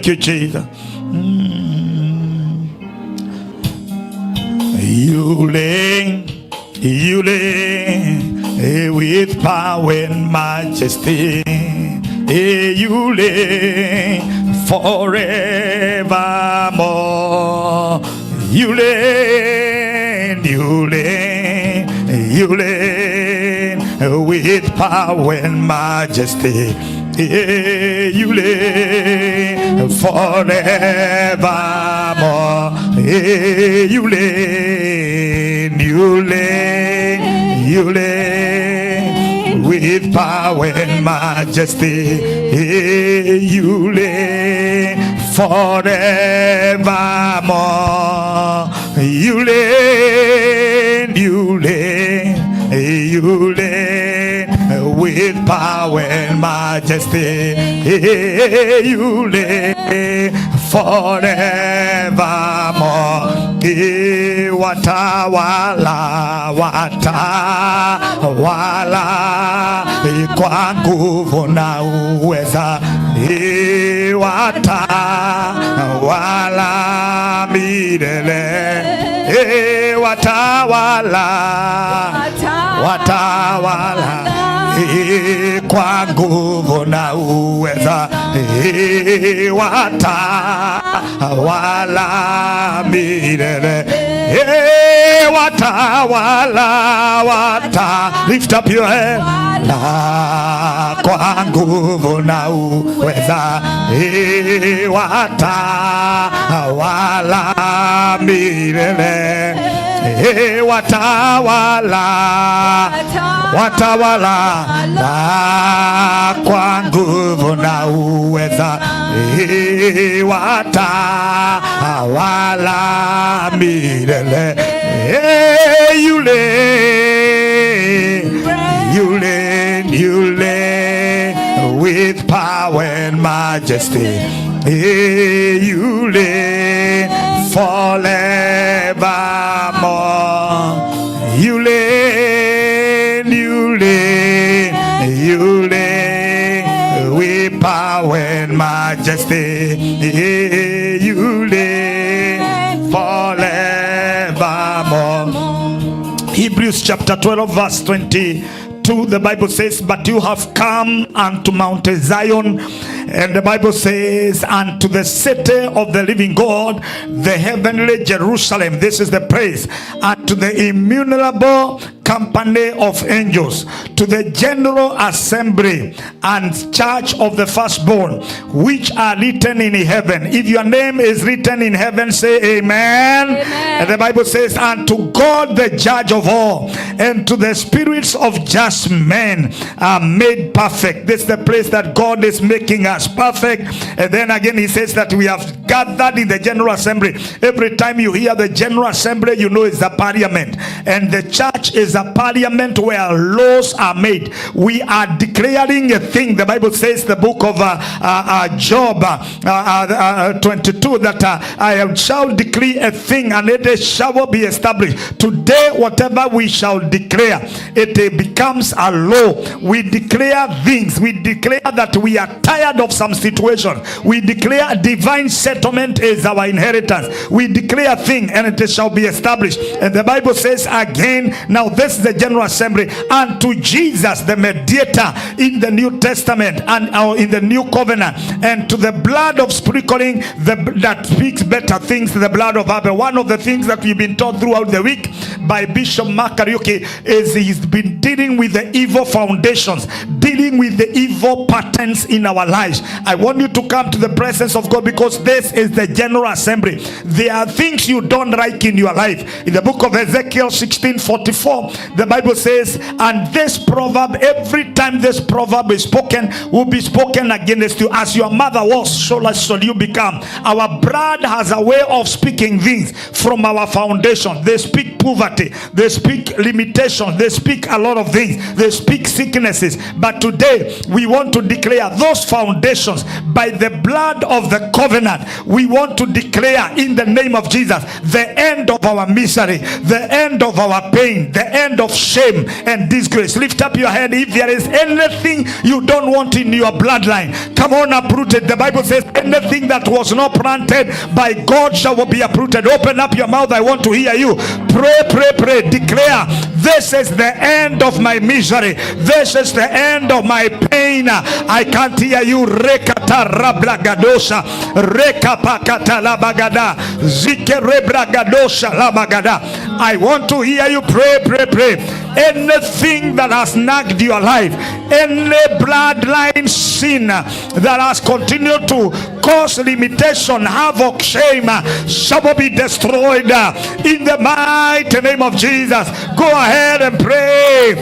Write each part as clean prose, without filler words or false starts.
Thank you, Jesus. You reign with power and majesty. You reign forevermore. You reign with power and majesty. You reign forevermore. You reign with power and majesty. You reign forevermore. You reign with power and majesty. You reign forevermore. Watawala kwa nguvu na uweza. Watawala milele. Watawala kwa nguvu na uweza. Watawala milele. Lift up your hand. Kwa nguvu na uweza. Watawala milele. Watawala kwa nguvu na uweza. Watawala milele. You reign with power and majesty. You reign forevermore. You reign with power and majesty. You reign forevermore. Hebrews chapter 12 verse 22, the Bible says, but you have come unto Mount Zion, and the Bible says, unto the city of the living God, the heavenly Jerusalem. This is the praise. And to the innumerable company of angels, to the general assembly and church of the firstborn, which are written in heaven. If your name is written in heaven, say amen. Amen. And the Bible says, and to God the judge of all, and to the spirits of just men are made perfect. This is the place that God is making us perfect. And then again he says that we have gathered in the general assembly. Every time you hear the general assembly, you know it's the parliament, and the church is a parliament where laws are made. We are declaring a thing. The Bible says, the book of Job 22, that I shall decree a thing and it shall be established. Today whatever we shall declare, it becomes a law. We declare things. We declare that we are tired of some situation. We declare divine settlement is our inheritance. We declare a thing and it shall be established. And the Bible says again, now this is the general assembly, and to Jesus the mediator in the New Testament and in the new covenant, and to the blood of sprinkling that speaks better things than the blood of Abel. One of the things that we've been taught throughout the week by Bishop Mark Kariuki is he's been dealing with the evil foundations, dealing with the evil patterns in our lives. I want you to come to the presence of God, because this is the general assembly. There are things you don't like in your life. In the book of Ezekiel 16:44, the Bible says, and this proverb, every time this proverb is spoken, will be spoken against you. As your mother was, so shall you become. Our blood has a way of speaking things from our foundation. They speak poverty, they speak limitations, they speak a lot of things, they speak sicknesses. But today we want to declare those foundations by the blood of the covenant. We want to declare in the name of Jesus the end of our misery, the end of our pain, the end of shame and disgrace. Lift up your head. If there is anything you don't want in your bloodline, come on, uproot it. The Bible says anything that was not planted by God shall be uprooted. Open up your mouth. I want to hear you. Pray, pray, pray. Declare, this is the end of my misery. This is the end of my pain. I can't hear you. Rekata rablagadosha, rekapakata labagada, zikerebragadosha labagada. I want to hear you. Pray, pray, pray. Anything that has nagged your life, any bloodline sin that has continued to cause limitation, havoc, shame, shall be destroyed in the mighty name of Jesus. Go ahead and pray.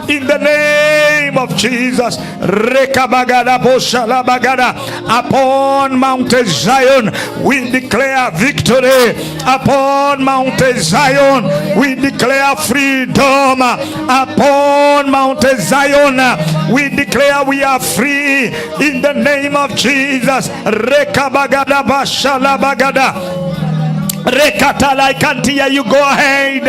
In the name of Jesus. Upon Mount Zion we declare victory. Upon Mount Zion we declare freedom. Upon Mount Zion we declare we are free in the name of Jesus. Rekabagada bashala bagada. Rekatala, I can't hear you. Go ahead.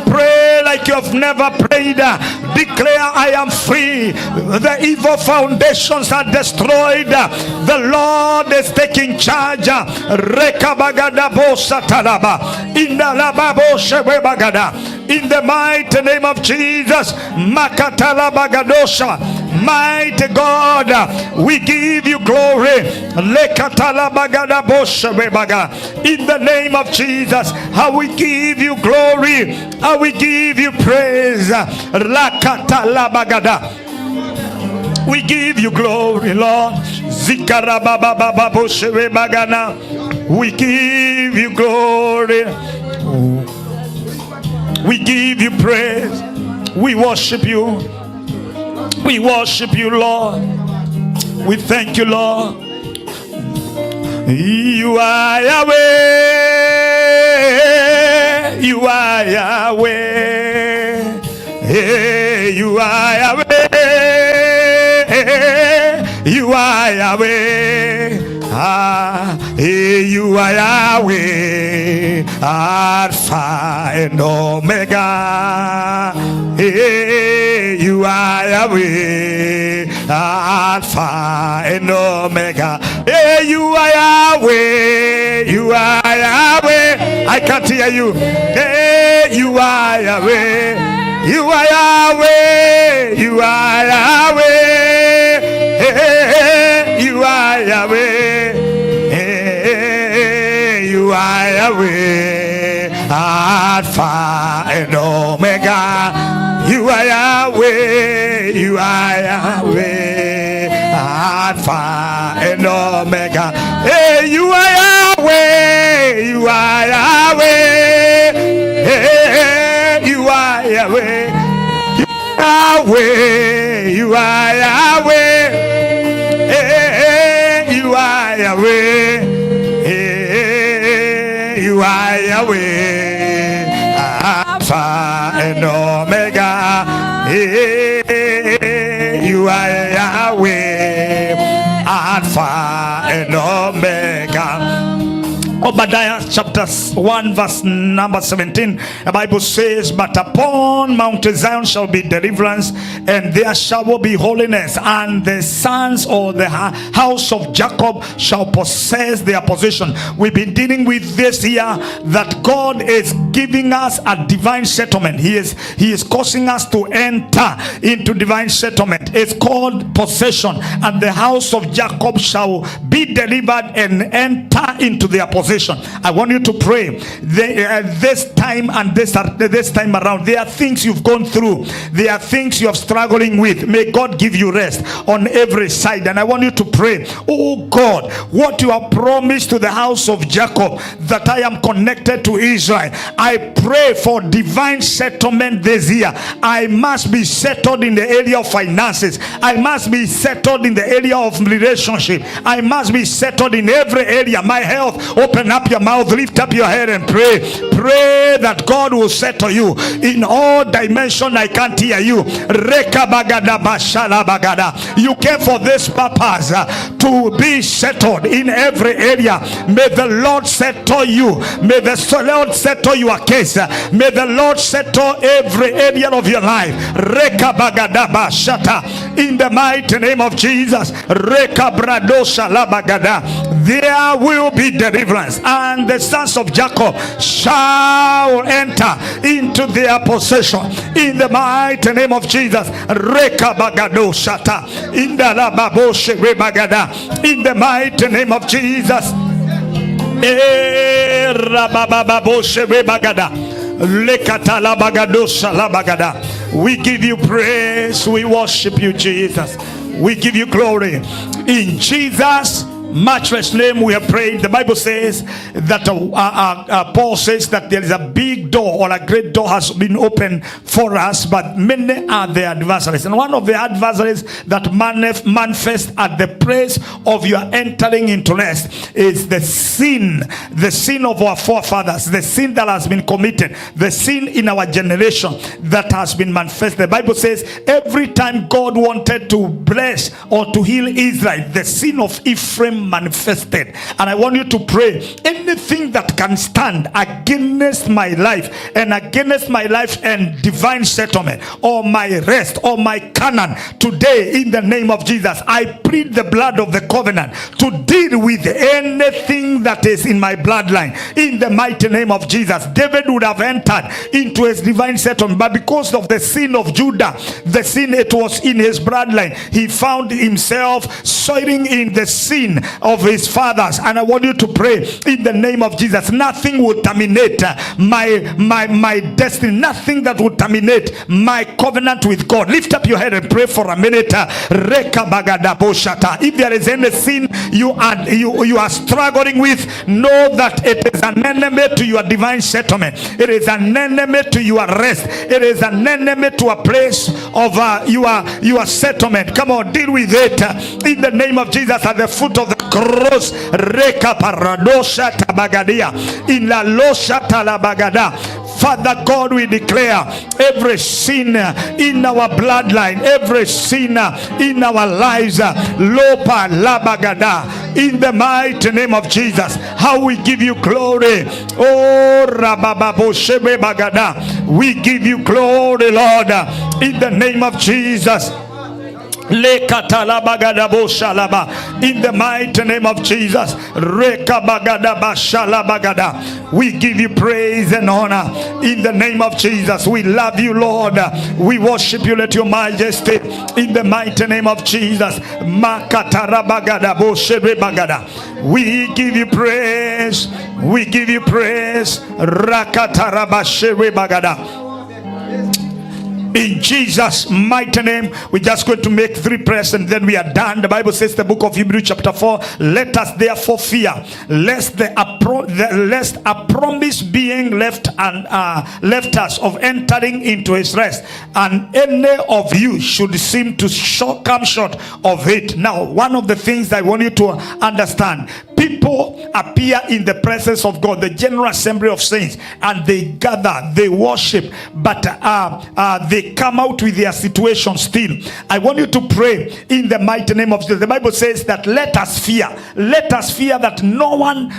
Pray like you have never prayed. Declare, I am free. The evil foundations are destroyed. The Lord is taking charge. Rekabagada bosatalaba. Indalababo shebagada. In the mighty name of Jesus. Makatala bagadosha. Mighty God, we give you glory. In the name of Jesus, how we give you glory, how we give you praise. We give you glory, Lord. We give you glory. We give you praise. We worship you. We worship you, Lord. We thank you, Lord. You are Yahweh. You are Yahweh. Hey, you are Yahweh. You are Yahweh. Hey, you are Yahweh. Alpha and Omega. Hey, you are Yahweh, Alpha and Omega. Hey, you are Yahweh, you are Yahweh. I can't hear you. Hey, you are Yahweh, you are Yahweh, you are Yahweh. Hey, you are Yahweh, hey, you are Yahweh, Alpha and Omega. You are Yahweh, you are Yahweh, Alpha and Omega. Hey, you are Yahweh, you are Yahweh. Hey, you are Yahweh, Yahweh, you are Yahweh. Hey, you are Yahweh. Hey, you are Yahweh, Alpha and Omega. Hey, you are Yahweh, Alpha and Omega. Obadiah chapter 1 verse number 17, the Bible says, but upon Mount Zion shall be deliverance, and there shall be holiness, and the sons of the house of Jacob shall possess their possession. We've been dealing with this here, that God is giving us a divine settlement. He is causing us to enter into divine settlement. It's called possession, and the house of Jacob shall be delivered and enter into their possession. I want you to pray this time and this time around. There are things you've gone through, there are things you are struggling with. May God give you rest on every side. And I want you to pray, oh God, what you have promised to the house of Jacob, that I am connected to Israel. I pray for divine settlement this year. I must be settled in the area of finances. I must be settled in the area of relationship. I must be settled in every area. My health, open up your mouth, lift up your head and pray. Pray that God will settle you in all dimensions. I can't hear you. You came for this purpose, to be settled in every area. May the Lord settle you. May the Lord settle your case. May the Lord settle every area of your life. In the mighty name of Jesus. There will be deliverance, and the sons of Jacob shall enter into their possession. In the mighty name of Jesus. In the mighty name of Jesus. We give you praise. We worship you, Jesus. We give you glory. In Jesus' matchless name we have prayed. The Bible says that Paul says that there is a big door, or a great door has been opened for us, but many are the adversaries. And one of the adversaries that manifest at the place of your entering into rest is the sin of our forefathers, the sin that has been committed, the sin in our generation that has been manifested. The Bible says every time God wanted to bless or to heal Israel, the sin of Ephraim manifested. And I want you to pray, anything that can stand against my life and divine settlement, or my rest, or my Canaan, today in the name of Jesus, I plead the blood of the covenant to deal with anything that is in my bloodline. In the mighty name of Jesus. David would have entered into his divine settlement, but because of the sin of Judah, the sin it was in his bloodline, he found himself soiling in the sin of his fathers. And I want you to pray in the name of Jesus. Nothing will terminate my destiny. Nothing that will terminate my covenant with God. Lift up your head and pray for a minute. If there is any sin you are struggling with, know that it is an enemy to your divine settlement. It is an enemy to your rest. It is an enemy to a place of your settlement. Come on, deal with it in the name of Jesus. At the foot of the cross, reka paradosha tabagadia in la losha talabagada. Father God, we declare every sin in our bloodline, every sin in our lives, lopa labagada, in the mighty name of Jesus. How we give you glory. Oh, rabababo shebe bagada. We give you glory, Lord, in the name of Jesus. In the mighty name of Jesus. We give you praise and honor in the name of Jesus. We love you, Lord. We worship you, let your majesty, in the mighty name of Jesus. We give you praise. We give you praise. In Jesus' mighty name, we're just going to make 3 prayers and then we are done. The Bible says, the book of Hebrews chapter 4, let us therefore fear, lest a promise being left us of entering into his rest, and any of you should seem to come short of it. Now, one of the things I want you to understand, people appear in the presence of God, the general assembly of saints, and they gather, they worship, but they come out with their situation still. I want you to pray in the mighty name of Jesus. The Bible says that let us fear that no one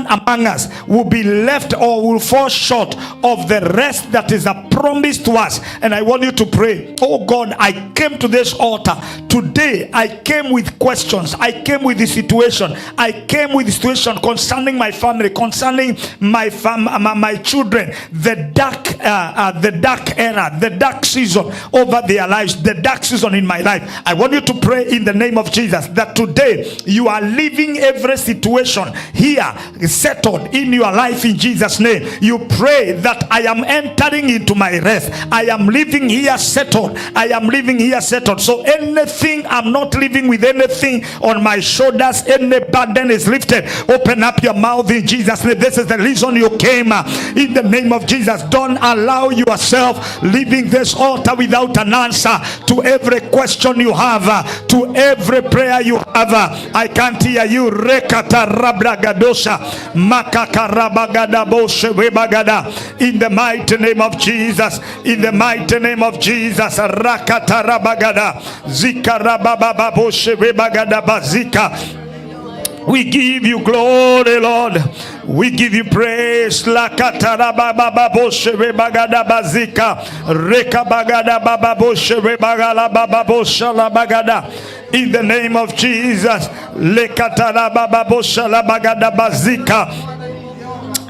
among us will be left or will fall short of the rest that is a promise to us. And I want you to pray, oh God, I came to this altar today. I came with questions. I came with the situation. I came with the situation concerning my family, concerning my children, the dark era, the dark season over their lives, the dark season in my life. I want you to pray in the name of Jesus that today you are leaving every situation here settled in your life in Jesus' name. You pray that I am entering into my rest. I am living here settled. I am living here settled. So anything, I'm not living with anything on my shoulders. Any burden is lifted Spirit. Open up your mouth in Jesus' name. This is the reason you came. In the name of Jesus, don't allow yourself leaving this altar without an answer to every question you have, to every prayer you have. I can't hear you. Rekata rabragadosha makakarabagada webagada. In the mighty name of Jesus, in the mighty name of Jesus, rakata rabagada zikarababa boshe webagada bazika. We give you glory, Lord. We give you praise. Lakatara baba boshe bagada bazika. Reka bagada baba boshe bagala baba bosha la bagada. In the name of Jesus. Lekatara baba bosha la bagada bazika.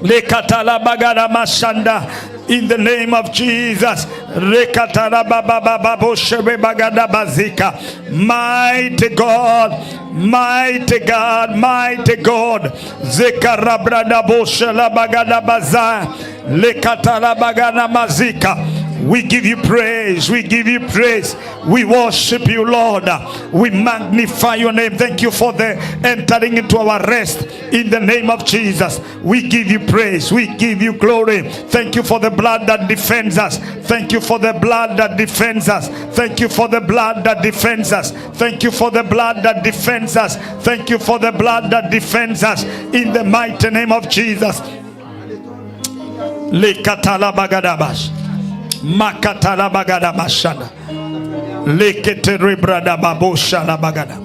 Lekatala bagada mashanda. In the name of Jesus. Rekatara baba baba boshe bagada bazika. Mighty God, mighty God, mighty God. Zekarabrada boshe la bagada baza. Lekatara bagada mazika. We give you praise. We give you praise. We worship you, Lord. We magnify your name. Thank you for the entering into our rest. In the name of Jesus, we give you praise. We give you glory. Thank you for the blood that defends us. Thank you for the blood that defends us. Thank you for the blood that defends us. Thank you for the blood that defends us. Thank you for the blood that defends us. In the mighty name of Jesus. Lekatala bagadabash. Makatala bagada mashana. Leketere brada babosha la bagada.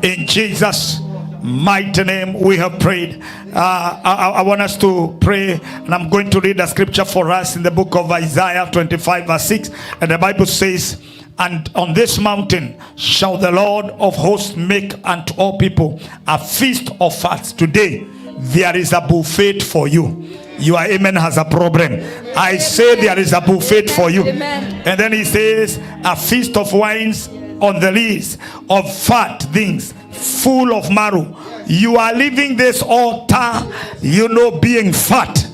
In Jesus' mighty name we have prayed. I want us to pray, and I'm going to read a scripture for us in the book of Isaiah 25 verse 6. And the Bible says, and on this mountain shall the Lord of hosts make unto all people a feast of fats. Today there is a buffet for you. Your amen has a problem. I say there is a buffet for you. Amen. And then he says, a feast of wines on the lees, of fat things, full of marrow. You are leaving this altar, being fat,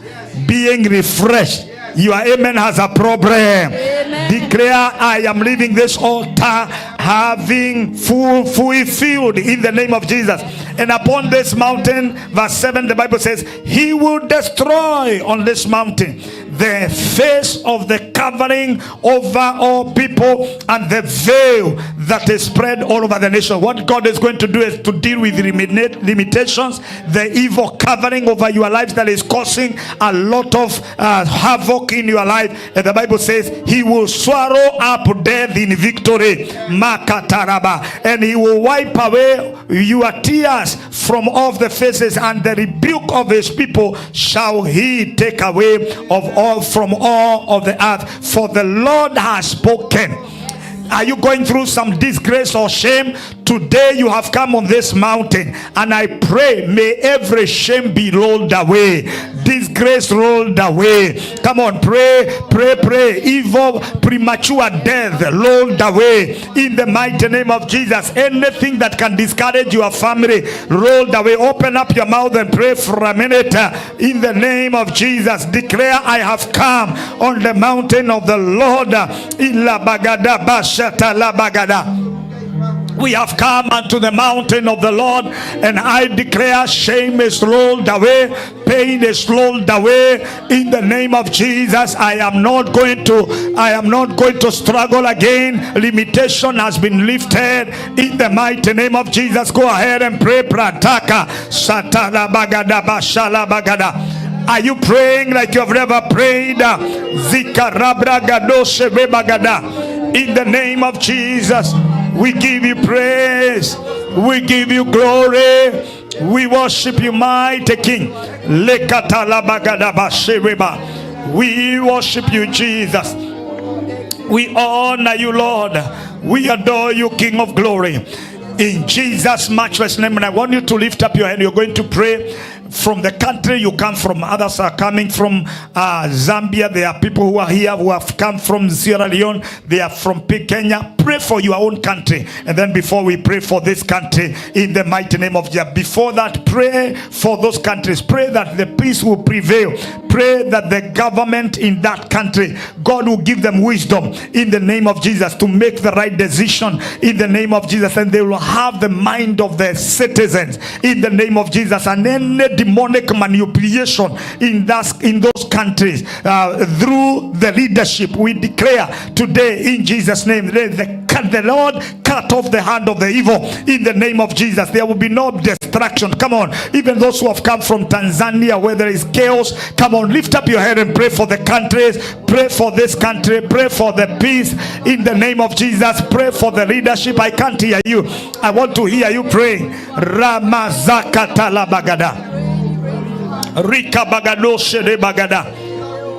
being refreshed. Your amen has a problem. Amen. Declare, I am leaving this altar having fully filled in the name of Jesus. And upon this mountain, verse 7, the Bible says, he will destroy on this mountain the face of the covering over all people and the veil that is spread all over the nation. What God is going to do is to deal with limitations, the evil covering over your lives that is causing a lot of havoc in your life. And the Bible says he will swallow up death in victory. Makataraba. And he will wipe away your tears from off the faces, and the rebuke of his people shall he take away from all of the earth. For the Lord has spoken. Are you going through some disgrace or shame? Today you have come on this mountain, and I pray may every shame be rolled away, disgrace rolled away. Come on, pray. Evil premature death rolled away in the mighty name of Jesus. Anything that can discourage your family rolled away. Open up your mouth and pray for a minute. In the name of Jesus, declare, I have come on the mountain of the Lord. Illa bagada bashata la bagada. We have come unto the mountain of the Lord, and I declare shame is rolled away, pain is rolled away in the name of Jesus. I am not going to struggle again. Limitation has been lifted in the mighty name of Jesus. Go ahead and pray. Prataka satala bagada bashala bagada. Are you praying like you have never prayed? Zikarabra gadoshe bagada. In the name of Jesus, we give you praise. We give you glory. We worship you, mighty King. We worship you, Jesus. We honor you, Lord. We adore you, King of glory. In Jesus' matchless name. And I want you to lift up your hand. You're going to pray from the country you come from. Others are coming from Zambia. There are people who are here who have come from Sierra Leone. They are from Kenya. Pray for your own country. And then before we pray for this country, in the mighty name of Jesus, before that, pray for those countries. Pray that the peace will prevail. Pray that the government in that country, God will give them wisdom in the name of Jesus to make the right decision in the name of Jesus, and they will have the mind of the citizens in the name of Jesus. And any demonic manipulation in those countries through the leadership, we declare today in Jesus' name, the Lord cut off the hand of the evil in the name of Jesus. There will be no destruction. Come on, even those who have come from Tanzania where there is chaos, come on, lift up your head and pray for the countries. Pray for this country. Pray for the peace in the name of Jesus. Pray for the leadership. I can't hear you. I want to hear you praying. Ramazakatala bagada, Rika bagado shede bagada.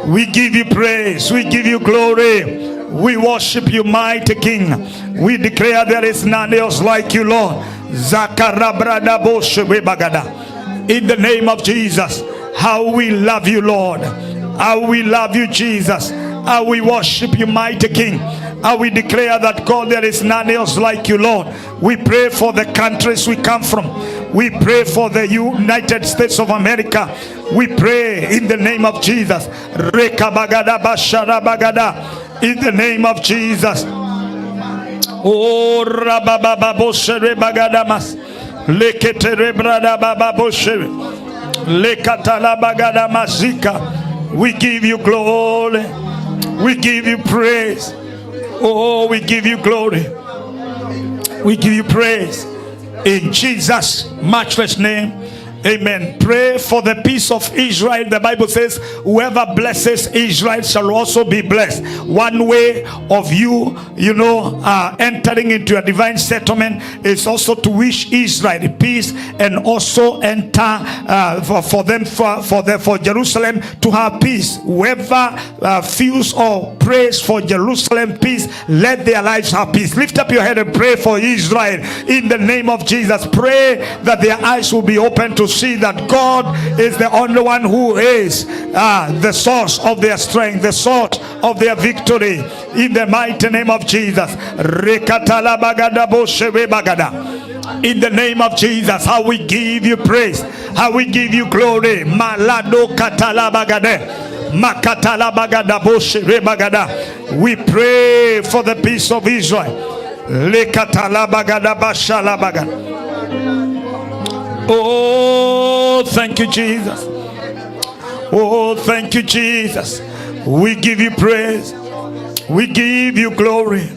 We give you praise. We give you glory. We worship you, mighty King. We declare there is none else like you, Lord. Zakarabrada boshebe bagada. In the name of Jesus, how we love you, Lord. How we love you, Jesus. How we worship you, mighty King. How we declare that, God, there is none else like you, Lord. We pray for the countries we come from. We pray for the United States of America. We pray in the name of Jesus. Reka bagada bashara bagada. In the name of Jesus. Oh, rababa boshere bagadamas. Leketere brada baba boshere. Lekatala bagada mazika. We give you glory. We give you praise. Oh, we give you glory. We give you praise. In Jesus' matchless name. Amen. Pray for the peace of Israel. The Bible says, whoever blesses Israel shall also be blessed. One way of you entering into a divine settlement is also to wish Israel peace, and also enter for Jerusalem to have peace. Whoever feels or prays for Jerusalem peace, let their lives have peace. Lift up your head and pray for Israel in the name of Jesus. Pray that their eyes will be open to see that God is the only one who is the source of their strength, the source of their victory, in the mighty name of Jesus. In the name of Jesus, how we give you praise, how we give you glory. Malado katalabagade, makatalabagada boshe rebagada. We pray for the peace of Israel. Lekatalabagada bashalabagada. Oh, thank you, Jesus. Oh, thank you, Jesus. We give you praise. We give you glory.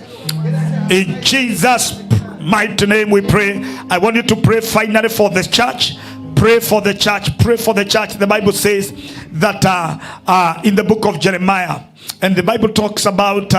In Jesus' mighty name we pray. I want you to pray finally for the church. Pray for the church. Pray for the church. The Bible says that in the book of Jeremiah, and the Bible talks about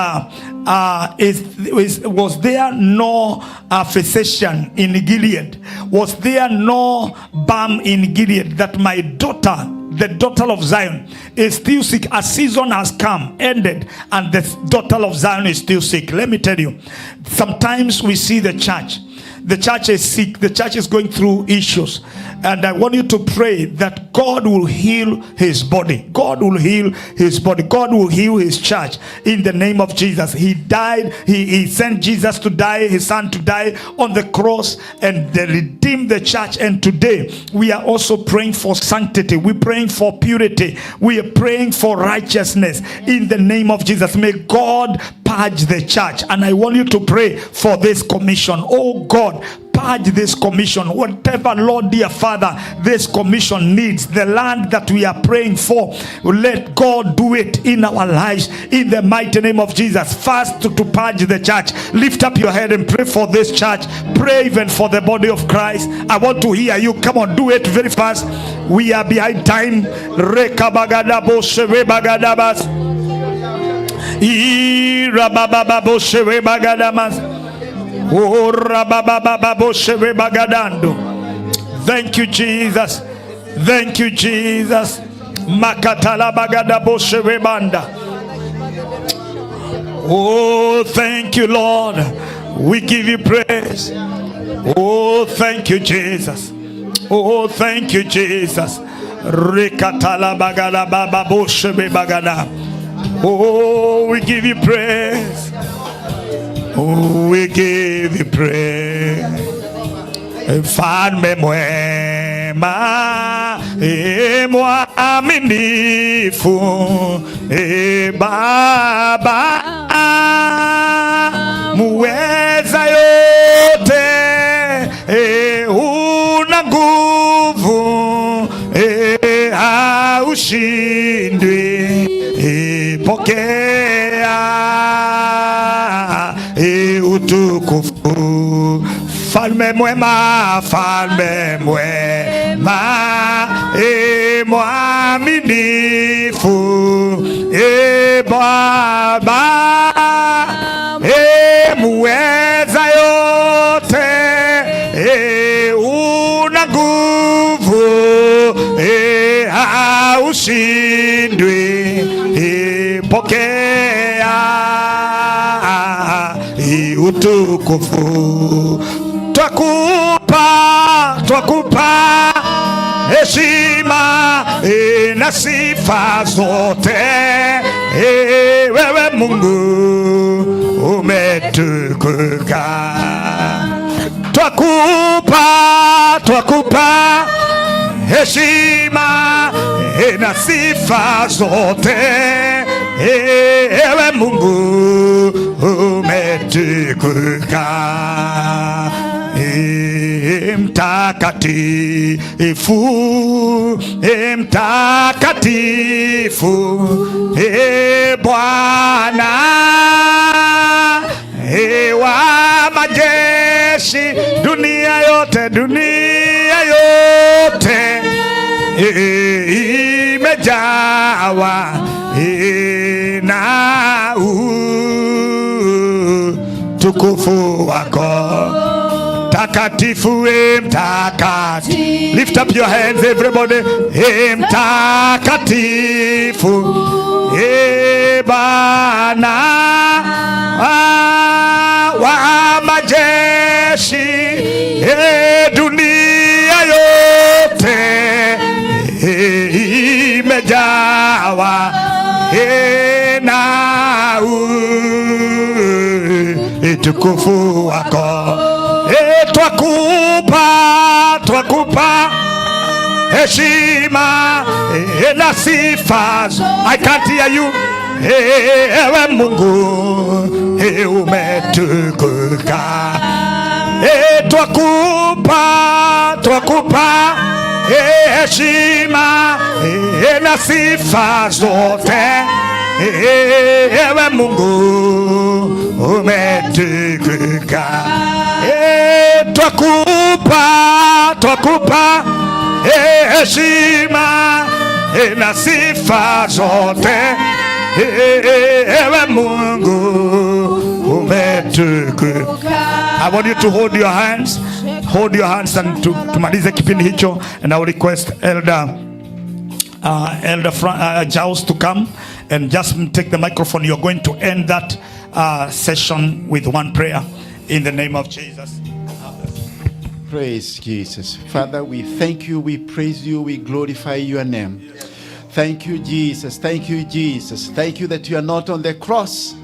was there no physician in Gilead? Was there no balm in Gilead, that my daughter, the daughter of Zion, is still sick? A season has come, ended, and the daughter of Zion is still sick. Let me tell you, sometimes we see the church. The church is sick. The church is going through issues. And I want you to pray that God will heal his body. God will heal his body. God will heal his church in the name of Jesus. He died. He sent Jesus to die, his son to die on the cross, and they redeemed the church. And today we are also praying for sanctity. We're praying for purity. We are praying for righteousness in the name of Jesus. May God purge the church. And I want you to pray for this commission. Oh God, purge this commission. Whatever, Lord dear Father, this commission needs, the land that we are praying for, let God do it in our lives in the mighty name of Jesus. First, to purge the church. Lift up your head and pray for this church. Pray even for the body of Christ. I want to hear you. Come on, do it very fast. We are behind time. Thank you, Jesus. Thank you, Jesus. Makatala bagada boshe banda. Oh, thank you, Lord. We give you praise. Oh, thank you, Jesus. Oh, thank you, Jesus. Rikatala bagada baba boshebe bagada. Oh, we give you praise. Oh, we give you praise. Mfalme mwema, mwaminifu, Baba muweza yote, una nguvu, haushindwi, pokea utukufu. Falme mwema, falme mwema, mwaminifu, Baba muweza yote, una nguvu, haushindwi, pokea utukufu. Twakupa heshima na sifa zote, wewe Mungu umetukuka. Twakupa heshima na sifa zote, wewe Mungu umetukuka. Mtakatifu, mtakatifu, Bwana wa majeshi, dunia yote imejawa na utukufu wako. Mtakatifu, mtakatifu. Lift up your hands everybody. Mtakatifu, Bwana wa majeshi, dunia yote imejawa na utukufu wako. Twakupa heshima na sifa. I can't hear you. Ewe Mungu umetukuka. Twakupa heshima na sifa zote, ewe Mungu umetukuka. Twakupa heshima na sifa zote, ewe Mungu umetukuka. I want you to hold your hands and tumalize kipindi hicho, and I will request Elder Giles to come and just take the microphone. You're going to end that session with one prayer in the name of Jesus. Praise Jesus. Father, we thank you, we praise you, we glorify your name. Thank you, Jesus. Thank you, Jesus. Thank you that you are not on the cross.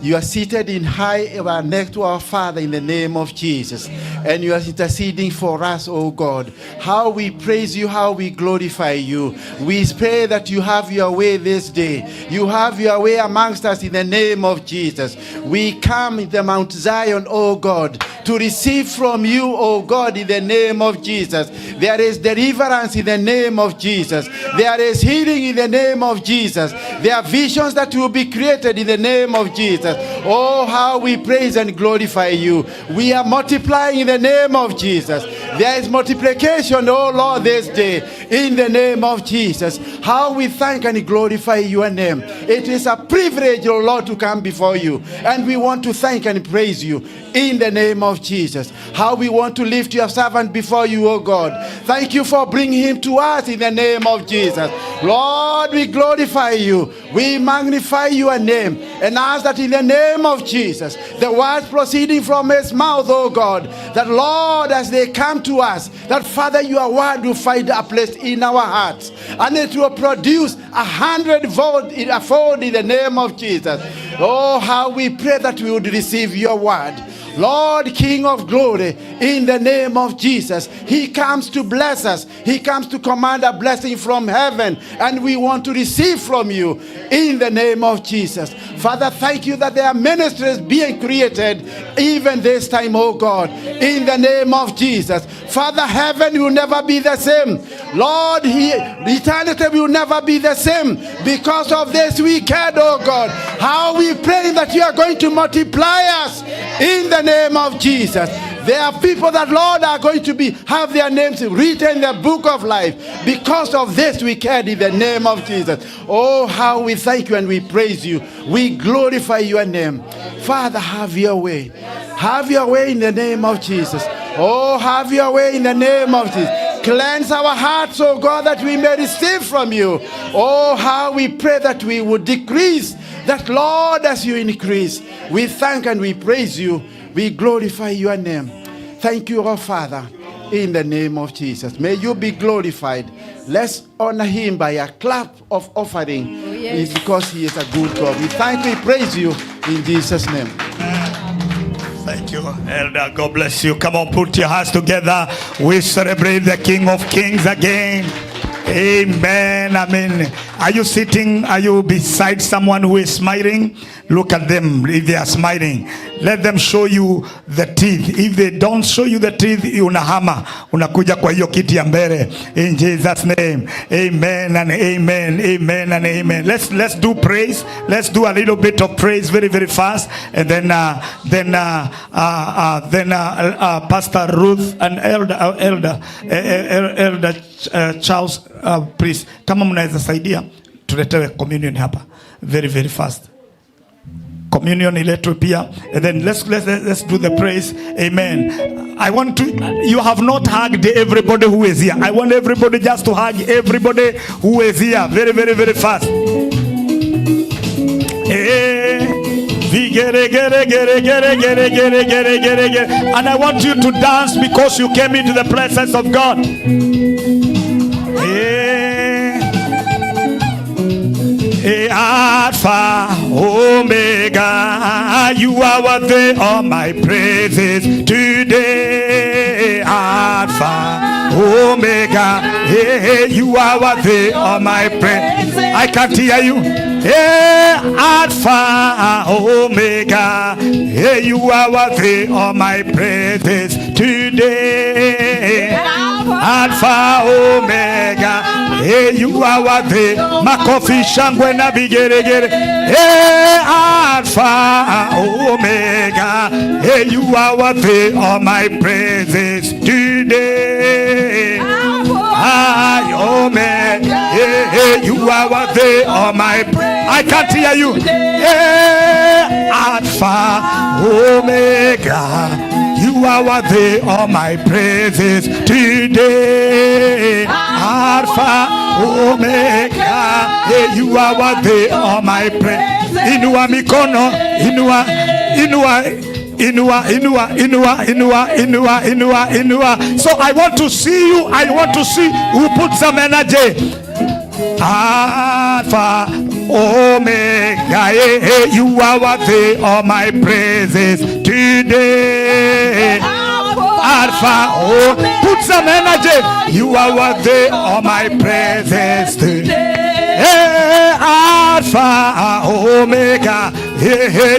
You are seated in high next to our Father in the name of Jesus. And you are interceding for us, oh God. How we praise you, how we glorify you. We pray that you have your way this day. You have your way amongst us in the name of Jesus. We come in the Mount Zion, oh God, to receive from you, oh God, in the name of Jesus. There is deliverance in the name of Jesus. There is healing in the name of Jesus. There are visions that will be created in the name of Jesus. Oh, how we praise and glorify you. We are multiplying in the name of Jesus. There is multiplication, oh Lord, this day in the name of Jesus. How we thank and glorify your name. It is a privilege, O Lord, to come before you. And we want to thank and praise you in the name of Jesus. How we want to lift your servant before you, O God. Thank you for bringing him to us in the name of Jesus. Lord, we glorify you. We magnify your name and ask that in the name of Jesus, the words proceeding from his mouth, O God, that Lord, as they come to us, that Father, your word will find a place in our hearts and it will produce 100-fold in the name of Jesus. Oh, how we pray that we would receive your word. Lord, King of glory, in the name of Jesus, he comes to bless us. He comes to command a blessing from heaven, and we want to receive from you in the name of Jesus. Father, thank you that there are ministries being created even this time, oh God, in the name of Jesus. Father, heaven will never be the same. Lord, eternity will never be the same because of this weekend, oh God. How we pray that you are going to multiply us in the name of Jesus. There are people that, Lord, are going to have their names written in the book of life because of this weekend in the name of Jesus. Oh, how we thank you and we praise you. We glorify your name. Father, have your way. Have your way in the name of Jesus. Oh, have your way in the name of Jesus. Cleanse our hearts, oh God, that we may receive from you. Oh, how we pray that we would decrease, that Lord, as you increase. We thank and we praise you. We glorify your name. Thank you, our Father, in the name of Jesus. May you be glorified. Let's honor him by a clap of offering. Oh, yes. It's because he is a good God. We thank, we praise you in Jesus' name. Thank you, Elder. God bless you. Come on, put your hands together. We celebrate the King of Kings again. Amen. Amen. Are you sitting? Are you beside someone who is smiling? Look at them. If they are smiling, let them show you the teeth. If they don't show you the teeth, unahama, unakuja kwa hiyo kiti ya mbele. In Jesus' name, amen and amen, amen and amen. Let's do praise. Let's do a little bit of praise, very very fast, and then Pastor Ruth and Elder Charles, please, kama mnaweza saidia tuletewe communion hapa very very fast. Communion iletwe pia, and then let's do the praise. Amen. I want to, you have not hugged everybody who is here. I want everybody just to hug everybody who is here very very very fast. And I want you to dance because you came into the presence of God. Alpha, Omega, you are worthy of my praises today. Alpha, Omega, you are worthy of my praises. I can't hear you. Alpha, Omega, you are worthy of my praises today. Alpha, Omega, you are worthy. Makofi shangwe na vigeregere. Alpha, Omega, you are worthy of my praises today. Omega, you are worthy of my praises. I can't hear you. Alpha, Omega, you are worthy of my praises today. Alpha, Omega, you are worthy of my praise. Inua mikono, inua. So I want to see you. I want to see who put some energy. Alpha, Omega, you are worthy of my praises today. Alpha, oh, put some energy. You are worthy of my praises today. Alpha, Omega,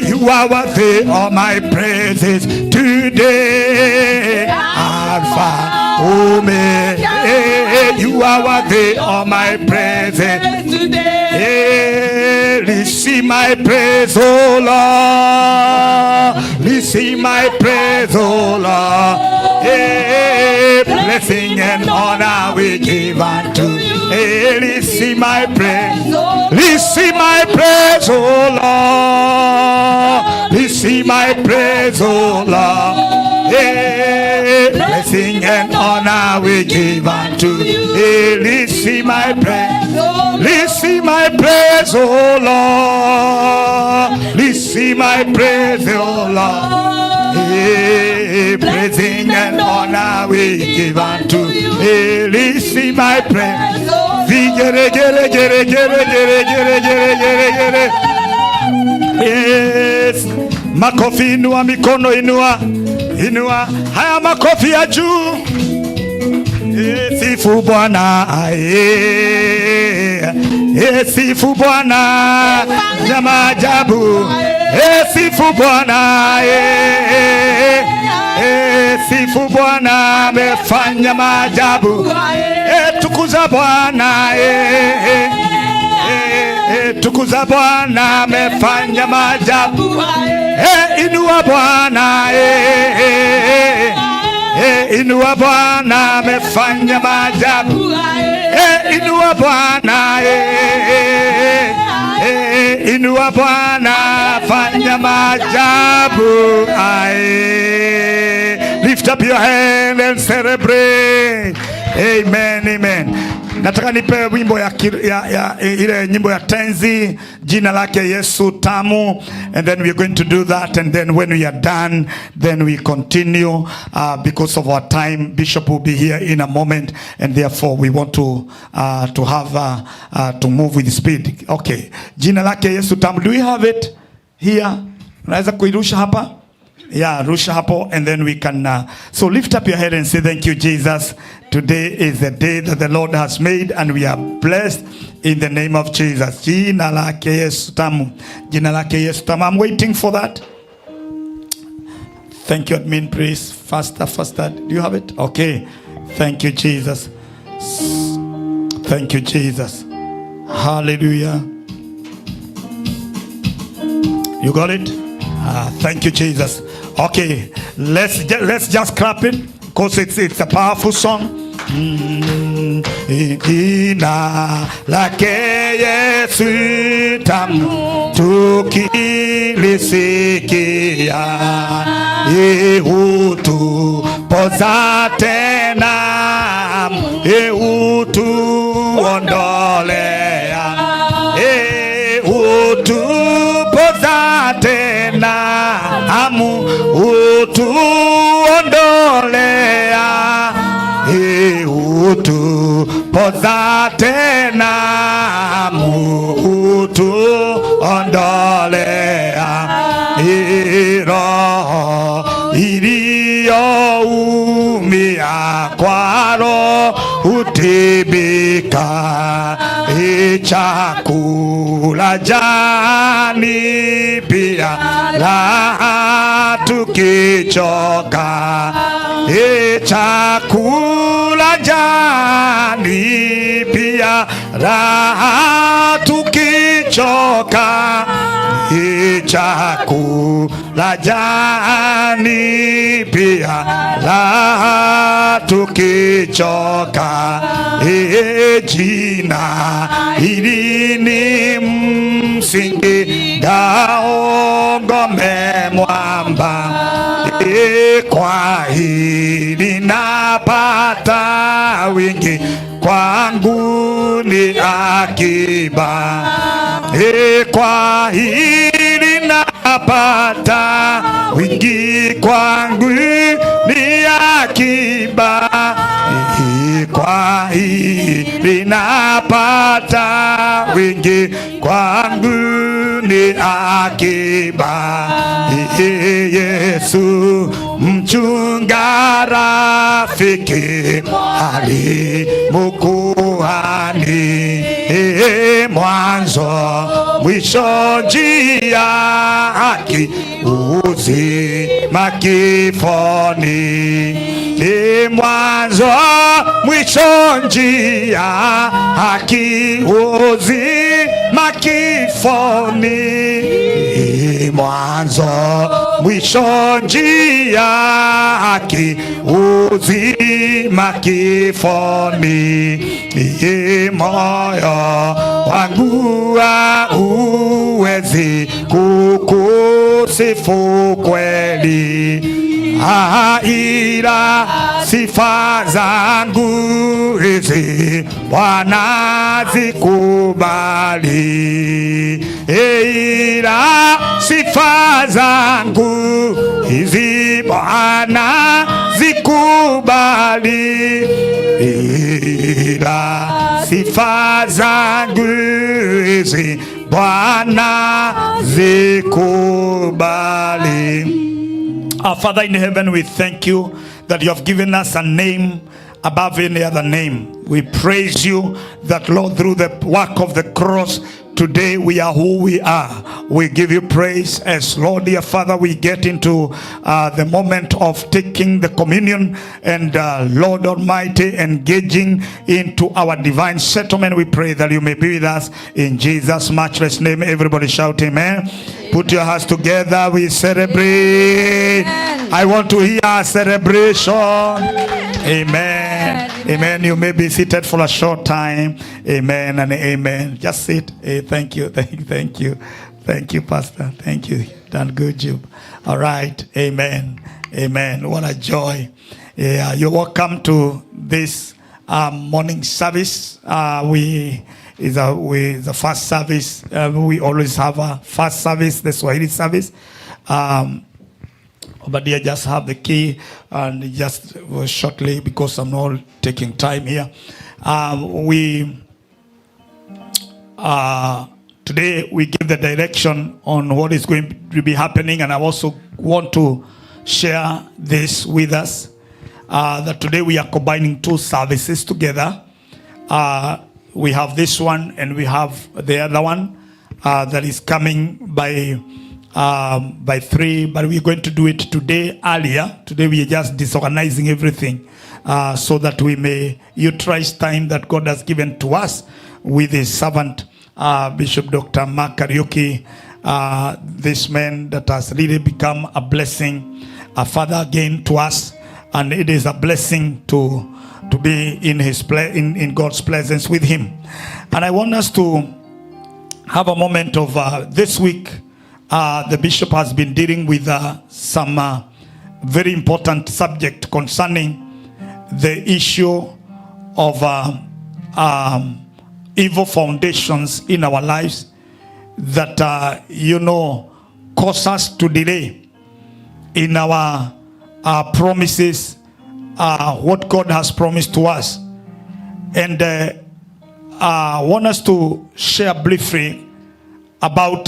you are worthy of my praises today. Alpha, Omega, you are worthy of my praises today. Receive my praise, oh Lord. Receive my praise, oh Lord. Blessing and honor we give unto you. Receive my praise. Receive my praise. praise, oh Lord. Receive my praise, oh Lord. Hey, blessing and honor we give unto you. Hey, receive my praise. Receive my praise, oh Lord. Receive my praise, oh Lord. Hey, blessing and honor we give unto you. Hey, receive my praise. Yes. Makofi, inua mikono, inua. Haya makofi ya juu. Sifu Bwana, sifu Bwana ya maajabu. Sifu Bwana, sifu Bwana amefanya maajabu. Tukuza Bwana, tukuza Bwana amefanya maajabu. Inua Bwana, inua Bwana amefanya maajabu. Inua Bwana, inua Bwana fanya maajabu. Lift up your hand and celebrate. Amen, amen. Nataka nipe wimbo ya ile nyimbo ya tenzi, jina lake Yesu tamu, and then we're going to do that, and then when we are done, then we continue because of our time. Bishop will be here in a moment, and therefore we want to have to move with speed. Okay, jina lake Yesu tamu. Do we have it here? Unaweza kuirusha hapa? Yeah, rusha hapo, and then we can so lift up your head and say thank you, Jesus. Today is the day that the Lord has made, and we are blessed in the name of Jesus. Jina lake Yesu tamu. Jina lake Yesu tamu. I'm waiting for that. Thank you, admin, please. Faster. Do you have it? Okay. Thank you, Jesus. Thank you, Jesus. Hallelujah. You got it? Thank you, Jesus. Okay, let's just clap it because it's a powerful song. Jina lake Yesu tamu, tukilisikia hutupoza tena, hutuondolea, hutupoza tena, hutuondolea, hutupoza tena, hutuondolea. Roho iliyoumia kwa roho hutibika, chakula jani pia raha tukichoka, chakula jani pia raha tukichoka, chakula jani pia raha tukichoka. Jina hili ni msingi ngao, ngome mwamba, kwa hili napata wingi, kwangu ni akiba. Kwa hili napata wingi, kwangu ni akiba. Kwa hili napata wingi, kwangu ni akiba. Yesu mchunga rafiki, mwalimu kuhani, mwanzo mwisho njia, haki uzima kifoni. Mwanzo mwisho njia, haki uzima kifoni. Mwanzo mwisho njia, haki uzima kifoni. Moyo wangu uwe siwezi kukusifu kweli, ila sifa zangu hizi Bwana zikubali, ila sifa zangu hizi Bwana zikubali, ila sifa zangu hizi Bwana zikubali. Our Father in heaven, we thank you that you have given us a name above any other name. We praise you that, Lord, through the work of the cross, today we are who we are. We give you praise as, Lord, dear Father, we get into the moment of taking the communion and, Lord Almighty, engaging into our divine settlement. We pray that you may be with us in Jesus' matchless name. Everybody shout amen. Put your hands together. We celebrate. Amen. I want to hear a celebration. Amen. Amen. You may be seated for a short time. Amen and amen. Just sit. Thank you. Thank you. Thank you, Pastor. Thank you. Done good job. All right. Amen. Amen. What a joy. You're welcome to this morning service. The first service. We always have a first service, the Swahili service. But I just have the key and just shortly, because I'm not taking time here. Today we give the direction on what is going to be happening, and I also want to share this with us, that today we are combining two services together. We have this one and we have the other one that is coming by 3, but we're going to do it today earlier. Today we are just disorganizing everything so that we may utilize time that God has given to us with his servant, Bishop Dr.Mark Kariuki, this man that has really become a blessing, a father again to us, and it is a blessing to be in in God's presence with him. And I want us to have a moment of this week. The bishop has been dealing with some very important subject concerning the issue of evil foundations in our lives that cause us to delay in our promises, what God has promised to us. And I want us to share briefly about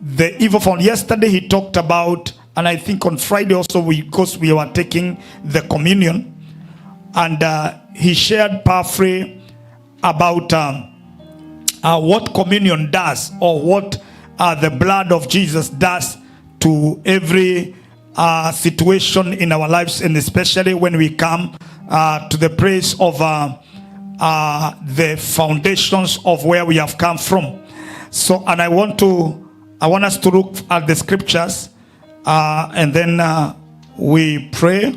the evil foundation. Yesterday he talked about, and I think on Friday also, because we were taking the communion, and he shared powerfully about what communion does, or what the blood of Jesus does to every situation in our lives, and especially when we come to the place of the foundations of where we have come from. So, and I want us to look at the scriptures, and then we pray.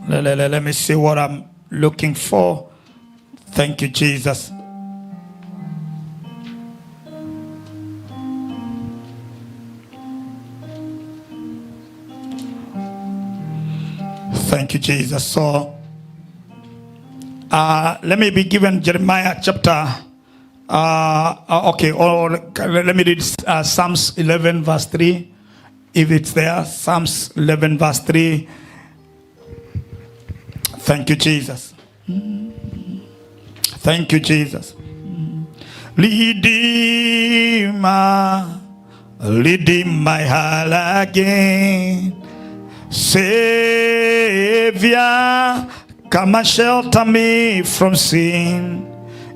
Let me see what I'm looking for. Thank you, Jesus. Thank you, Jesus. So, let me be given Jeremiah chapter. Or let me read Psalms 11 verse 3, if it's there. Psalms 11 verse 3. Thank you, Jesus. Thank you, Jesus. Redeem my heart again. Savior, come and shelter me from sin.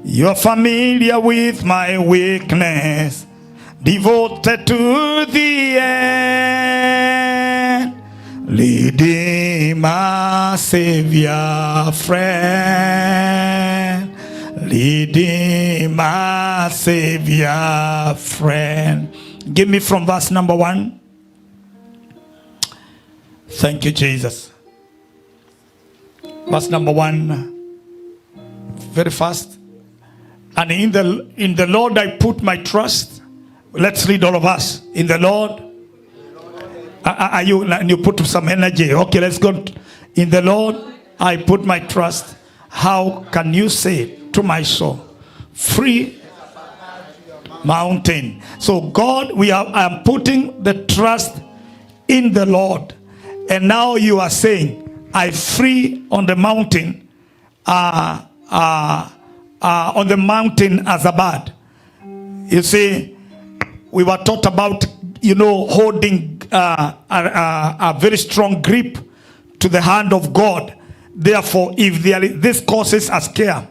You're familiar with my weakness, devoted to the end. Redeemer, Savior, friend. Redeemer, Savior, friend. Give me from verse number 1. Thank you, Jesus. Verse number 1. Very fast. And in the Lord I put my trust. Let's read all of us. In the Lord. Are you put some energy? Okay, let's go. In the Lord, I put my trust. How can you say to my soul, free mountain? So God, I am putting the trust in the Lord. And now you are saying, I free on the mountain, on the mountain as a bird. You see, we were taught about, holding a very strong grip to the hand of God. Therefore, if this causes a scare,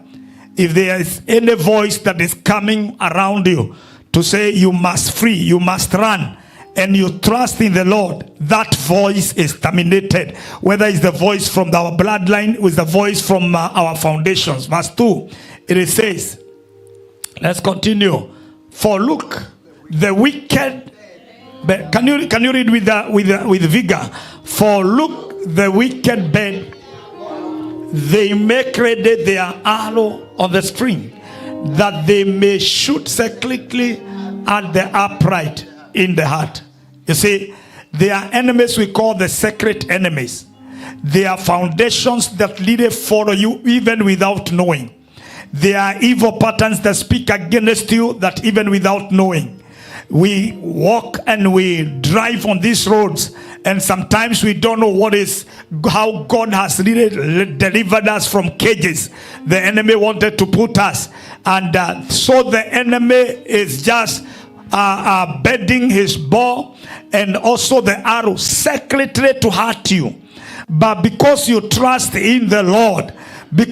if there is any voice that is coming around you to say you must flee, you must run, and you trust in the Lord, that voice is terminated. Whether it's the voice from our bloodline, with the voice from our foundations. Verse 2, it says, let's continue. For look, the wicked. Can you read with vigor? For look, the wicked bed, they make ready their arrow on the string, that they may shoot secretly at the upright in the heart. You see, they are enemies we call the secret enemies. They are foundations that lead follow you even without knowing. They are evil patterns that speak against you that even without knowing. We walk and we drive on these roads, and sometimes we don't know how God has really delivered us from cages the enemy wanted to put us, and so the enemy is just bedding his bow and also the arrow secretly to hurt you. But because you trust in the Lord, the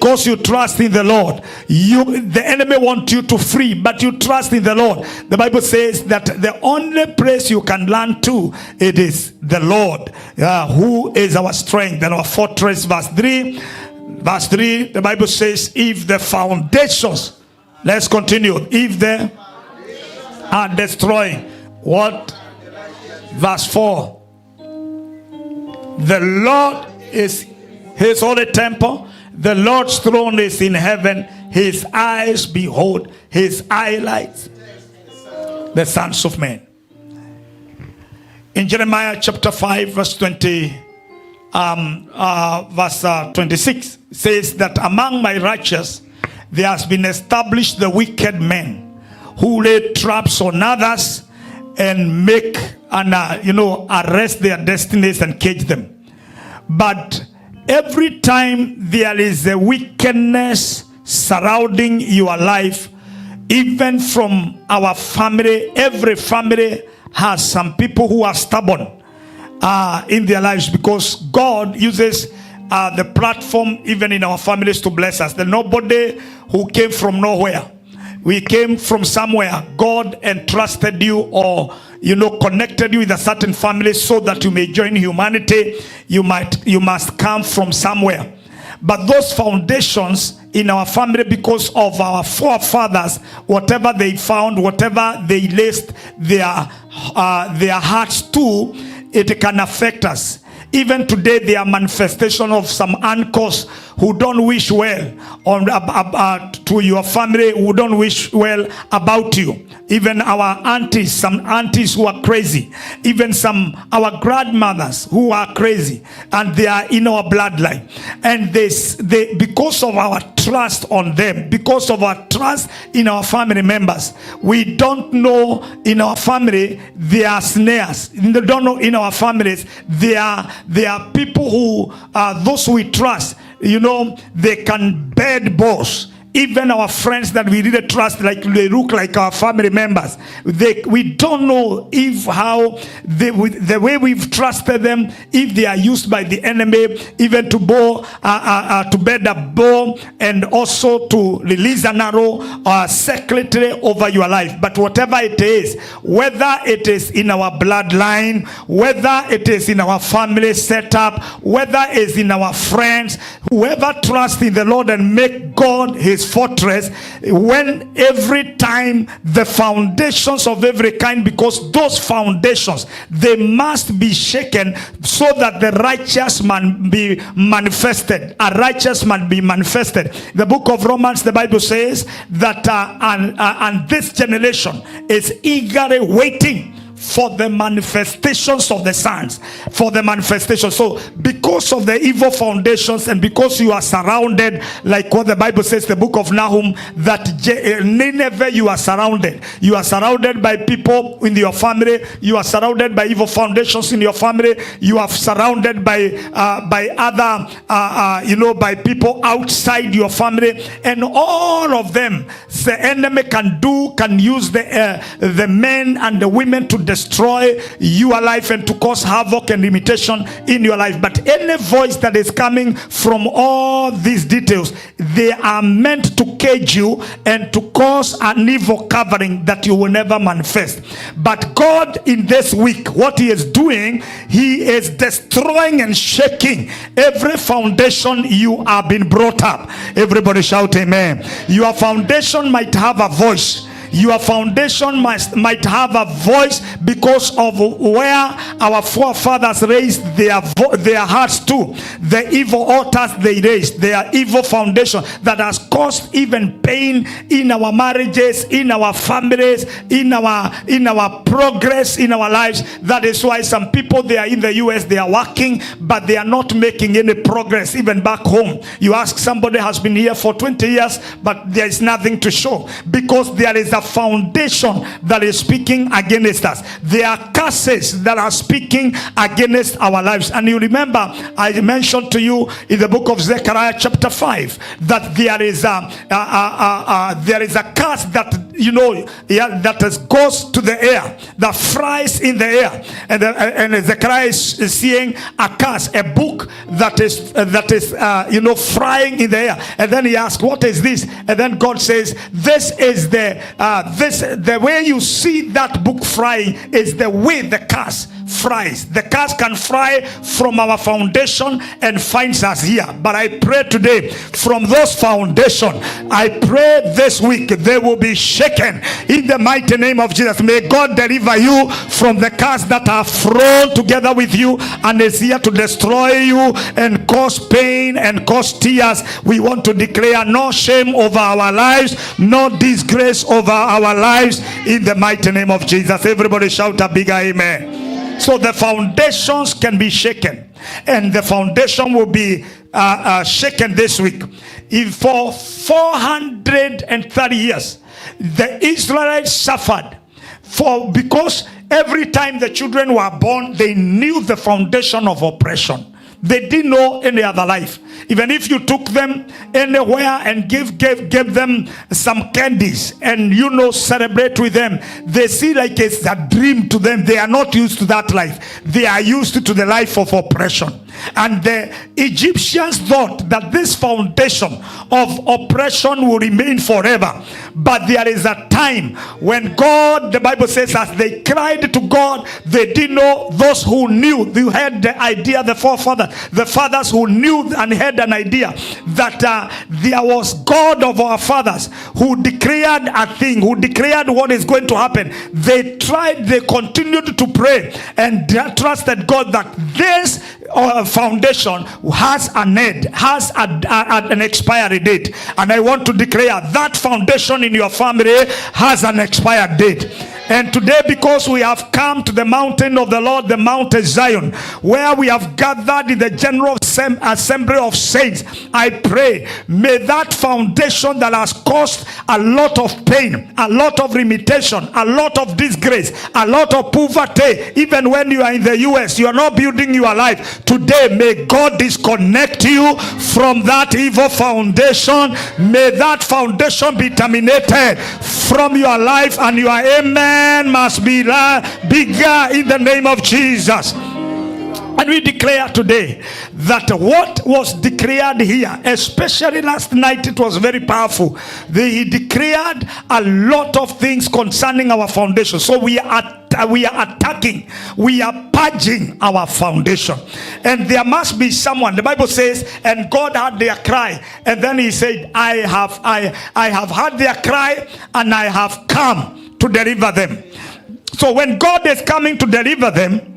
enemy wants you to flee, but you trust in the Lord. The Bible says that the only place you can run to, it is the Lord, who is our strength and our fortress. Verse 3, the Bible says, if the foundations, let's continue, if they are destroying, what? Verse 4, the Lord is his holy temple. The Lord's throne is in heaven. His eyes behold, his highlights, the sons of men. In Jeremiah chapter 5 verse 26 says that among my righteous there has been established the wicked men who lay traps on others and make and arrest their destinies and cage them. But every time there is a wickedness surrounding your life, even from our family, every family has some people who are stubborn in their lives, because God uses the platform even in our families to bless us. There's nobody who came from nowhere. We came from somewhere. God entrusted you or connected you with a certain family so that you may join humanity. You must come from somewhere. But those foundations in our family, because of our forefathers, whatever they found, whatever they laced their hearts to, it can affect us. Even today, there are manifestation of some uncles who don't wish well to your family, who don't wish well about you. Even our aunties, some aunties who are crazy. Even our grandmothers who are crazy, and they are in our bloodline. And they because of our trust on them, because of our trust in our family members, we don't know in our family there are snares. We don't know in our families there are people who those we trust. They can bed boss. Even our friends that we really trust, like they look like our family members. We don't know the way we've trusted them, if they are used by the enemy, even to bed a bow and also to release an arrow secretly over your life. But whatever it is, whether it is in our bloodline, whether it is in our family setup, whether it is in our friends, whoever trusts in the Lord and make God his his fortress, when every time the foundations of every kind, because those foundations, they must be shaken so that the righteous man be manifested. A righteous man be manifested. The book of Romans, the Bible says that and this generation is eagerly waiting for the manifestations of the sons, for the manifestation. So because of the evil foundations, and because you are surrounded, like what the Bible says, the book of Nahum, that Nineveh, you are surrounded by people in your family, you are surrounded by evil foundations in your family, you are surrounded by other by people outside your family, and all of them the enemy can use the men and the women to destroy your life and to cause havoc and limitation in your life. But any voice that is coming from all these details, they are meant to cage you and to cause an evil covering that you will never manifest. But God, in this week, what he is doing, he is destroying and shaking every foundation you have been brought up. Everybody shout amen. Your foundation might have a voice. Your foundation might have a voice because of where our forefathers raised their hearts to. The evil altars they raised, their evil foundation that has caused even pain in our marriages, in our families, in our progress in our lives. That is why some people, they are in the US, they are working, but they are not making any progress even back home. You ask somebody has been here for 20 years, but there is nothing to show, because there is a foundation that is speaking against us. There are curses that are speaking against our lives. And you remember, I mentioned to you in the book of Zechariah chapter 5 that there is a curse that that goes to the air, that flies in the air, and Zechariah is seeing a curse, a book that is flying in the air. And then he asks, what is this? And then God says, this is the way you see that book flying is the way the curse flies. The curse can fly from our foundation and finds us here. But I pray today, from those foundations, I pray this week they will be shaken in the mighty name of Jesus. May God deliver you from the curse that are thrown together with you and is here to destroy you and cause pain and cause tears. We want to declare no shame over our lives, no disgrace over our lives, in the mighty name of Jesus. Everybody shout a big amen. So the foundations can be shaken, and the foundation will be shaken this week. If for 430 years the Israelites suffered because every time the children were born, they knew the foundation of oppression. They didn't know any other life. Even if you took them anywhere and gave them some candies and celebrate with them, they see like it's a dream to them. They are not used to that life. They are used to the life of oppression. And the Egyptians thought that this foundation of oppression will remain forever. But there is a time when God, the Bible says, as they cried to God, they didn't know. Those who knew, they had the idea, the fathers who knew and had an idea that there was God of our fathers who declared a thing, who declared what is going to happen. They continued to pray and trusted God that this foundation has an end, has an expiry date. And I want to declare that foundation in your family has an expired date. And today, because we have come to the mountain of the Lord, the Mount Zion, where we have gathered in the general assembly of saints, I pray, may that foundation that has caused a lot of pain, a lot of limitation, a lot of disgrace, a lot of poverty, even when you are in the US, you are not building your life. Today, may God disconnect you from that evil foundation. May that foundation be terminated from your life, and your amen must be bigger in the name of Jesus. And we declare today that what was declared here, especially last night, it was very powerful. He declared a lot of things concerning our foundation. So we are attacking, we are purging our foundation. And there must be someone. The Bible says, and God heard their cry. And then he said, I have heard their cry, and I have come to deliver them. So when God is coming to deliver them,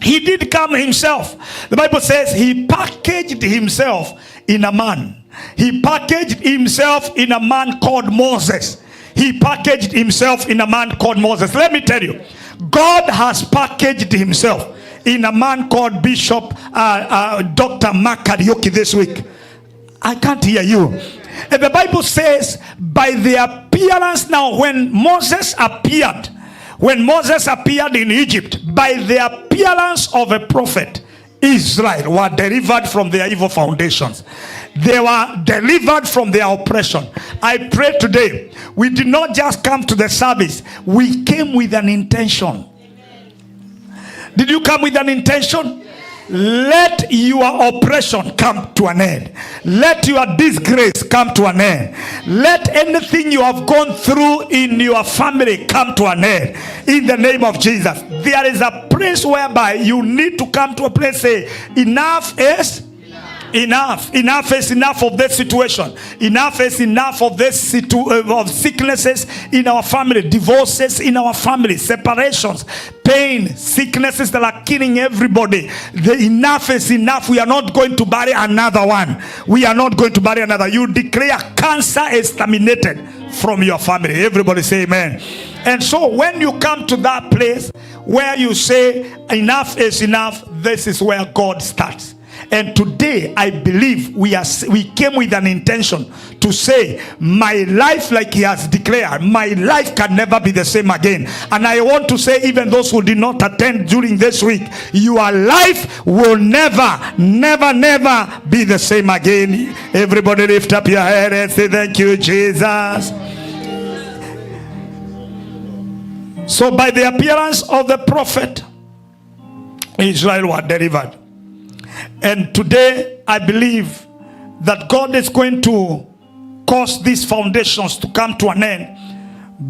he did come himself. The Bible says he packaged himself in a man. He packaged himself in a man called Moses. He packaged himself in a man called Moses. Let me tell you, God has packaged himself in a man called Bishop Dr.Mark Kariuki this week. I can't hear you. And the Bible says, by the appearance now, when Moses appeared in Egypt, by the appearance of a prophet, Israel were delivered from their evil foundations. They were delivered from their oppression. I pray today, we did not just come to the service, we came with an intention. Did you come with an intention? Let your oppression come to an end. Let your disgrace come to an end. Let anything you have gone through in your family come to an end. In the name of Jesus. There is a place whereby you need to come to a place, say, enough is enough. Enough is enough of this situation. Enough is enough of this of sicknesses in our family, divorces in our family, separations, pain, sicknesses that are killing everybody. The enough is enough. We are not going to bury another one. We are not going to bury another. You declare cancer is terminated from your family. Everybody say amen. And so when you come to that place where you say enough is enough, this is where God starts. And today I believe we came with an intention to say, my life, like he has declared, my life can never be the same again. And I want to say, even those who did not attend during this week, your life will never be the same again. Everybody lift up your head and say, thank you, Jesus. So by the appearance of the prophet, Israel were delivered. And today I believe that God is going to cause these foundations to come to an end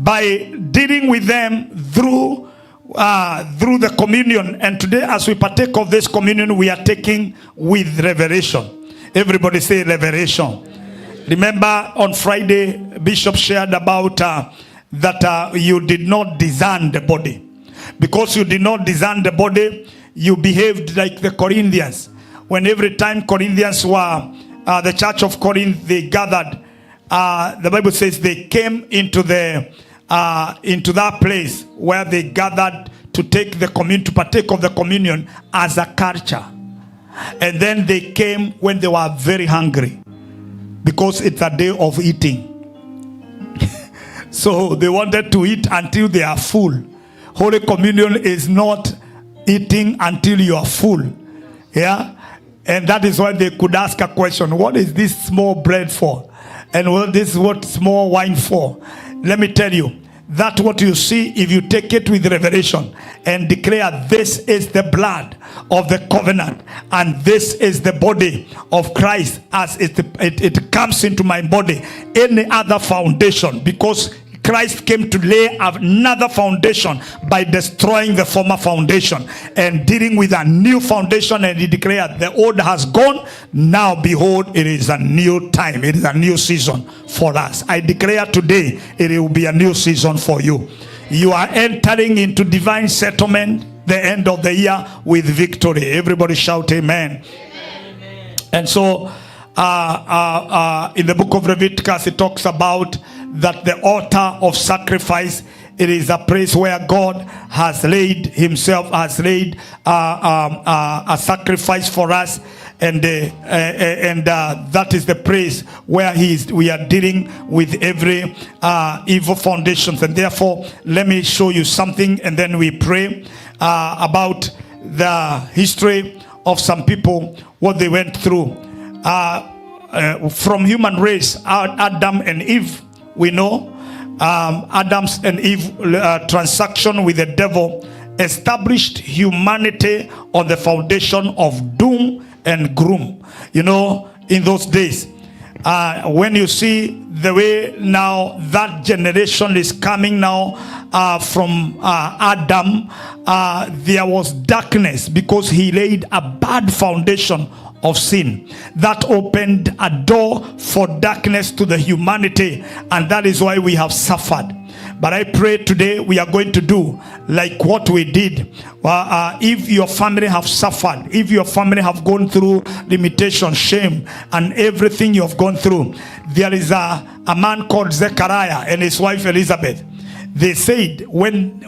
by dealing with them through the communion. And today, as we partake of this communion, we are taking with revelation. Everybody say revelation. Remember on Friday, Bishop shared about that you did not discern the body. Because you did not discern the body, you behaved like the Corinthians. When every time Corinthians were, the church of Corinth, they gathered, the Bible says they came into that place where they gathered to take the communion, to partake of the communion as a culture. And then they came when they were very hungry, because it's a day of eating. So they wanted to eat until they are full. Holy Communion is not eating until you are full. Yeah. And that is why they could ask a question. What is this small bread for? And what small wine for? Let me tell you. That's what you see if you take it with revelation and declare, this is the blood of the covenant, and this is the body of Christ as it comes into my body. Any other foundation, because Christ came to lay another foundation by destroying the former foundation and dealing with a new foundation. And he declared, the old has gone, now behold, it is a new time, it is a new season for us. I declare today, it will be a new season for you. You are entering into divine settlement, the end of the year, with victory. Everybody shout amen. Amen. And so in the book of Leviticus, it talks about that the altar of sacrifice, it is a place where God has laid himself, has laid a sacrifice for us, and that is the place where we are dealing with every evil foundations. And therefore, let me show you something, and then we pray about the history of some people, what they went through from human race, Adam and Eve. We know Adam's and Eve transaction with the devil, established humanity on the foundation of doom and gloom. You know, in those days, when you see the way now that generation is coming now from Adam, there was darkness because he laid a bad foundation of sin that opened a door for darkness to the humanity, and that is why we have suffered. But I pray today we are going to do like what we did. If your family have suffered, if your family have gone through limitation, shame, and everything you have gone through, there is a man called Zechariah and his wife Elizabeth. They said when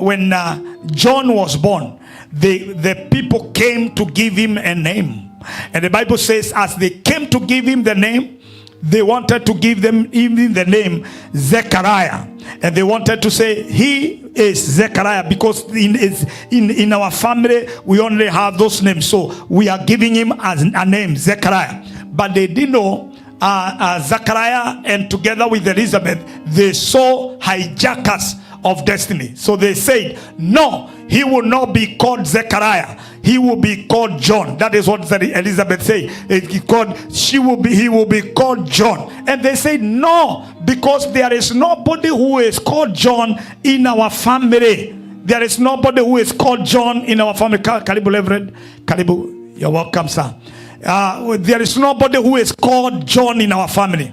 John was born, the people came to give him a name. And the Bible says as they came to give him the name, they wanted to give them even the name Zechariah, and they wanted to say he is Zechariah because in our family we only have those names, so we are giving him as a name Zechariah. But they didn't know Zechariah, and together with Elizabeth they saw hijackers of destiny. So they said, no, he will not be called Zechariah, he will be called John. That is what Elizabeth said. He will be called John. And they say no, because there is nobody who is called John in our family. There is nobody who is called John in our family. Karibu Reverend, Karibu, you're welcome, sir. There is nobody who is called John in our family.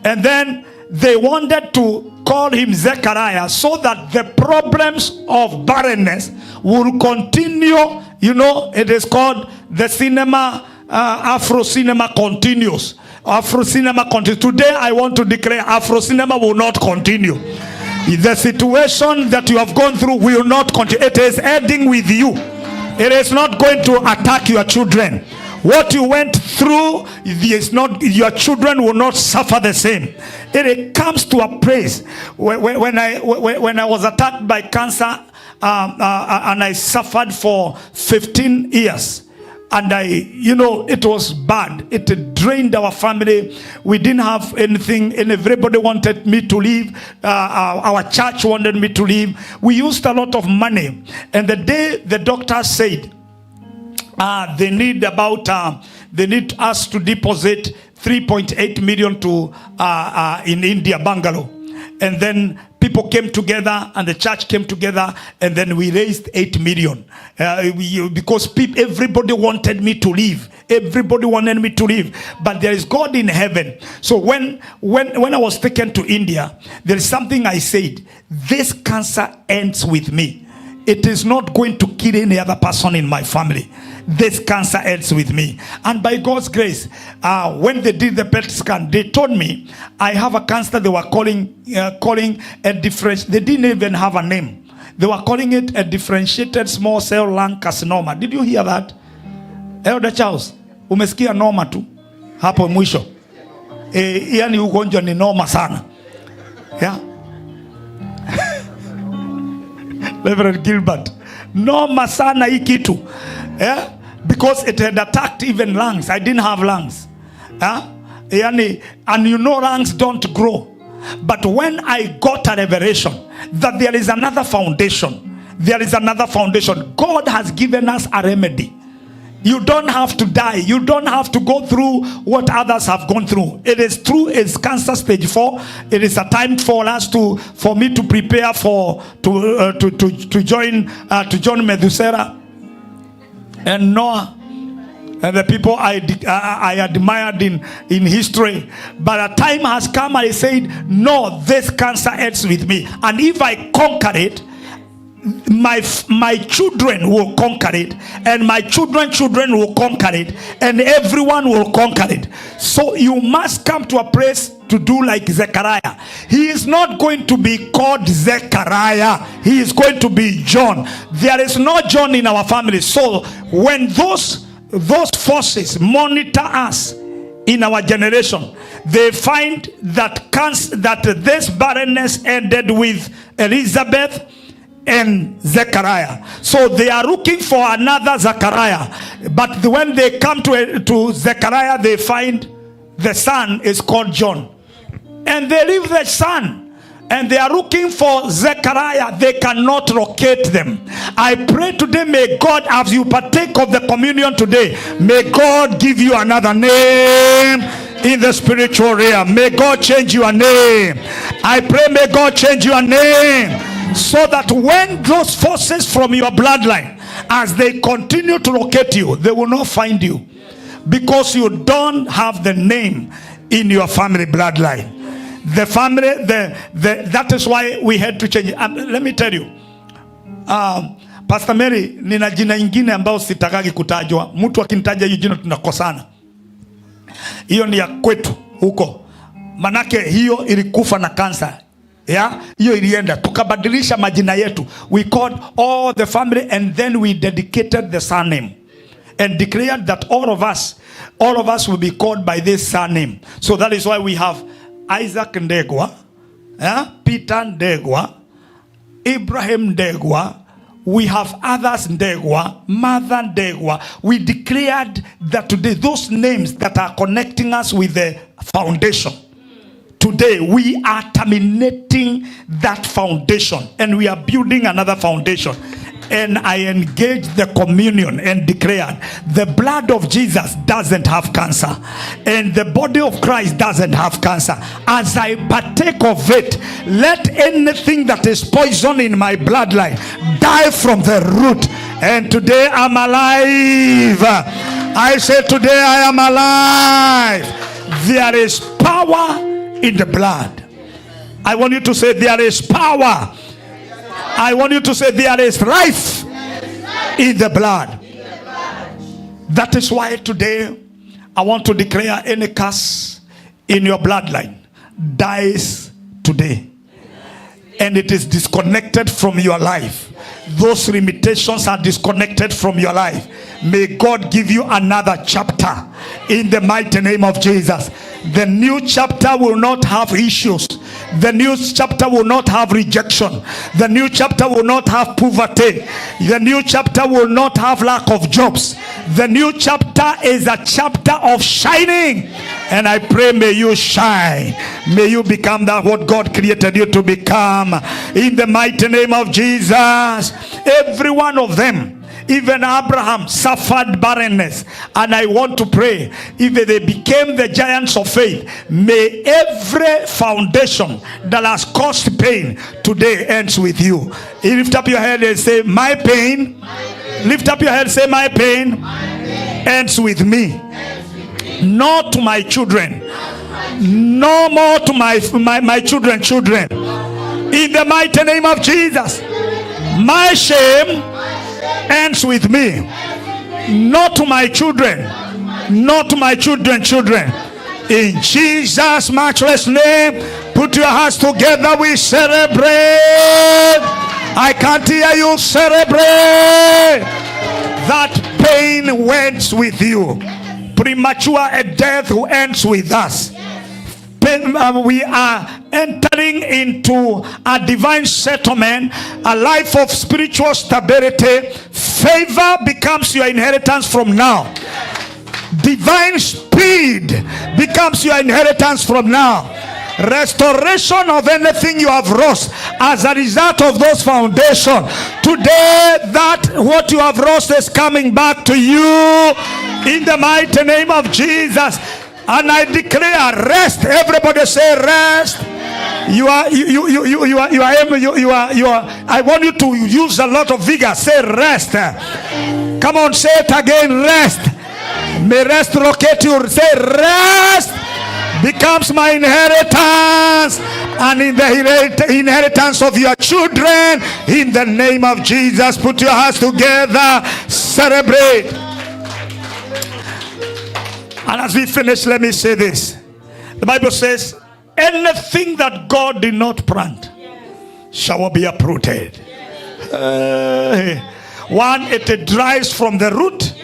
And then they wanted to call him Zechariah so that the problems of barrenness will continue. You know, it is called the cinema, Afro cinema continues. Afro cinema continues. Today I want to declare Afro cinema will not continue. The situation that you have gone through will not continue. It is ending with you. It is not going to attack your children. What you went through is not, your children will not suffer the same. It comes to a place when I was attacked by cancer, and I suffered for 15 years, and it was bad. It drained our family. We didn't have anything, and everybody wanted me to leave. Our church wanted me to leave. We used a lot of money, and the day the doctor said they need us to deposit 3.8 million to in India, Bangalore. And then people came together and the church came together, and then we raised 8 million because everybody wanted me to leave. Everybody wanted me to leave, but there is God in heaven. So when I was taken to India, there is something I said: this cancer ends with me. It is not going to kill any other person in my family. This cancer ends with me. And by God's grace, when they did the PET scan, they told me I have a cancer. They were calling a different. They didn't even have a name. They were calling it a differentiated small cell lung carcinoma. Did you hear that? Elder Charles, umesikia noma tu hapo mwisho. Yani ugonjwa ni noma sana. Yeah. Reverend Gilbert, noma sana hii kitu. Yeah? Because it had attacked even lungs. I didn't have lungs. Yeah? And you know lungs don't grow. But when I got a revelation that there is another foundation, God has given us a remedy. You don't have to die. You don't have to go through what others have gone through. It is true. It's cancer stage 4. It is a time for us for me to prepare to join Methuselah and Noah and the people I admired in history. But a time has come, I said, no, this cancer ends with me. And if I conquer it, my children will conquer it, and my children will conquer it, and everyone will conquer it. So you must come to a place to do like Zechariah. He is not going to be called Zechariah. He is going to be John. There is no John in our family. So when those forces monitor us in our generation, they find that this barrenness ended with Elizabeth and Zechariah. So they are looking for another Zechariah. But when they come to Zechariah, they find the son is called John. And they leave the son and they are looking for Zechariah, they cannot locate them. I pray today, may God, as you partake of the communion today, may God give you another name in the spiritual realm. May God change your name. I pray, may God change your name, so that when those forces from your bloodline, as they continue to locate you, they will not find you, because you don't have the name in your family bloodline. The family, that is why we had to change it. Let me tell you, Pastor Mary, nina jina ingine ambao sitakagi kutajwa. Mtu akinitaja hiyo jina tunakosana. Hiyo ni ya kwetu huko, manake hiyo ilikufa na kansa. Hiyo ilienda, tukabadilisha majina yetu. We called all the family, and then we dedicated the surname and declared that all of us will be called by this surname. So that is why we have Isaac Ndegwa, Peter Ndegwa, Abraham Ndegwa. We have others Ndegwa, Mother Ndegwa. We declared that today, those names that are connecting us with the foundation, today we are terminating that foundation and we are building another foundation. And I engaged the communion and declared, the blood of Jesus doesn't have cancer, and the body of Christ doesn't have cancer. As I partake of it, let anything that is poison in my bloodline die from the root. And today I'm alive. I say today I am alive. There is power in the blood. I want you to say there is power. I want you to say there is life in the blood. That is why today I want to declare any curse in your bloodline dies today, and it is disconnected from your life. Those limitations are disconnected from your life. May God give you another chapter in the mighty name of Jesus. The new chapter will not have issues. The new chapter will not have rejection. The new chapter will not have poverty. The new chapter will not have lack of jobs. The new chapter is a chapter of shining. And I pray, may you shine. May you become that what God created you to become. In the mighty name of Jesus. Every one of them, even Abraham, suffered barrenness. And I want to pray, if they became the giants of faith, may every foundation that has caused pain today ends with you. Lift up your head and say, my pain. Lift up your head and say, my pain ends with me. Not to my children. No more to my children. In the mighty name of Jesus. My shame ends with me. Not to my children. Not to my children. In Jesus' matchless name, put your hands together. We celebrate. I can't hear you. Celebrate. That pain ends with you. Premature death ends with us. We are entering into a divine settlement, a life of spiritual stability. Favor becomes your inheritance from now. Divine speed becomes your inheritance from now. Restoration of anything you have lost as a result of those foundations. Today, that what you have lost is coming back to you in the mighty name of Jesus. And I declare rest. Everybody say rest. I want you to use a lot of vigor. Say rest. Come on, say it again. Rest. May rest locate you. Say rest becomes my inheritance, and in the inheritance of your children. In the name of Jesus, put your hands together. Celebrate. And as we finish, let me say this. The Bible says, anything that God did not plant shall be uprooted. One, it dries from the root,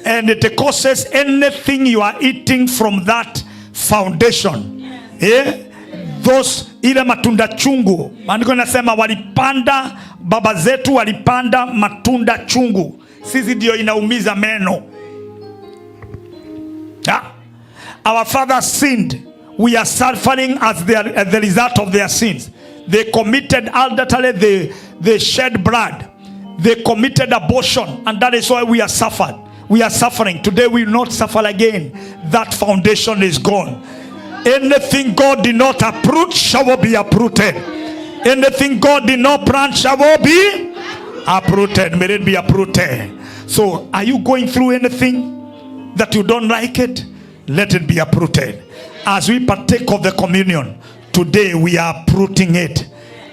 and it causes anything you are eating from that foundation. Those ile matunda chungu. Maandiko yanasema walipanda, baba zetu walipanda matunda chungu. Sisi ndio inaumiza meno. Our fathers sinned. We are suffering as the result of their sins. They committed adultery, they shed blood, they committed abortion, and that is why we are suffering. Today we will not suffer again. That foundation is gone. Anything God did not uproot shall be uprooted. Anything God did not plant shall be uprooted. May it be uprooted. So are you going through anything that you don't like it? Let it be uprooted. As we partake of the communion today, we are uprooting it.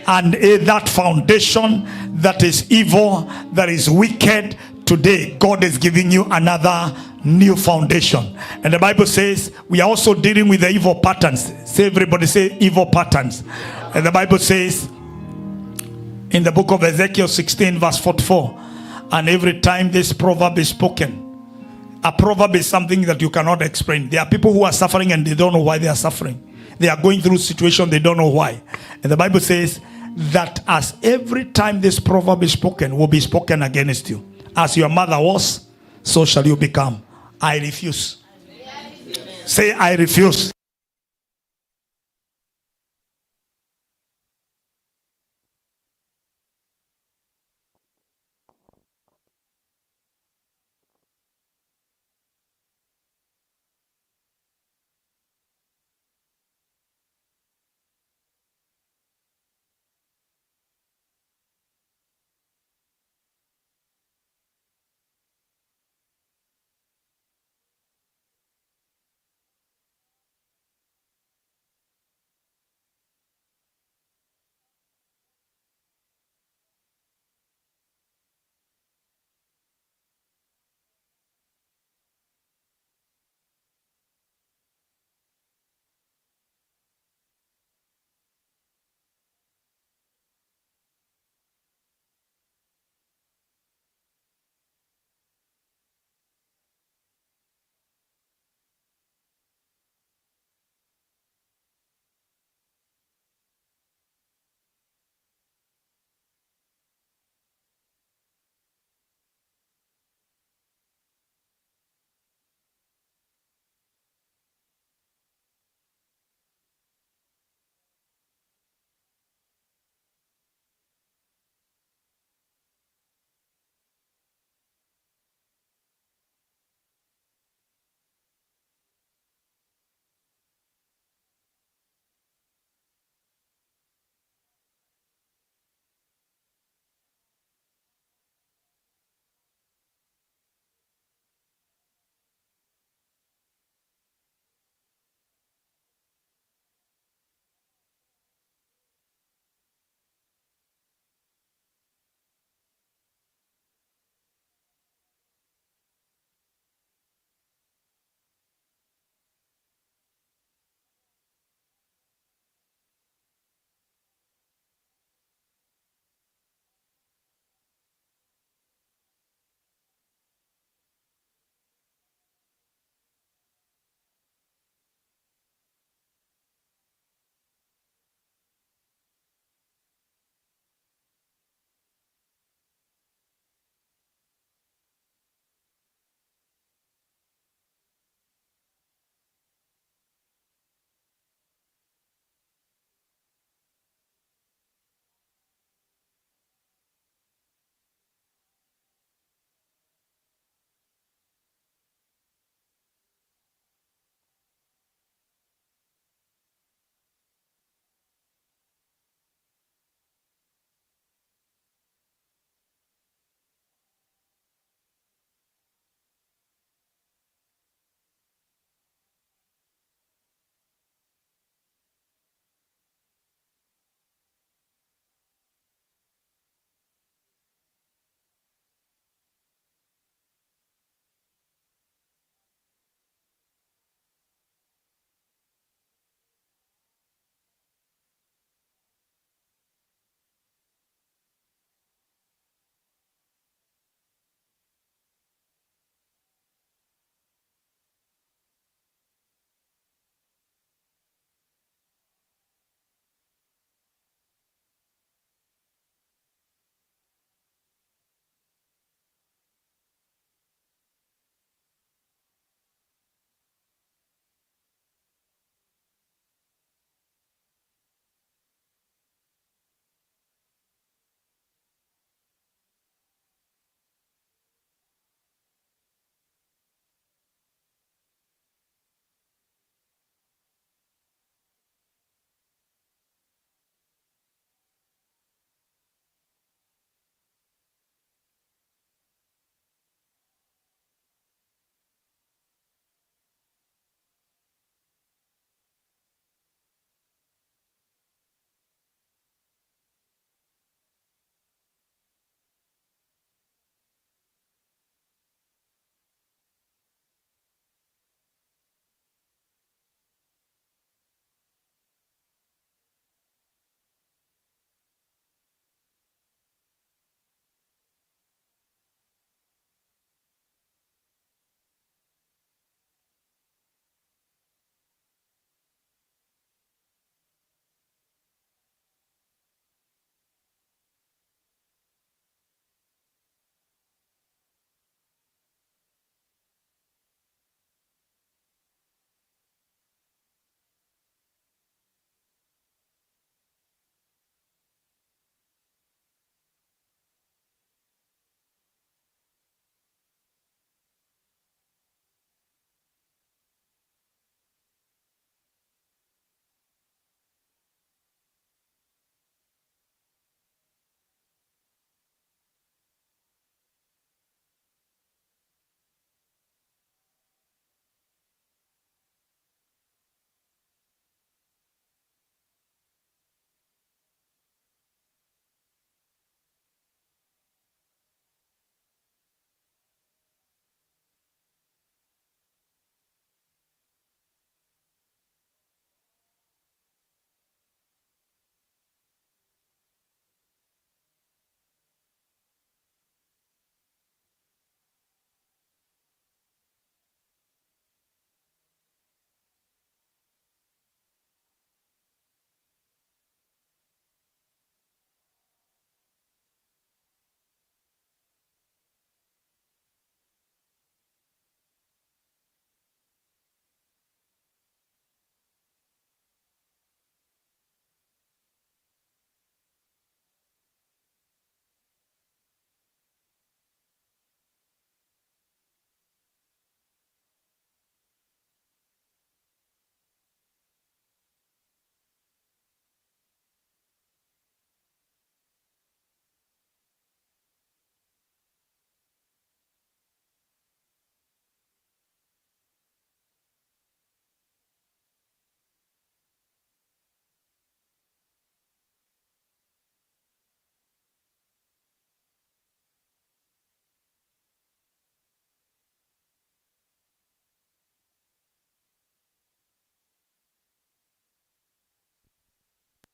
And that foundation that is evil, that is wicked, today God is giving you another new foundation. And the Bible says we are also dealing with the evil patterns. Say, everybody say evil patterns. And the Bible says in the book of Ezekiel 16 verse 44, and every time this proverb is spoken, a proverb is something that you cannot explain. There are people who are suffering and they don't know why they are suffering. They are going through situation, they don't know why. And the Bible says that as every time this proverb is spoken, will be spoken against you. As your mother was, so shall you become. I refuse. Say, I refuse.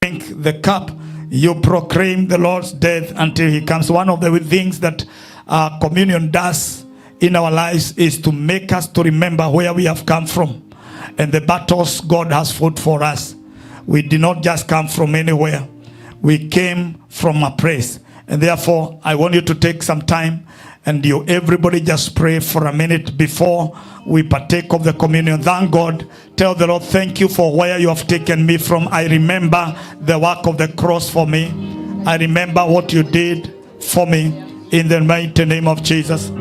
drink the cup, you proclaim the Lord's death until he comes. One of the things that communion does in our lives is to make us to remember where we have come from and the battles God has fought for us. We did not just come from anywhere. We came from a place. And therefore, I want you to take some time and everybody just pray for a minute before we partake of the communion. Thank God. Tell the Lord, thank you for where you have taken me from. I remember the work of the cross for me. I remember what you did for me in the mighty name of Jesus.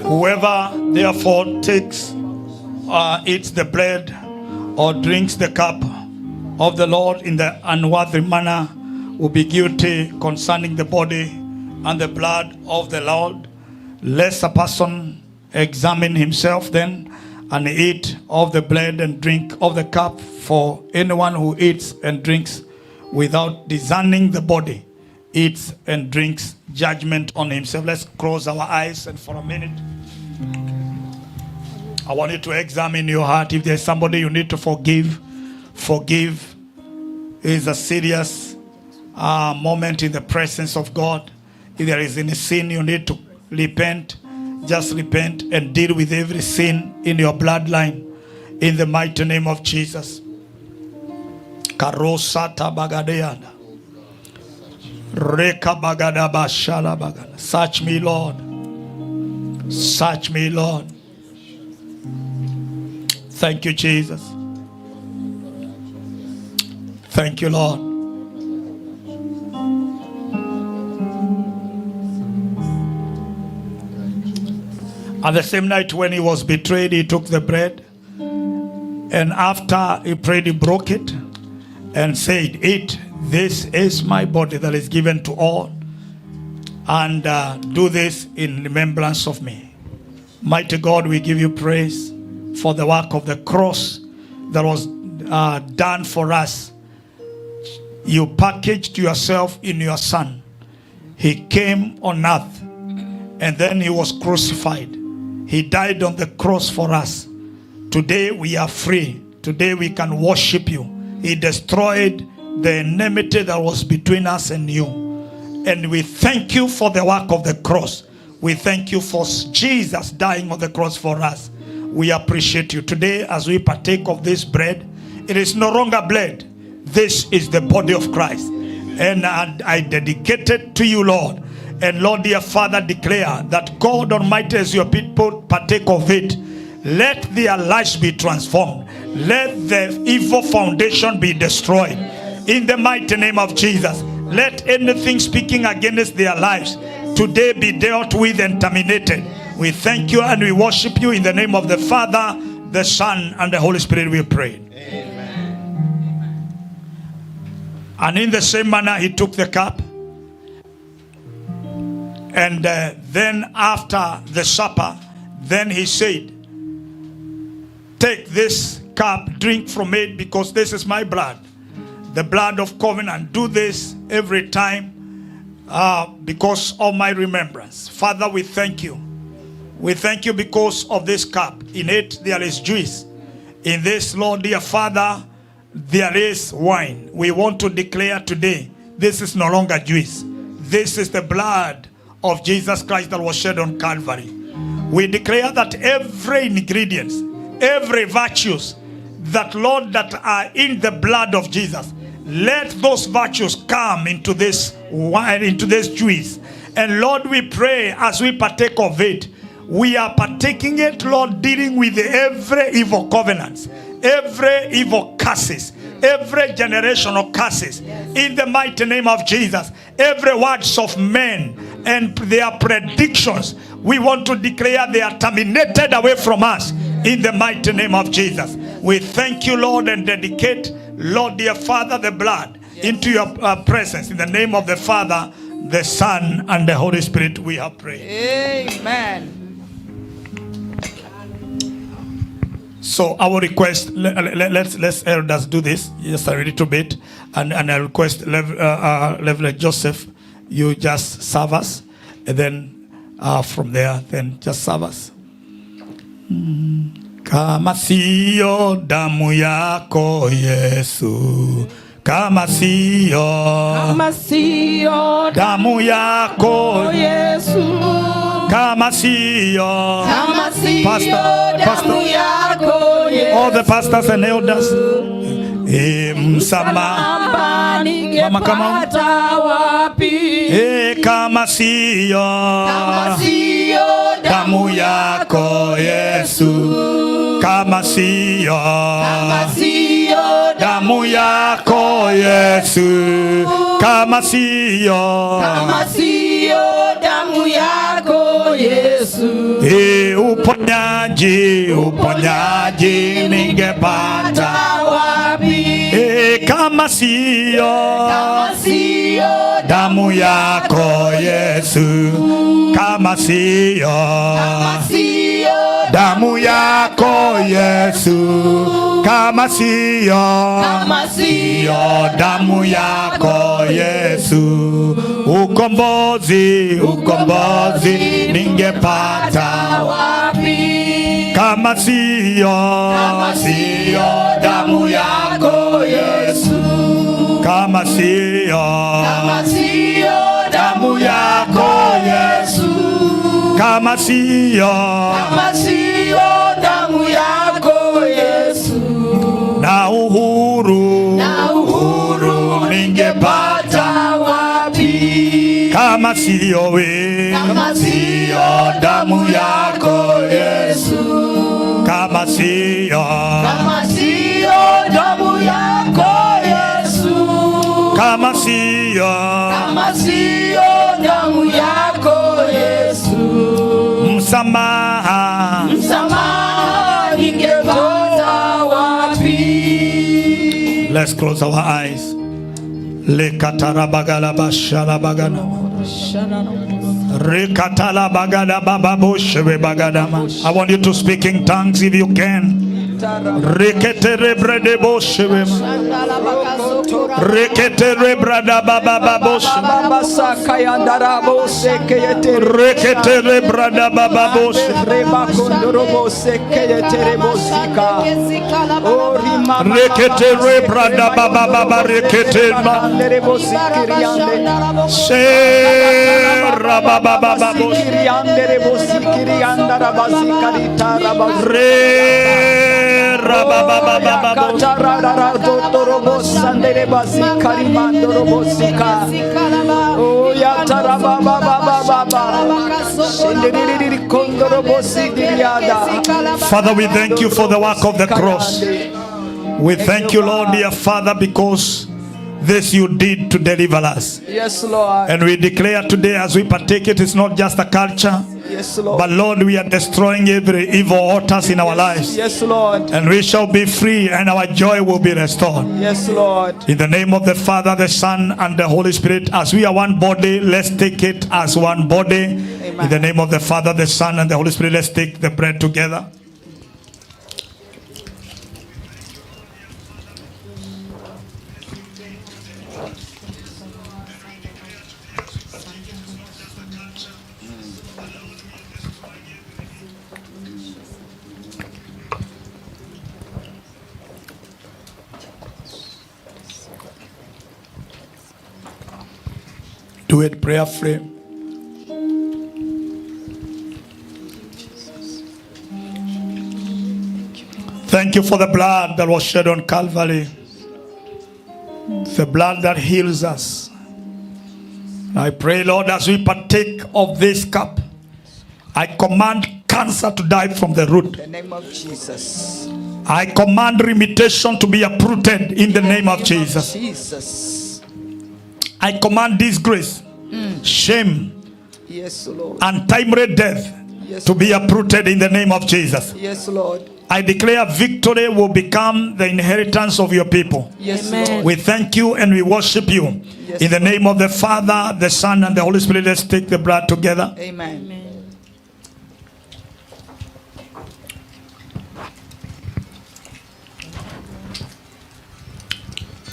Whoever therefore takes, eats the bread or drinks the cup of the Lord in the unworthy manner will be guilty concerning the body and the blood of the Lord. Lest a person examine himself then and eat of the bread and drink of the cup. For anyone who eats and drinks without discerning the body eats and drinks judgment on himself. Let's close our eyes and for a minute I want you to examine your heart. If there's somebody you need to forgive, forgive. It is a serious moment in the presence of God. If there is any sin you need to repent, just repent and deal with every sin in your bloodline in the mighty name of Jesus. Karosata bagadeana. Reka bagada bashala bagada. Search me, Lord. Search me, Lord. Thank you, Jesus. Thank you, Lord. On the same night when he was betrayed, he took the bread, and after he prayed, he broke it and said, "Eat, this is my body that is given to all, and do this in remembrance of me." Mighty God, we give you praise for the work of the cross that was done for us. You packaged yourself in your Son. He came on earth and then he was crucified. He died on the cross for us. Today we are free. Today we can worship you. He destroyed the enmity that was between us and you. And we thank you for the work of the cross. We thank you for Jesus dying on the cross for us. We appreciate you. Today, as we partake of this bread, it is no longer bread. This is the body of Christ. And I dedicate it to you, Lord. And Lord, dear Father, declare that God Almighty, as your people partake of it, let their lives be transformed. Let the evil foundation be destroyed. In the mighty name of Jesus, let anything speaking against their lives today be dealt with and terminated. We thank you and we worship you in the name of the Father, the Son, and the Holy Spirit. We pray. Amen. And in the same manner, he took the cup. And then after the supper, then he said, "Take this cup, drink from it, because this is my blood, the blood of covenant. Do this every time because of my remembrance." Father, we thank you. We thank you because of this cup. In it there is juice. In this, Lord, dear Father, there is wine. We want to declare today, this is no longer juice. This is the blood of Jesus Christ that was shed on Calvary. We declare that every ingredient, every virtues that, Lord, that are in the blood of Jesus, let those virtues come into this wine, into this juice. And Lord, we pray as we partake of it, we are partaking it, Lord, dealing with every evil covenants, every evil curses, every generational curses, in the mighty name of Jesus. Every words of men and their predictions, we want to declare they are terminated away from us, in the mighty name of Jesus. We thank you, Lord, and dedicate, Lord, dear Father, the blood into your presence. In the name of the Father, the Son, and the Holy Spirit, we have prayed. Amen. So I will request, let's elders do this just a little bit, and I request Reverend Joseph, you just serve us, and then from there, then just serve us. Kama siyo damu yako Yesu, kama siyo damu yako Yesu, kama siyo damu yako Yesu, all the pastors and elders, msamaha mama kama kama siyo damu yako Yesu, kama siyo damu yako Yesu, kama siyo damu yako Yesu, uponyaji ningepata wapi? Kama siyo damu yako Yesu, kama siyo damu yako Yesu, kama siyo damu yako Yesu, ukombozi ningepata wapi? Kama siyo damu yako Yesu, kama siyo damu yako Yesu, kama siyo damu yako Yesu, na uhuru ningepata wapi? Kama siyo damu yako Yesu, kama siyo damu yako Yesu, kama siyo damu yako Yesu, msamaha ningepata wapi? Let's close our eyes. Lekatara bagala bashala bagana. Rekatala bagada bababushwe bagadama. I want you to speak in tongues if you can. Reketere brede boshwe. Reketere brada bababushwe. Reketere brada bababushwe. Reketere brada bababa reketema. Father, we thank you for the work of the cross. We thank you, Lord, dear Father, because this you did to deliver us. Yes, Lord. And we declare today as we partake it, it's not just a culture. Yes, Lord. But Lord, we are destroying every evil altars in our lives. Yes, Lord. And we shall be free and our joy will be restored. Yes, Lord. In the name of the Father, the Son, and the Holy Spirit, as we are one body, let's take it as one body. Amen. In the name of the Father, the Son, and the Holy Spirit, let's take the bread together. Do it prayerfully. Thank you for the blood that was shed on Calvary. The blood that heals us. I pray, Lord, as we partake of this cup, I command cancer to die from the root. In the name of Jesus. I command limitation to be uprooted in the name of Jesus. Jesus. I command disgrace, shame, Yes, Lord. untimely death Yes, to be uprooted in the name of Jesus. Yes, Lord. I declare victory will become the inheritance of your people. Yes, Amen. Lord. We thank you and we worship you. Yes, In the name of the Father, the Son, and the Holy Spirit, let's take the blood together. Amen.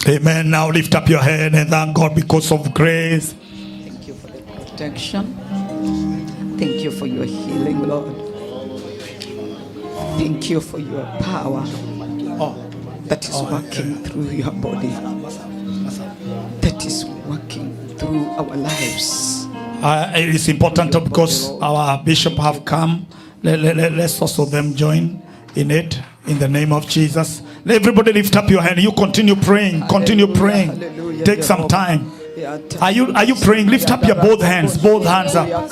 Amen. Now lift up your head and thank God because of grace. Thank you for the protection. Thank you for your healing, Lord. Thank you for your power that is working through your body, that is working through our lives. It is important because our bishop have come. Let's also them join in it in the name of Jesus. Let everybody lift up your hand. You continue praying. Continue praying. Hallelujah. Take some time. Are you praying? Lift up your both hands. Both hands up. I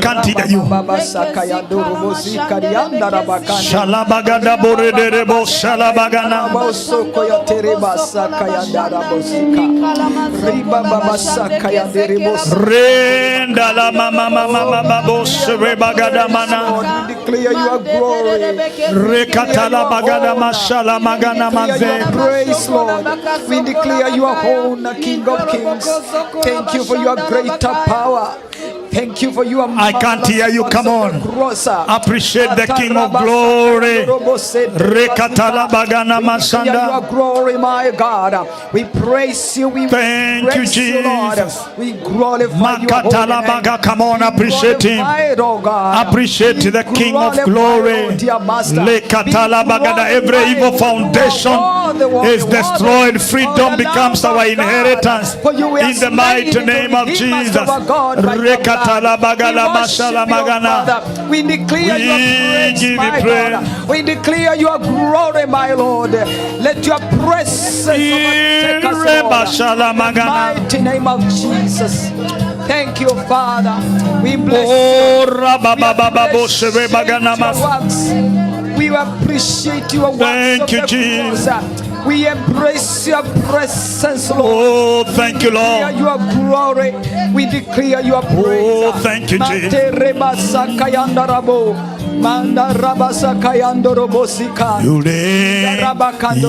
can't hear you. Shalabagada boredebo shalabagana. Renda la mama mama babo shrebagada mana. Declare your glory. Rekatala bagada mashala magana maze. Praise, Lord. We declare you are whole, King of Kings. Thank you for your greater power. Thank you for your I can't hear you. Come on. Appreciate the King of Glory. Rekatala bagana masanda. Your glory, my God. We praise you. We Thank you, praise you, Lord. Jesus. We glorify your Makatala holy baga. name. Come on, appreciate him. Oh God. Appreciate We the King of glorify, Glory. oh dear Master. Lekatala We bagada. Every glorify evil you. foundation is destroyed. Freedom becomes our inheritance in the mighty name of Jesus. Rekatala bagala mashala magana. We declare your praise, give you my praise. God. We declare your glory, my Lord. Let your presence overtake us, Lord. Mashala In the magana. mighty name of Jesus. Thank you, Father. We bless Oh, you. rababababo shebe bagana mas. We appreciate your works. Thank you, of the Jesus. cross. We embrace your presence, Lord. Oh, thank you, Declare Lord. your glory. We declare your praise. Oh, thank you, Jesus.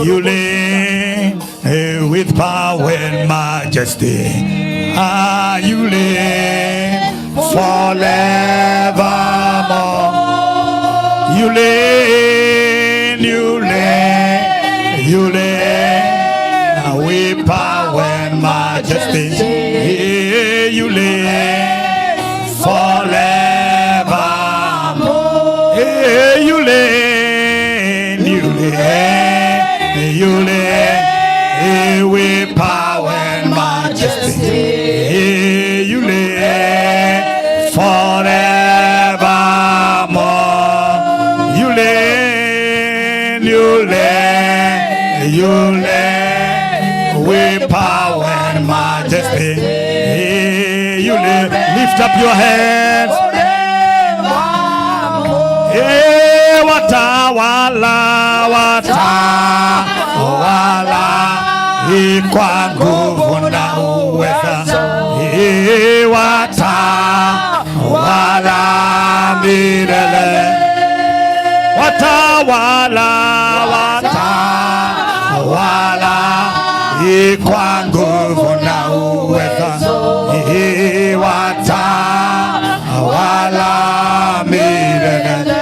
You reign with power and majesty. Ah, you reign forevermore. You reign, you reign, you reign with power and majesty. You reign forevermore. You reign, you reign, you reign with power and majesty. You reign forevermore. You reign, you reign, you reign with power and majesty. You reign. Lift up your hands. Watawala, watawala, kwa nguvu na uweza. Watawala milele. Watawala, watawala, kwa nguvu na uweza. Watawala milele.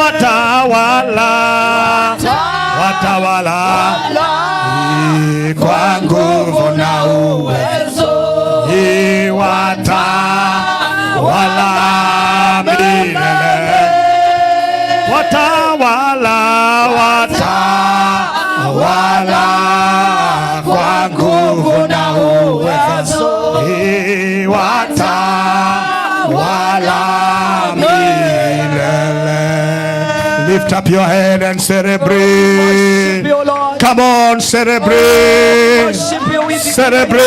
Watawala, watawala, kwa nguvu na uwezo. Watawala milele. Watawala, watawala, kwa nguvu na uwezo. Watawala milele. Lift up your head and celebrate. Worship you, Lord. Come on, celebrate. Worship you. We Celebrate.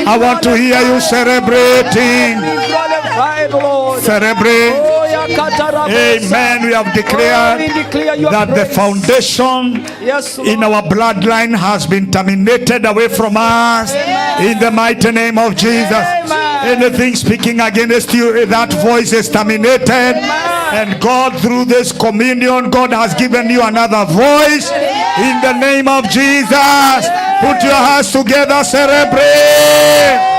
I want to hear you celebrating. glorify the Lord. Celebrate. Oh, Yakatarabasa. Amen. We have Oh, declared we declare your that the praise. foundation Yes, Lord. in our bloodline has been terminated away from us. In the mighty name of Jesus. Amen. Anything speaking against you, that voice is terminated. And God, through this communion, God has given you another voice. In the name of Jesus. Put your hands together, celebrate.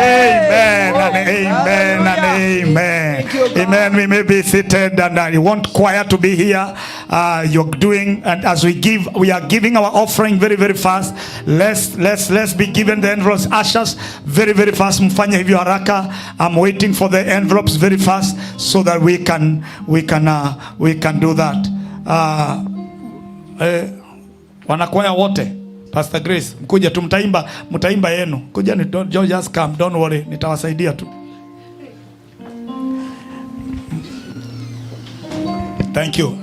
Amen and amen and amen. Amen. We may be seated, and I want choir to be here. You're doing, and as we give, we are giving our offering very, very fast. Let's be given the envelopes, ushers, very, very fast. Mfanye hivyo haraka. I'm waiting for the envelopes very fast so that we can do that. Wanakwaya wote, Pastor Grace, mkuja tu, mtaimba yenu. Kuja ni don't just come, don't worry, nitawasaidia tu. Thank you.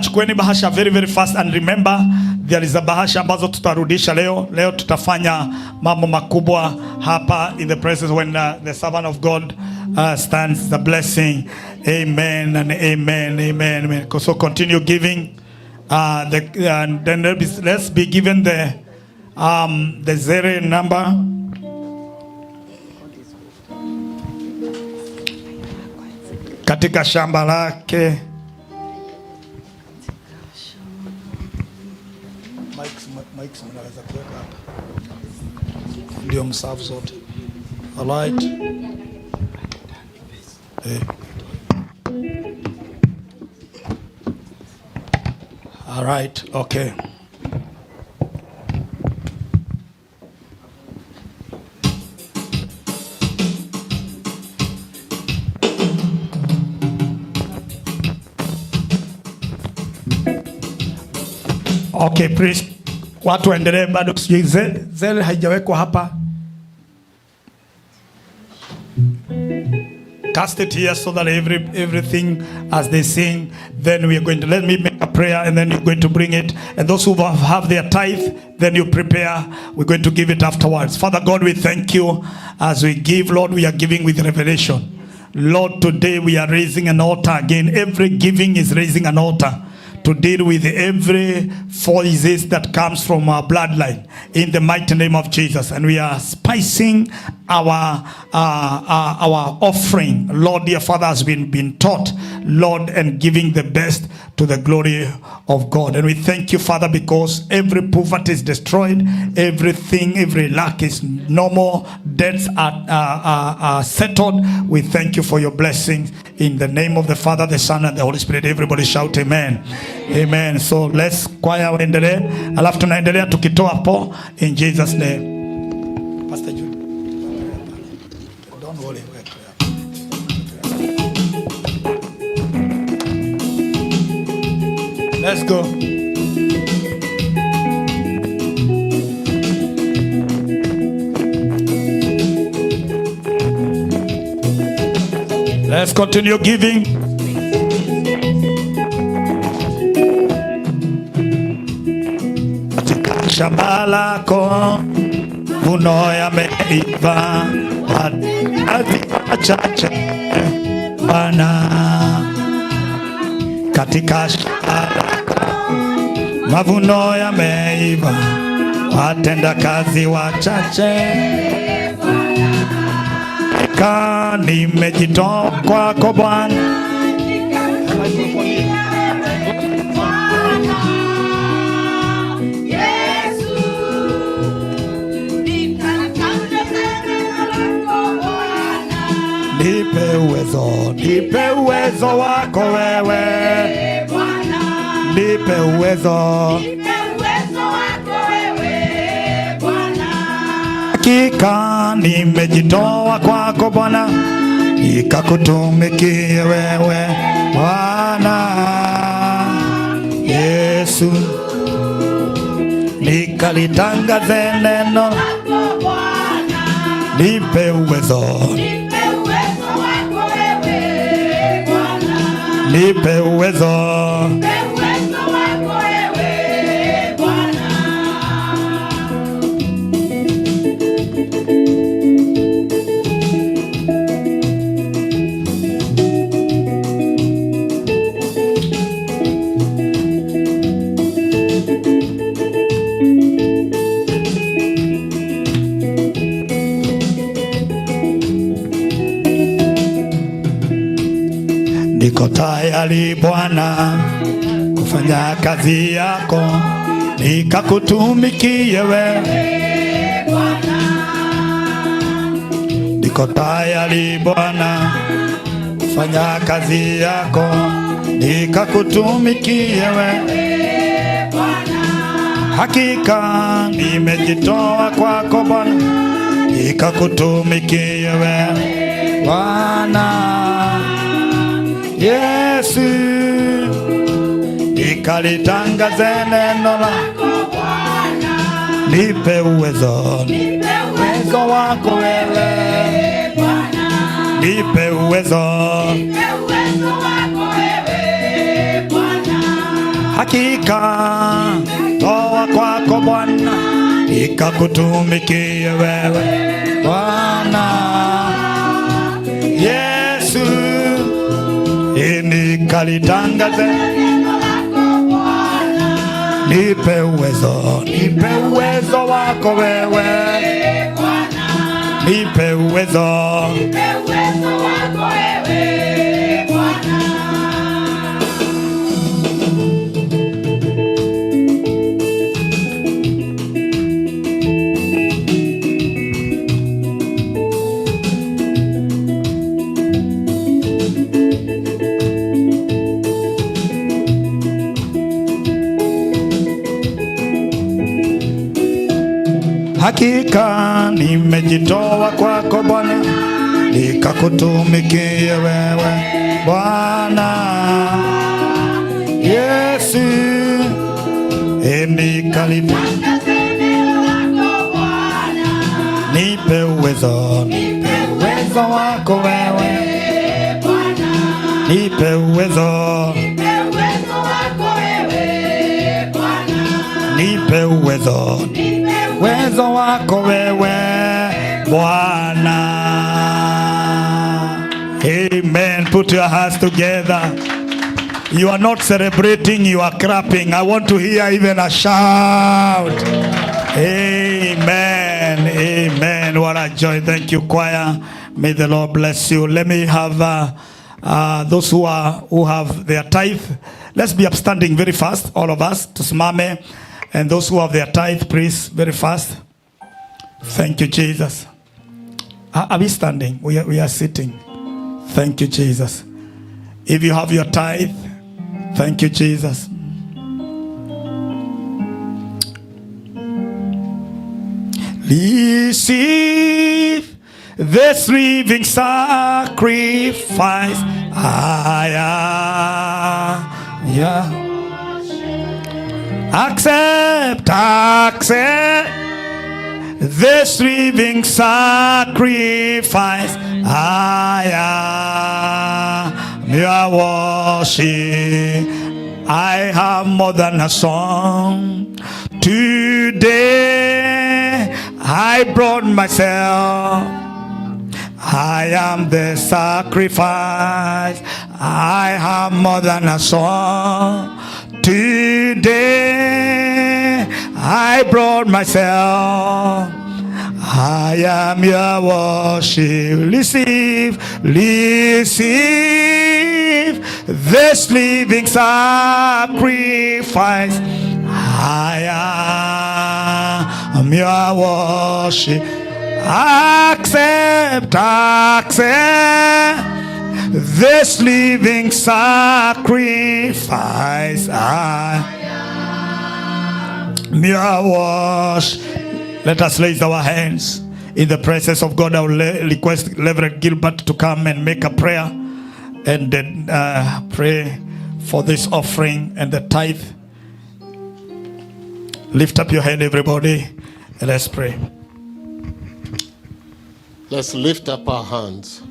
Chukueni bahasha very, very fast, and remember there is a bahasha ambazo tutarudisha leo. Leo tutafanya mambo makubwa hapa in the presence when the servant of God stands the blessing. Amen and amen, amen, amen. So continue giving. And then let's be given the zero number. Katika shamba lake. Mike mnaweza kuweka hapa. Ndio msafu zote. All right. All right, okay. Okay, please. Watu waendelee, bado sijui zele haijawekwa hapa. Cast it here so that everything as they sing, then we are going to, let me make a prayer and then you're going to bring it. And those who have their tithe, then you prepare, we're going to give it afterwards. Father God, we thank you as we give, Lord, we are giving with revelation. Lord, today we are raising an altar again. Every giving is raising an altar to deal with every voices that comes from our bloodline in the mighty name of Jesus. And we are spicing our offering, Lord, dear Father, has been taught, Lord, and giving the best to the glory of God. And we thank you, Father, because every poverty is destroyed, everything, every lack is no more, debts are settled. We thank you for your blessings in the name of the Father, the Son, and the Holy Spirit. Everybody shout amen. Amen. So let's choir endelee, alafu tunaendelea tukitoa hapo in Jesus name. Pastor Jude. Don't worry. Let's go. Let's continue giving. Katika shamba lako mavuno yameiva, chache Bwana. Katika shamba lako mavuno yameiva, watenda kazi wachache. Nimejitoa kwako Bwana. Nipe uwezo wako wewe. Nipe uwezo. Hakika nimejitoa kwako Bwana, nikakutumikie wewe Bwana Yesu, nikalitangaze neno. Nipe uwezo. nipe uwezo. Niko tayari Bwana kufanya kazi yako, nikakutumikie wewe Bwana. Niko tayari Bwana kufanya kazi yako, nikakutumikie wewe Bwana. Hakika nimejitoa kwako Bwana, nikakutumikie wewe Bwana. Yesu, nikalitangaze neno lako Bwana. Nipe uwezo, nipe uwezo wako wewe Bwana. Nipe uwezo, nipe uwezo wako wewe Bwana. Hakika toa kwako Bwana, nikakutumikie wewe Bwana. Yesu, nikalitangaze neno lako Bwana. Nipe uwezo, nipe uwezo wako wewe Bwana. Nipe uwezo, nipe uwezo wako wewe Bwana. Hakika nimejitoa kwako Bwana, nikakutumikie wewe Bwana. Yesu, nikalitangaze neno lako Bwana. Nipe uwezo, nipe uwezo wako wewe Bwana. Nipe uwezo, nipe uwezo wako wewe Bwana. Nipe uwezo, uwezo wako wewe Bwana. Amen. Put your hands together. You are not celebrating, you are clapping. I want to hear even a shout. Amen. Amen. What a joy. Thank you, choir. May the Lord bless you. Let me have those who have their tithe. Let's be upstanding very fast, all of us, tusimame. And those who have their tithe, please, very fast. Thank you, Jesus. Are we standing? We are sitting. Thank you, Jesus. If you have your tithe, thank you, Jesus. Receive this living sacrifice. Accept this living sacrifice. I am your worship. I have more than a song. Today I brought myself. I am the sacrifice. I have more than a song. Today I brought myself. I am your worship. Receive this living sacrifice. I am your worship. Accept this living sacrifice. I am your worship. Let us raise our hands in the presence of God. I will request Reverend Gilbert to come and make a prayer and then pray for this offering and the tithe. Lift up your hand, everybody, and let's pray. Let's lift up our hands.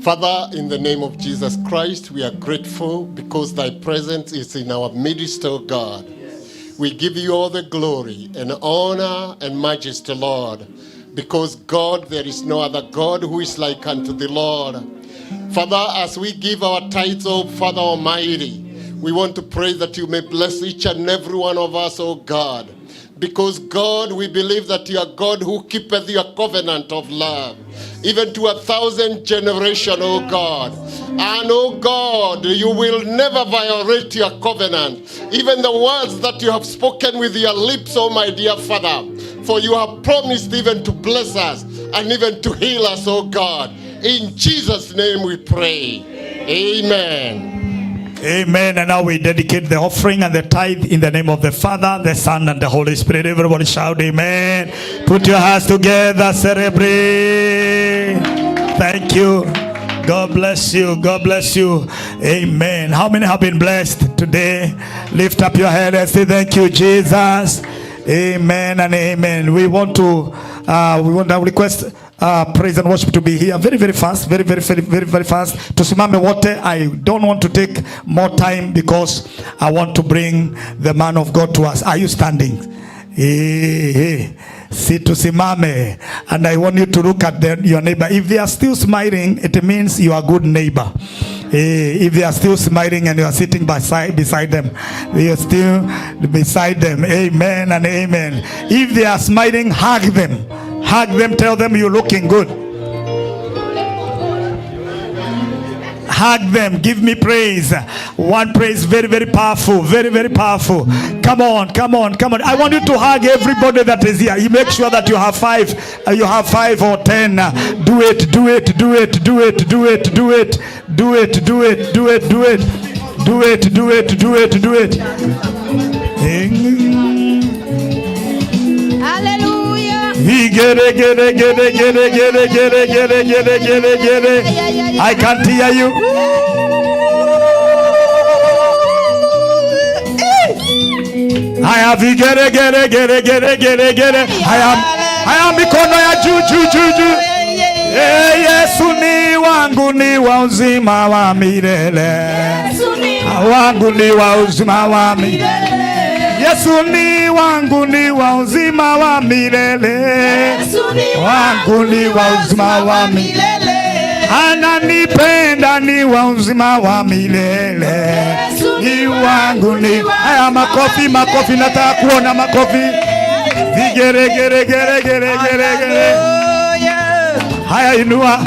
Father, in the name of Jesus Christ, we are grateful because thy presence is in our midst, O God. We give you all the glory and honor and majesty, Lord, because God, there is no other God who is like unto the Lord. Father, as we give our tithes, O Father Almighty, we want to pray that you may bless each and every one of us, O God. Because God, we believe that you are God who keepeth your covenant of love, even to 1,000 generations, O God. And O God, you will never violate your covenant, even the words that you have spoken with your lips, O my dear Father. For you have promised even to bless us and even to heal us, O God. In Jesus' name we pray. Amen. Amen. And now we dedicate the offering and the tithe in the name of the Father, the Son, and the Holy Spirit. Everybody shout amen. Put your hands together, celebrate. Thank you. God bless you. God bless you. Amen. How many have been blessed today? Lift up your head and say thank you, Jesus. Amen and amen. We want to request praise and worship to be here very fast, very fast. Tusimame wote. I don't want to take more time because I want to bring the man of God to us. Are you standing? Hey. Si tusimame, and I want you to look at your neighbor. If they are still smiling, it means you are a good neighbor. If they are still smiling and you are sitting beside them, you are still beside them. Amen and amen. If they are smiling, hug them. Hug them, tell them you're looking good. Hug them, give me praise. One praise, very powerful, very powerful. Come on. I want you to hug everybody that is here. You make sure that you have 5 or 10. Do it. Hallelujah. Get it. I can't hear you. I have get it. I am mikono ya juu. Yesu ni wangu ni wa uzima wa milele. Wangu ni wa uzima wa milele. Yesu ni wangu ni wa uzima wa milele. Wangu ni wa uzima wa milele. Ananipenda ni wa uzima wa milele. Ni wangu ni. Haya makofi, nataka kuona makofi. Vigere. Haya inua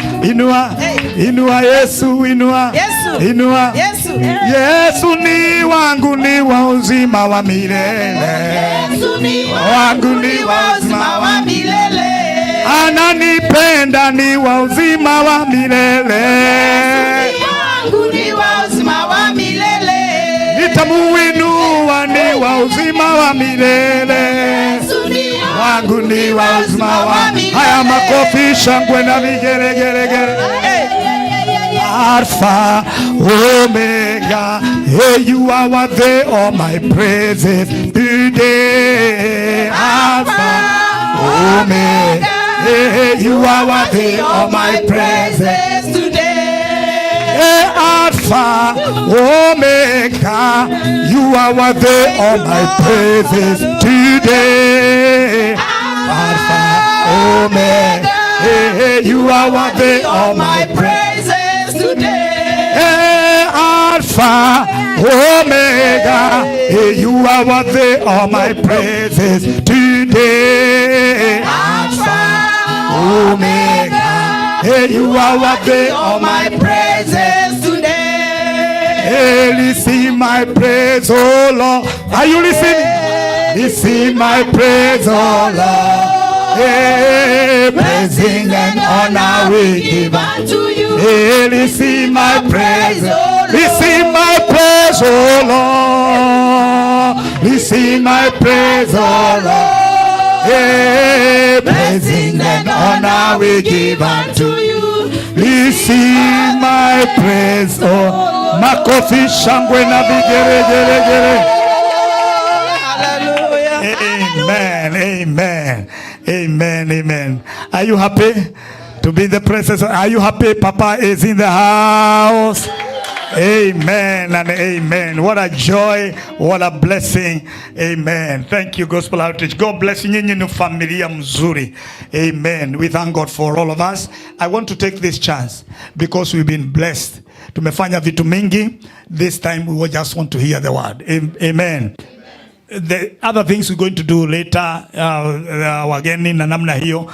Yesu, inua. Yesu ni wangu ni wa uzima wa milele. Wangu ni wa uzima wa milele. Ananipenda ni wa uzima wa milele. Wangu ni wa uzima wa milele. Nitamuinua ni wa uzima wa milele. Wangu ni wa uzima wa milele. Haya makofi, shangwe na vigeregere. Alpha, Omega, hey, you are worthy of my praises today. Alpha, Omega, hey, you are worthy of my praises today. Hey, Alpha, Omega, you are worthy of my praises today. Alpha, Omega, hey, you are worthy of my praises today. Hey, Alpha, Omega, hey, you are worthy of my praises today. Alpha, Omega, hey, you are worthy of my praises today. Hey, receive my praise, oh Lord. Are you listening? Receive my praise, oh Lord. Hey, praising and honor we give unto you. Hey, receive my praise, receive my praise, oh Lord. Receive my praise, oh Lord. Hey, praising and honor we give unto you. Receive my praise, oh. Makofi shangwe na vigeregere. Hallelujah. Amen. Amen. Are you happy? To be in the presence. Are you happy? Papa is in the house. Amen and amen. What a joy, what a blessing. Amen. Thank you, Gospel Outreach. God bless you. Nyinyi ni familia mzuri. Amen. We thank God for all of us. I want to take this chance because we've been blessed. Tumefanya vitu mingi. This time we will just want to hear the word. Amen. The other things we're going to do later, wageni na namna hiyo,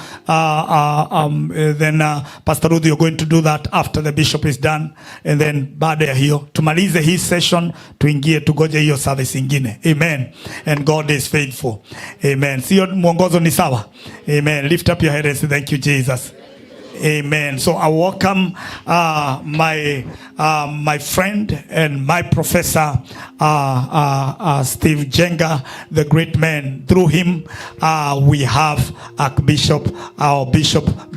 then Pastor Ruth, you're going to do that after the bishop is done, and then baada ya hiyo tumalize hii session, tuingie tugoje hiyo service ingine. Amen. And God is faithful. Amen. Sio mwongozo ni sawa. Amen. Lift up your head and say thank you, Jesus. Amen. So I welcome my friend and my professor, Steve Jenga, the great man. Through him, we have our Bishop,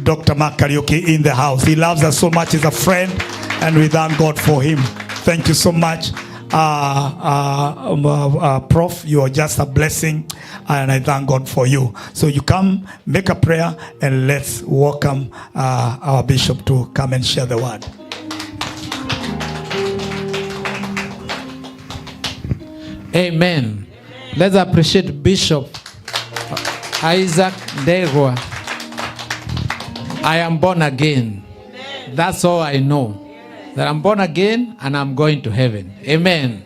Dr.Mark Kariuki in the house. He loves us so much. He's a friend, and we thank God for him. Thank you so much. Prof, you are just a blessing, and I thank God for you. So you come, make a prayer, and let's welcome our bishop to come and share the word. Amen. Let's appreciate Bishop Isaac Derwa. I am born again. That's all I know. That I'm born again and I'm going to heaven. Amen.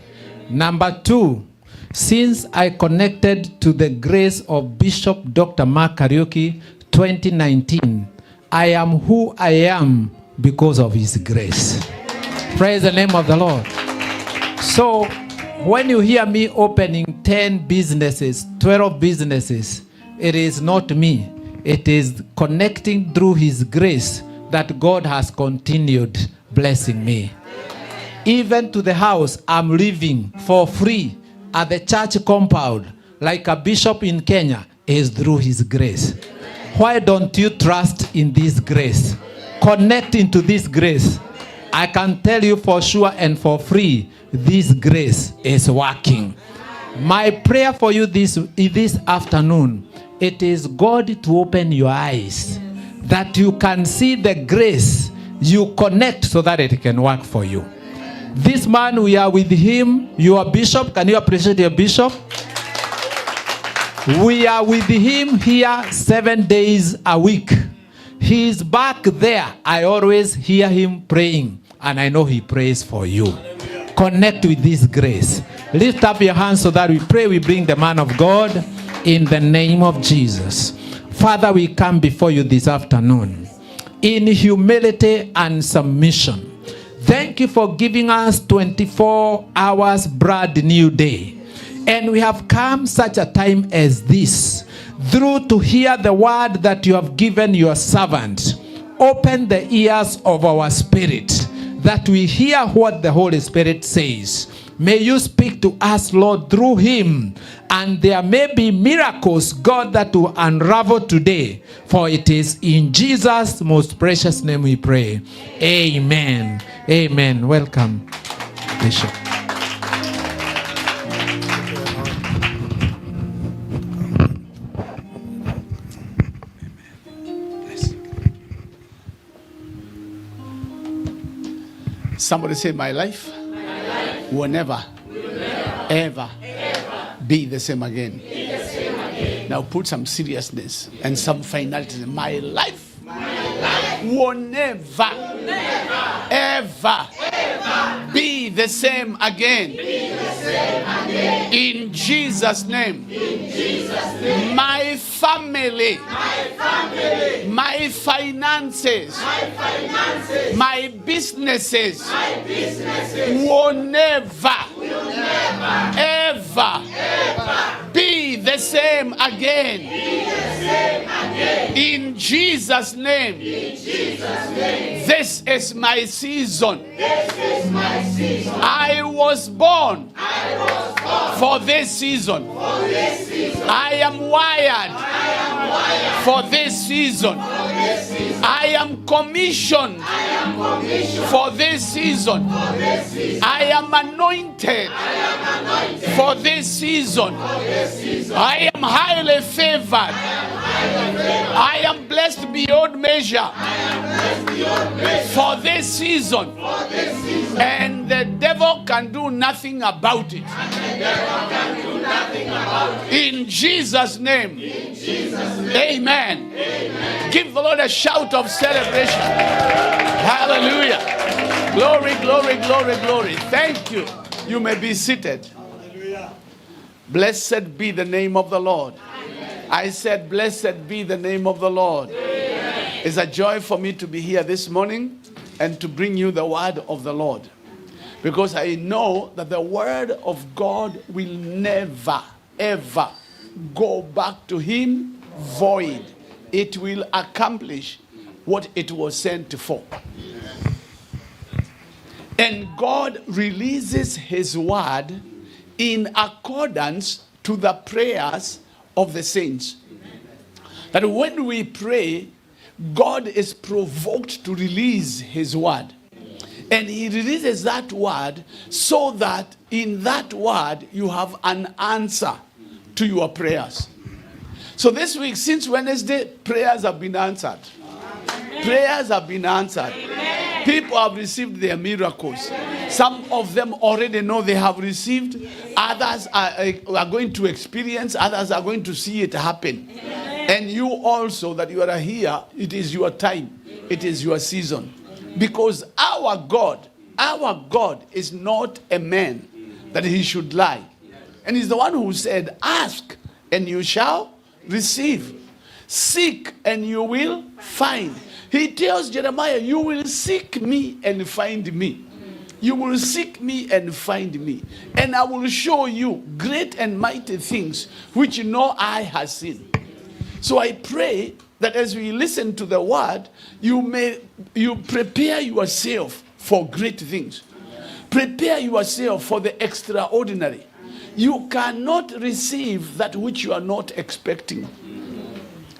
Number 2, since I connected to the grace of Bishop Dr. Mark Kariuki 2019, I am who I am because of his grace. Praise the name of the Lord. So when you hear me opening 10 businesses, 12 businesses, it is not me. It is connecting through his grace that God has continued blessing me. Even to the house I'm living for free at the church compound like a bishop in Kenya is through his grace. Why don't you trust in this grace? Connect into this grace. I can tell you for sure and for free, this grace is working. My prayer for you this afternoon, it is God to open your eyes that you can see the grace. You connect so that it can work for you. This man, we are with him. Your bishop, can you appreciate your bishop? We are with him here 7 days a week. He is back there. I always hear him praying, and I know he prays for you. Connect with this grace. Lift up your hands so that we pray. We bring the man of God in the name of Jesus. Father, we come before you this afternoon in humility and submission. Thank you for giving us 24 hours brand new day. And we have come such a time as this, through to hear the word that you have given your servant. Open the ears of our spirit, that we hear what the Holy Spirit says. May you speak to us, Lord, through him. And there may be miracles, God, that will unravel today. For it is in Jesus' most precious name we pray. Amen. Amen. Welcome, Bishop. Somebody say, my life will never, ever be the same again. Now put some seriousness and some finality. My life will never, ever be the same again. In Jesus' name. My family, my finances, my businesses will never, ever be the same again. In Jesus' name. This is my season. I was born for this season. I am wired for this season. I am commissioned for this season. I am anointed for this season. I am highly favored. I am blessed beyond measure for this season. And the devil can do nothing about it. In Jesus' name. Amen. Give the Lord a shout of celebration. Hallelujah. Glory, glory, glory, glory. Thank you. You may be seated. Blessed be the name of the Lord. I said, blessed be the name of the Lord. It's a joy for me to be here this morning and to bring you the word of the Lord. Because I know that the word of God will never, ever go back to him void. It will accomplish what it was sent for. And God releases his word in accordance to the prayers of the saints. That when we pray, God is provoked to release his word. And he releases that word so that in that word you have an answer to your prayers. So this week, since Wednesday, prayers have been answered. Prayers have been answered. People have received their miracles. Some of them already know they have received. Others are going to experience. Others are going to see it happen. And you also, that you are here, it is your time. It is your season. Because our God is not a man that he should lie. And he's the one who said, ask and you shall receive. Seek and you will find. He tells Jeremiah, you will seek me and find me. You will seek me and find me. And I will show you great and mighty things which no eye has seen. So I pray that as we listen to the word, you prepare yourself for great things. Prepare yourself for the extraordinary. You cannot receive that which you are not expecting.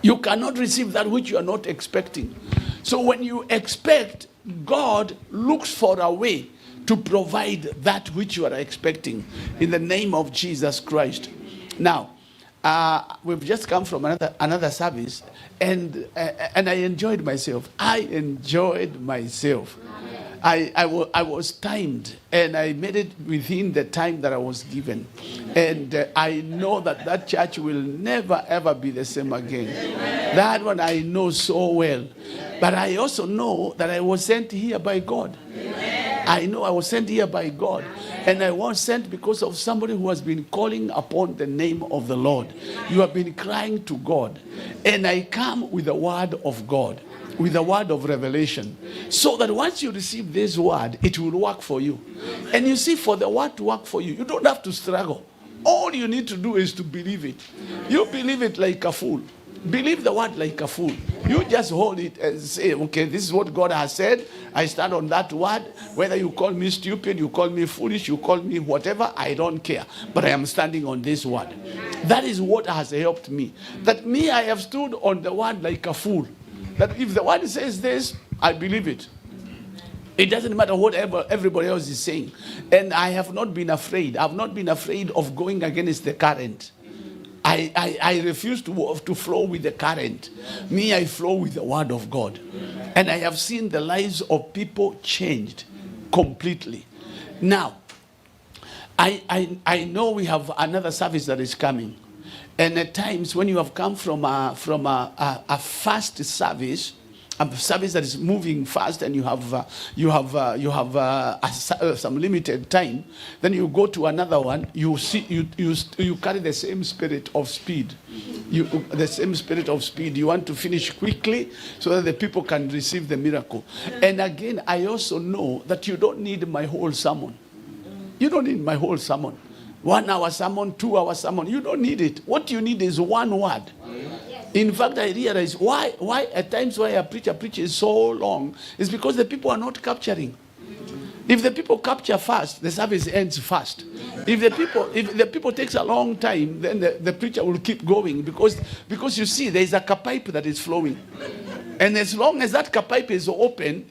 You cannot receive that which you are not expecting. So when you expect, God looks for a way to provide that which you are expecting in the name of Jesus Christ. Now, we've just come from another service, and I enjoyed myself. I enjoyed myself. I was timed, and I made it within the time that I was given. And I know that church will never, ever be the same again. That one I know so well. But I also know that I was sent here by God. I know I was sent here by God. And I was sent because of somebody who has been calling upon the name of the Lord. You have been crying to God. And I come with the word of God, with the word of revelation, so that once you receive this word, it will work for you. And you see, for the word to work for you, you don't have to struggle. All you need to do is to believe it. You believe it like a fool. Believe the word like a fool. You just hold it and say, okay, this is what God has said. I stand on that word. Whether you call me stupid, you call me foolish, you call me whatever, I don't care. But I am standing on this word. That is what has helped me. That me, I have stood on the word like a fool. That if the word says this, I believe it. It doesn't matter whatever everybody else is saying. And I have not been afraid. I've not been afraid of going against the current. I refuse to flow with the current. Me, I flow with the word of God. And I have seen the lives of people changed completely. Now, I know we have another service that is coming. And at times when you have come from a fast service, a service that is moving fast, and you have some limited time, then you go to another one. You carry the same spirit of speed. The same spirit of speed. You want to finish quickly so that the people can receive the miracle. And again, I also know that you don't need my whole sermon. You don't need my whole sermon. 1 hour sermon, 2 hour sermon. You don't need it. What you need is one word. In fact, I realize why at times why a preacher preaches so long is because the people are not capturing. If the people capture fast, the service ends fast. If the people takes a long time, then the preacher will keep going because you see there is a pipe that is flowing. And as long as that pipe is open,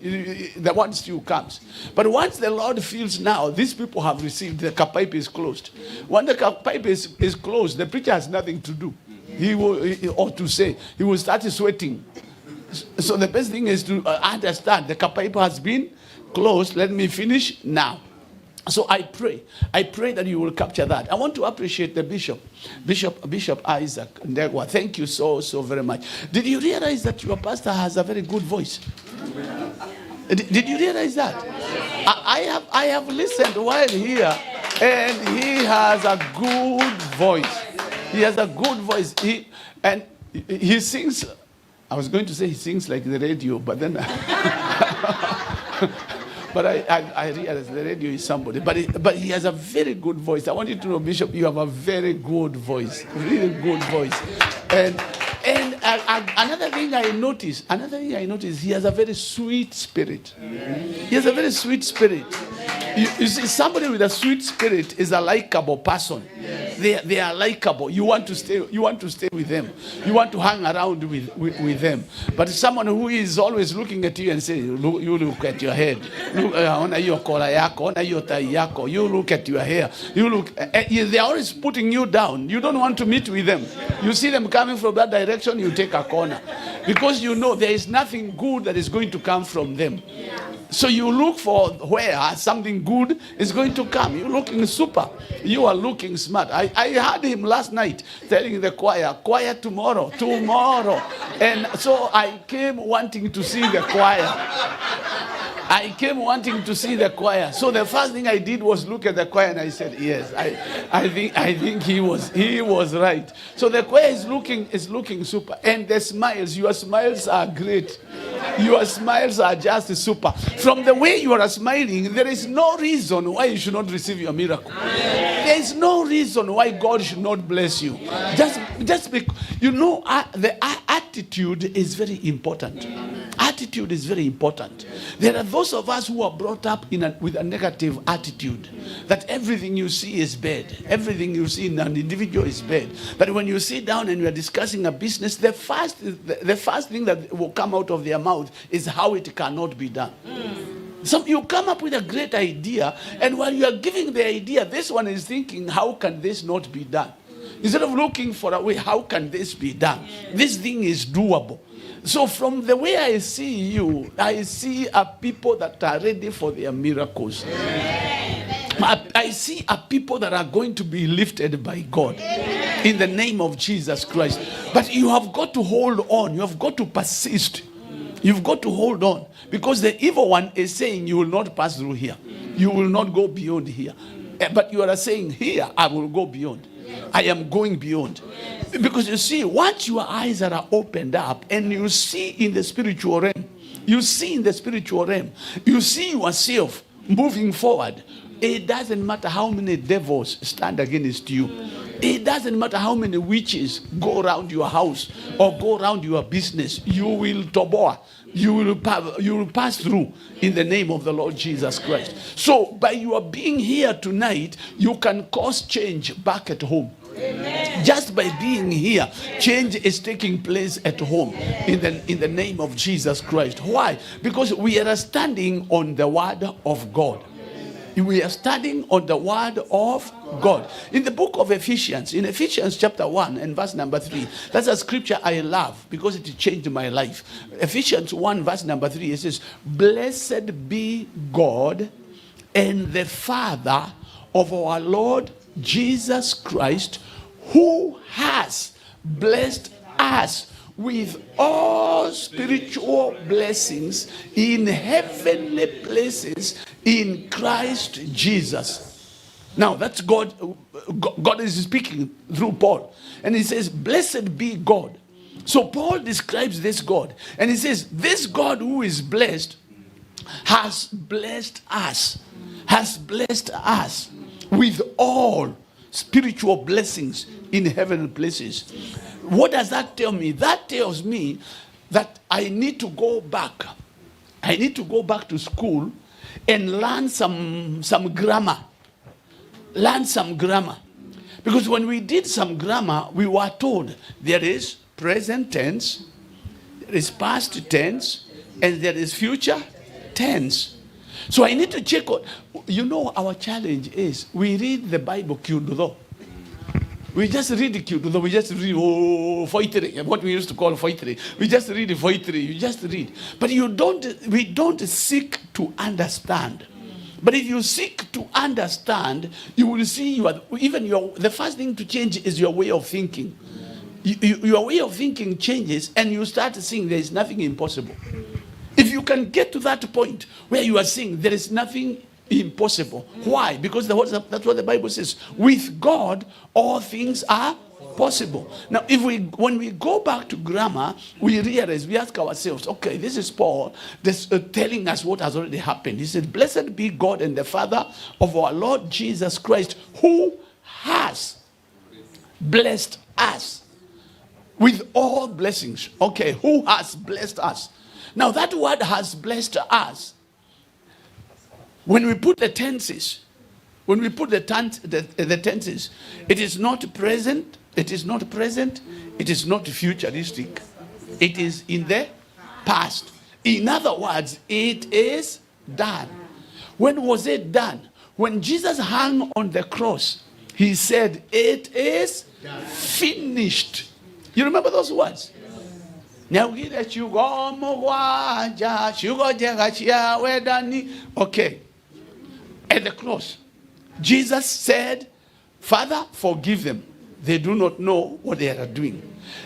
the word still comes. But once the Lord feels now, these people have received, the pipe is closed. When the pipe is closed, the preacher has nothing to do. He will start sweating. So the best thing is to understand the pipe has been closed. Let me finish now. So I pray that you will capture that. I want to appreciate the Bishop Isaac Ndegwa. Thank you so very much. Did you realize that your pastor has a very good voice? Did you realize that? I have listened while here, and he has a good voice. He has a good voice. He sings. I was going to say he sings like the radio, but then. But I realize the radio is somebody. But he has a very good voice. I want you to know, Bishop, you have a very good voice. Really good voice. And another thing I noticed, he has a very sweet spirit. He has a very sweet spirit. You see, somebody with a sweet spirit is a likable person. They are likable. You want to stay with them. You want to hang around with them. But someone who is always looking at you and say, you look at your head. You look at your hair. They're always putting you down. You don't want to meet with them. You see them coming from that direction, you take a corner. Because you know there is nothing good that is going to come from them. So you look for where something good is going to come. You're looking super. You are looking smart. I heard him last night telling the choir tomorrow. And so I came wanting to see the choir. So the first thing I did was look at the choir, and I said, yes, I think he was right. So the choir is looking super. And the smiles, your smiles are great. Your smiles are just super. From the way you are smiling, there is no reason why you should not receive your miracle. There is no reason why God should not bless you. Just because, the attitude is very important. Attitude is very important. There are those of us who are brought up with a negative attitude, that everything you see is bad. Everything you see in an individual is bad. That when you sit down and you are discussing a business, the first thing that will come out of their mouth is how it cannot be done. So you come up with a great idea, and while you are giving the idea, this one is thinking, how can this not be done? Instead of looking for a way, how can this be done? This thing is doable. So from the way I see you, I see a people that are ready for their miracles. I see a people that are going to be lifted by God in the name of Jesus Christ. But you have got to hold on. You have got to persist. You've got to hold on. Because the evil one is saying you will not pass through here. You will not go beyond here. But you are saying here, I will go beyond. I am going beyond. Because you see, once your eyes are opened up and you see in the spiritual realm, you see yourself moving forward. It doesn't matter how many devils stand against you. It doesn't matter how many witches go around your house or go around your business. You will toboa. You will pass through in the name of the Lord Jesus Christ. So by your being here tonight, you can cause change back at home. Amen. Just by being here, change is taking place at home in the name of Jesus Christ. Why? Because we are standing on the word of God. We are studying on the word of God. In the book of Ephesians, in Ephesians chapter 1 and verse number 3, that's a scripture I love because it changed my life. Ephesians 1 verse number 3, it says, "Blessed be God and the Father of our Lord Jesus Christ, who has blessed us with all spiritual blessings in heavenly places in Christ Jesus." Now that's God. God is speaking through Paul, and he says, "Blessed be God." So Paul describes this God, and he says, "This God who is blessed has blessed us with all spiritual blessings in heavenly places." What does that tell me? That tells me that I need to go back. I need to go back to school and learn some grammar. Learn some grammar. Because when we did some grammar, we were told there is present tense, there is past tense, and there is future tense. So I need to check on. You know, our challenge is we read the Bible kyudo. We just read the kyudo. We just read foiteri, what we used to call foiteri. We just read the foiteri. You just read, but we don't seek to understand. But if you seek to understand, you will see the first thing to change is your way of thinking. Your way of thinking changes, and you start seeing there is nothing impossible. If you can get to that point where you are saying there is nothing impossible. Why? Because that's what the Bible says. With God, all things are possible. Now, when we go back to grammar, we realize, we ask ourselves, okay, this is Paul telling us what has already happened. He said, blessed be God and the Father of our Lord Jesus Christ, who has blessed us with all blessings. Okay, who has blessed us? Now, that word has blessed us. When we put the tenses, the tenses, it is not present, it is not futuristic. It is in the past. In other words, it is done. When was it done? When Jesus hung on the cross, he said, it is finished. You remember those words? Okay. At the cross, Jesus said, Father, forgive them. They do not know what they are doing.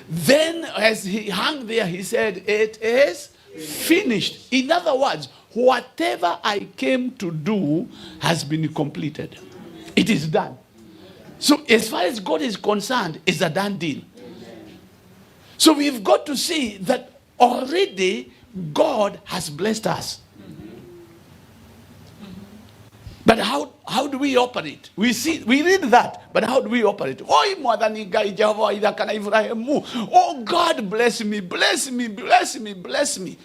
Then as he hung there, he said, it is finished. In other words, whatever I came to do has been completed. It is done. So as far as God is concerned, it's a done deal. So we've got to see that already God has blessed us. But how do we operate? We read that, but how do we operate? Oh, God bless me, bless me, bless me, bless me.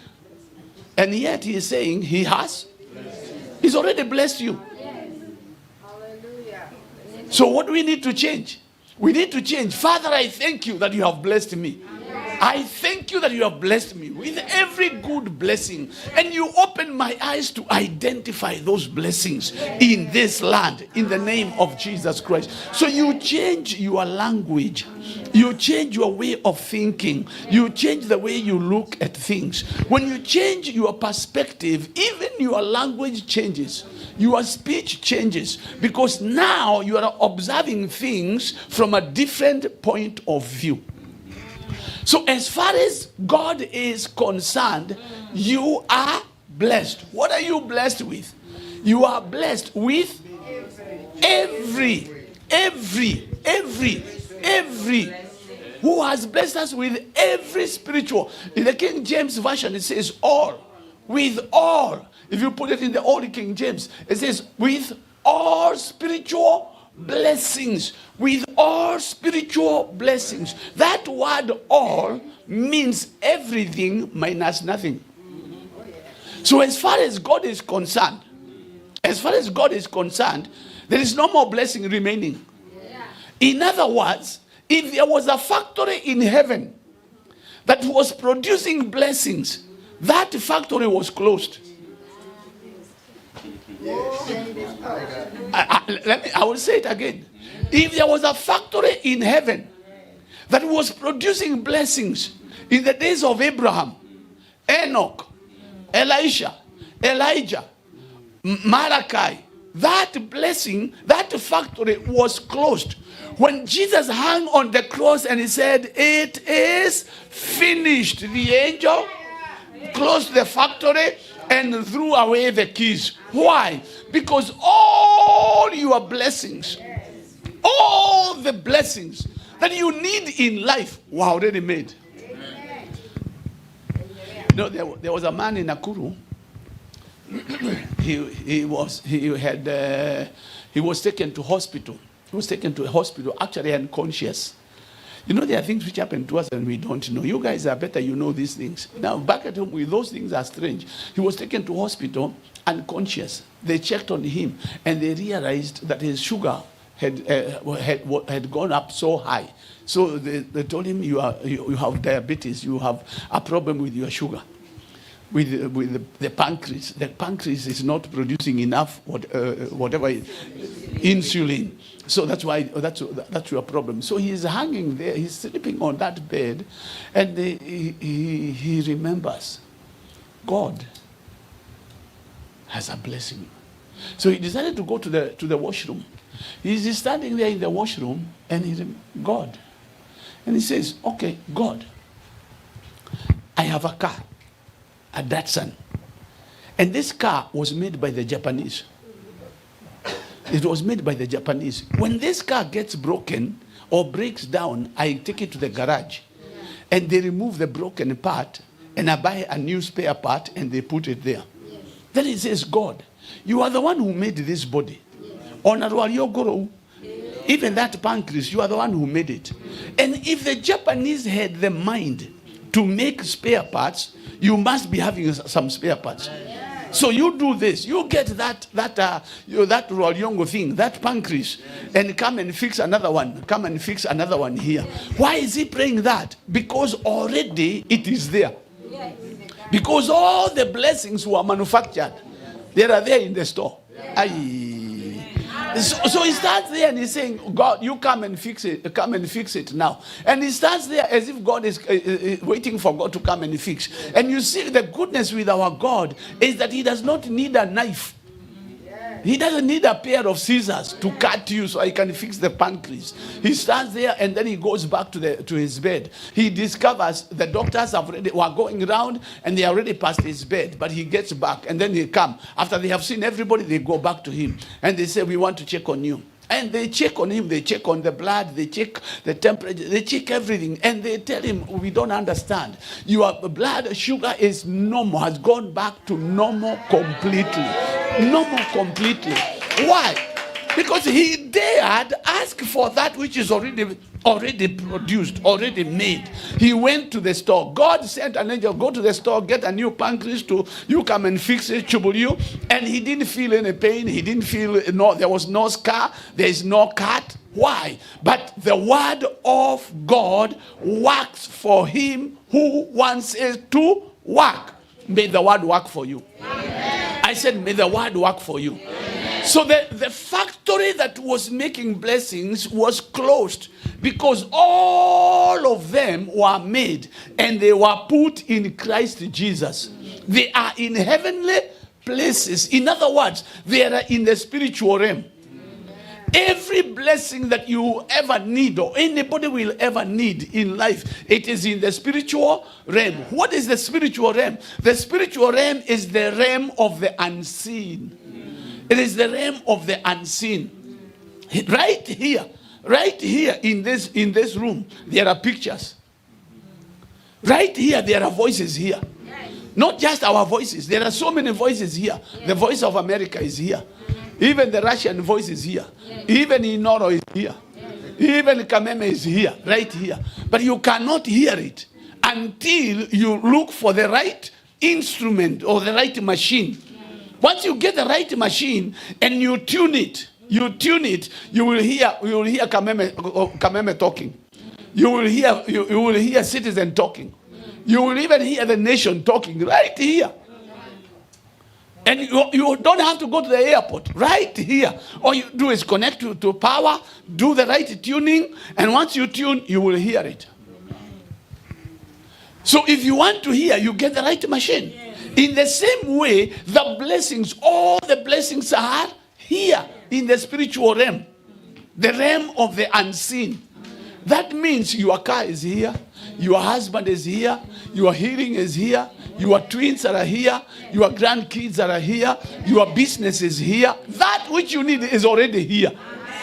And yet he is saying he has. He's already blessed you. So what do we need to change? We need to change. Father, I thank you that you have blessed me. I thank you that you have blessed me with every good blessing. And you open my eyes to identify those blessings in this land in the name of Jesus Christ. So you change your language. You change your way of thinking. You change the way you look at things. When you change your perspective, even your language changes. Your speech changes. Because now you are observing things from a different point of view. So as far as God is concerned, you are blessed. What are you blessed with? You are blessed with every. Who has blessed us with every spiritual. In the King James Version, it says all. With all. If you put it in the Old King James, it says with all spiritual blessings. With all spiritual blessings. That word all means everything minus nothing. So as far as God is concerned, there is no more blessing remaining. In other words, if there was a factory in heaven that was producing blessings, that factory was closed. I will say it again. If there was a factory in heaven that was producing blessings in the days of Abraham, Enoch, Elisha, Elijah, Malachi, that blessing, that factory was closed. When Jesus hung on the cross and he said, it is finished, the angel closed the factory and threw away the keys. Why? Because all your blessings, all the blessings that you need in life were already made. You know, there was a man in Nakuru. He was taken to hospital. He was taken to a hospital, actually unconscious. You know, there are things which happen to us and we don't know. You guys are better, you know these things. Now, back at home, those things are strange. He was taken to hospital unconscious. They checked on him and they realized that his sugar had gone up so high. So they told him, you have diabetes, you have a problem with your sugar, with the pancreas. The pancreas is not producing enough whatever insulin. So that's why that's your problem. So he's hanging there, he's sleeping on that bed, and he remembers God has a blessing. So he decided to go to the washroom. He's standing there in the washroom, and God. And he says, okay, God, I have a car, a Datsun. And this car was made by the Japanese. It was made by the Japanese. When this car gets broken or breaks down, I take it to the garage. And they remove the broken part, and I buy a new spare part, and they put it there. Then he says, God, you are the one who made this body. Even that pancreas, you are the one who made it. And if the Japanese had the mind to make spare parts, you must be having some spare parts. So you do this, you get that Royongo thing, that pancreas, and come and fix another one. Come and fix another one here. Why is he praying that? Because already it is there. Because all the blessings were manufactured. They are there in the store. So he starts there and he's saying, God, you come and fix it. Come and fix it now. And he starts there as if God is waiting for God to come and fix. And you see the goodness with our God is that he does not need a knife. He doesn't need a pair of scissors to cut you so he can fix the pancreas. He stands there and then he goes back to his bed. He discovers the doctors were going around and they already passed his bed. But he gets back and then they come. After they have seen everybody, they go back to him. And they say, we want to check on you. And they check on him, they check on the blood, they check the temperature, they check everything. And they tell him, we don't understand. Your blood sugar is normal, has gone back to normal completely. Normal completely. Why? Because he dared ask for that which is already produced, already made. He went to the store. God sent an angel, go to the store, get a new pancreas you come and fix it, trouble you. And he didn't feel any pain. He didn't feel, there was no scar. There is no cut. Why? But the word of God works for him who wants it to work. May the word work for you. Amen. I said, may the word work for you. Amen. So the factory that was making blessings was closed because all of them were made and they were put in Christ Jesus. They are in heavenly places. In other words, they are in the spiritual realm. Every blessing that you ever need or anybody will ever need in life, it is in the spiritual realm. What is the spiritual realm? The spiritual realm is the realm of the unseen. It is the realm of the unseen. Right here in this room, there are pictures. Right here, there are voices here. Not just our voices. There are so many voices here. The voice of America is here. Even the Russian voice is here. Even Inoro is here. Even Kameme is here, right here. But you cannot hear it until you look for the right instrument or the right machine. Once you get the right machine and you tune it, you will hear Kameme talking. You will hear Citizen talking. You will even hear the nation talking right here. And you don't have to go to the airport. Right here. All you do is connect to power, do the right tuning, and once you tune, you will hear it. So if you want to hear, you get the right machine. In the same way, the blessings, all the blessings are here in the spiritual realm. The realm of the unseen. That means your car is here, your husband is here, your healing is here, your twins are here, your grandkids are here, your business is here. That which you need is already here.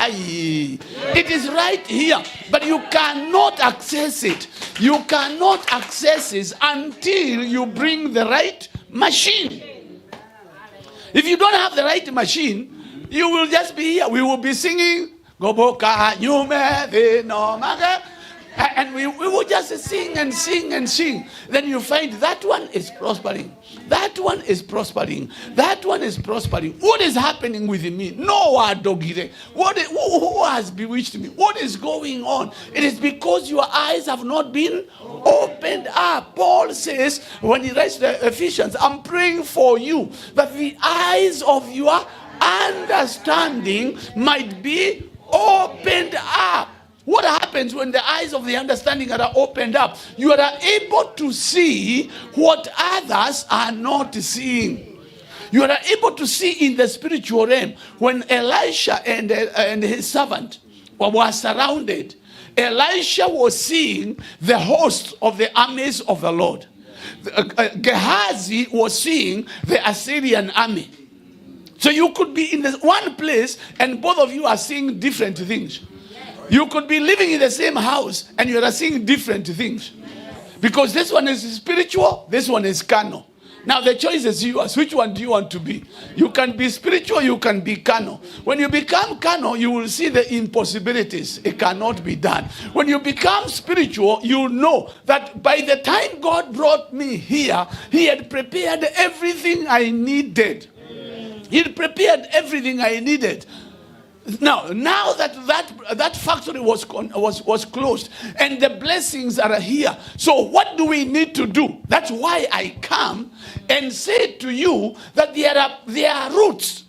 It is right here, but you cannot access it. You cannot access it until you bring the right machine. If you don't have the right machine, you will just be here. We will be singing. And And we will just sing and sing and sing. Then you find that one is prospering. That one is prospering. That one is prospering. What is happening with me? No, Adogire. Who has bewitched me? What is going on? It is because your eyes have not been opened up. Paul says, when he writes the Ephesians, I'm praying for you that the eyes of your understanding might be opened up. What happens when the eyes of the understanding are opened up? You are able to see what others are not seeing. You are able to see in the spiritual realm. When Elisha and his servant were surrounded, Elisha was seeing the host of the armies of the Lord. Gehazi was seeing the Assyrian army. So you could be in this one place and both of you are seeing different things. You could be living in the same house and you are seeing different things. Because this one is spiritual, this one is carnal. Now the choice is yours. Which one do you want to be? You can be spiritual, you can be carnal. When you become carnal, you will see the impossibilities. It cannot be done. When you become spiritual, you know that by the time God brought me here, He had prepared everything I needed. He had prepared everything I needed. Now that factory was closed and the blessings are here. So what do we need to do? That's why I come and say to you that there are roots.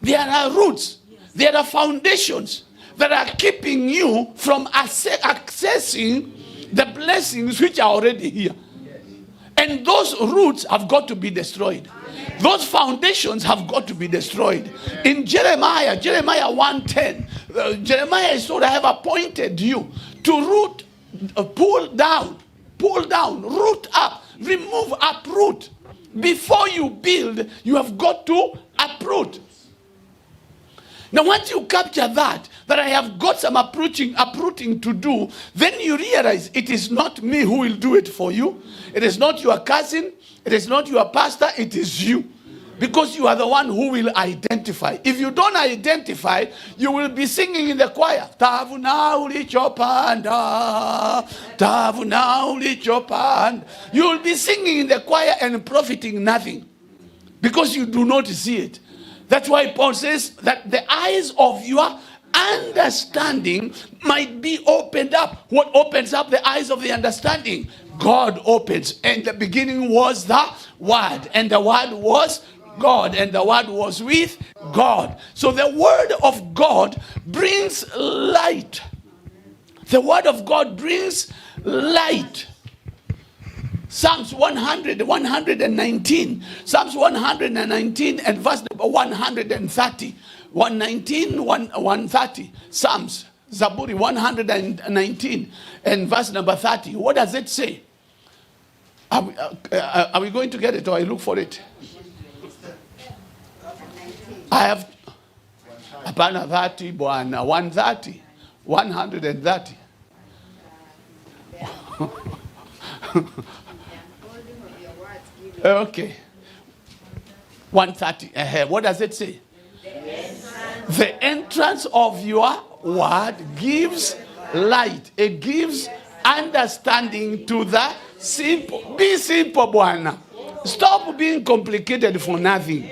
There are roots. There are foundations that are keeping you from accessing the blessings which are already here. And those roots have got to be destroyed. Those foundations have got to be destroyed. In Jeremiah 1:10, Jeremiah is told, I have appointed you to root, pull down, root up, remove, uproot. Before you build, you have got to uproot. Now once you capture that I have got some uprooting to do, then you realize it is not me who will do it for you. It is not your cousin. It is not your pastor. It is you. Because you are the one who will identify. If you don't identify, you will be singing in the choir. Tavuna ulichopanda, tavuna ulichopanda. You will be singing in the choir and profiting nothing. Because you do not see it. That's why Paul says that the eyes of your understanding might be opened up. What opens up the eyes of the understanding? God opens. And the beginning was the Word. And the Word was God. And the Word was with God. So the Word of God brings light. The Word of God brings light. Psalms 119. Psalms 119 and verse number 130. 119, 130. Psalms, Zaburi 119 and verse number 30. What does it say? Are we going to get it or I look for it? I have Apana 30, 130. 130. Okay. 130. What does it say? The entrance of your word gives light. It gives understanding to the simple. Be simple, Bwana. Stop being complicated for nothing.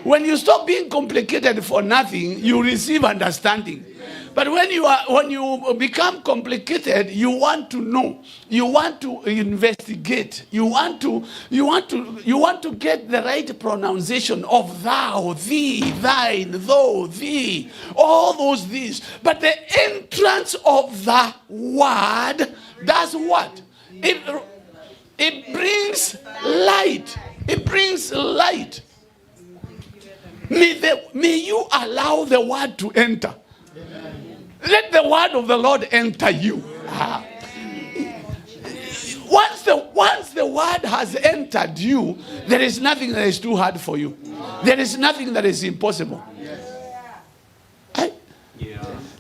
When you stop being complicated for nothing, you receive understanding. But when you become complicated, you want to know, you want to investigate, you want to get the right pronunciation of thou, thee, thine, thou, thee, all those these. But the entrance of the word does what? It brings light. It brings light. May you allow the word to enter. Let the word of the Lord enter you. Once the word has entered you, there is nothing that is too hard for you. There is nothing that is impossible.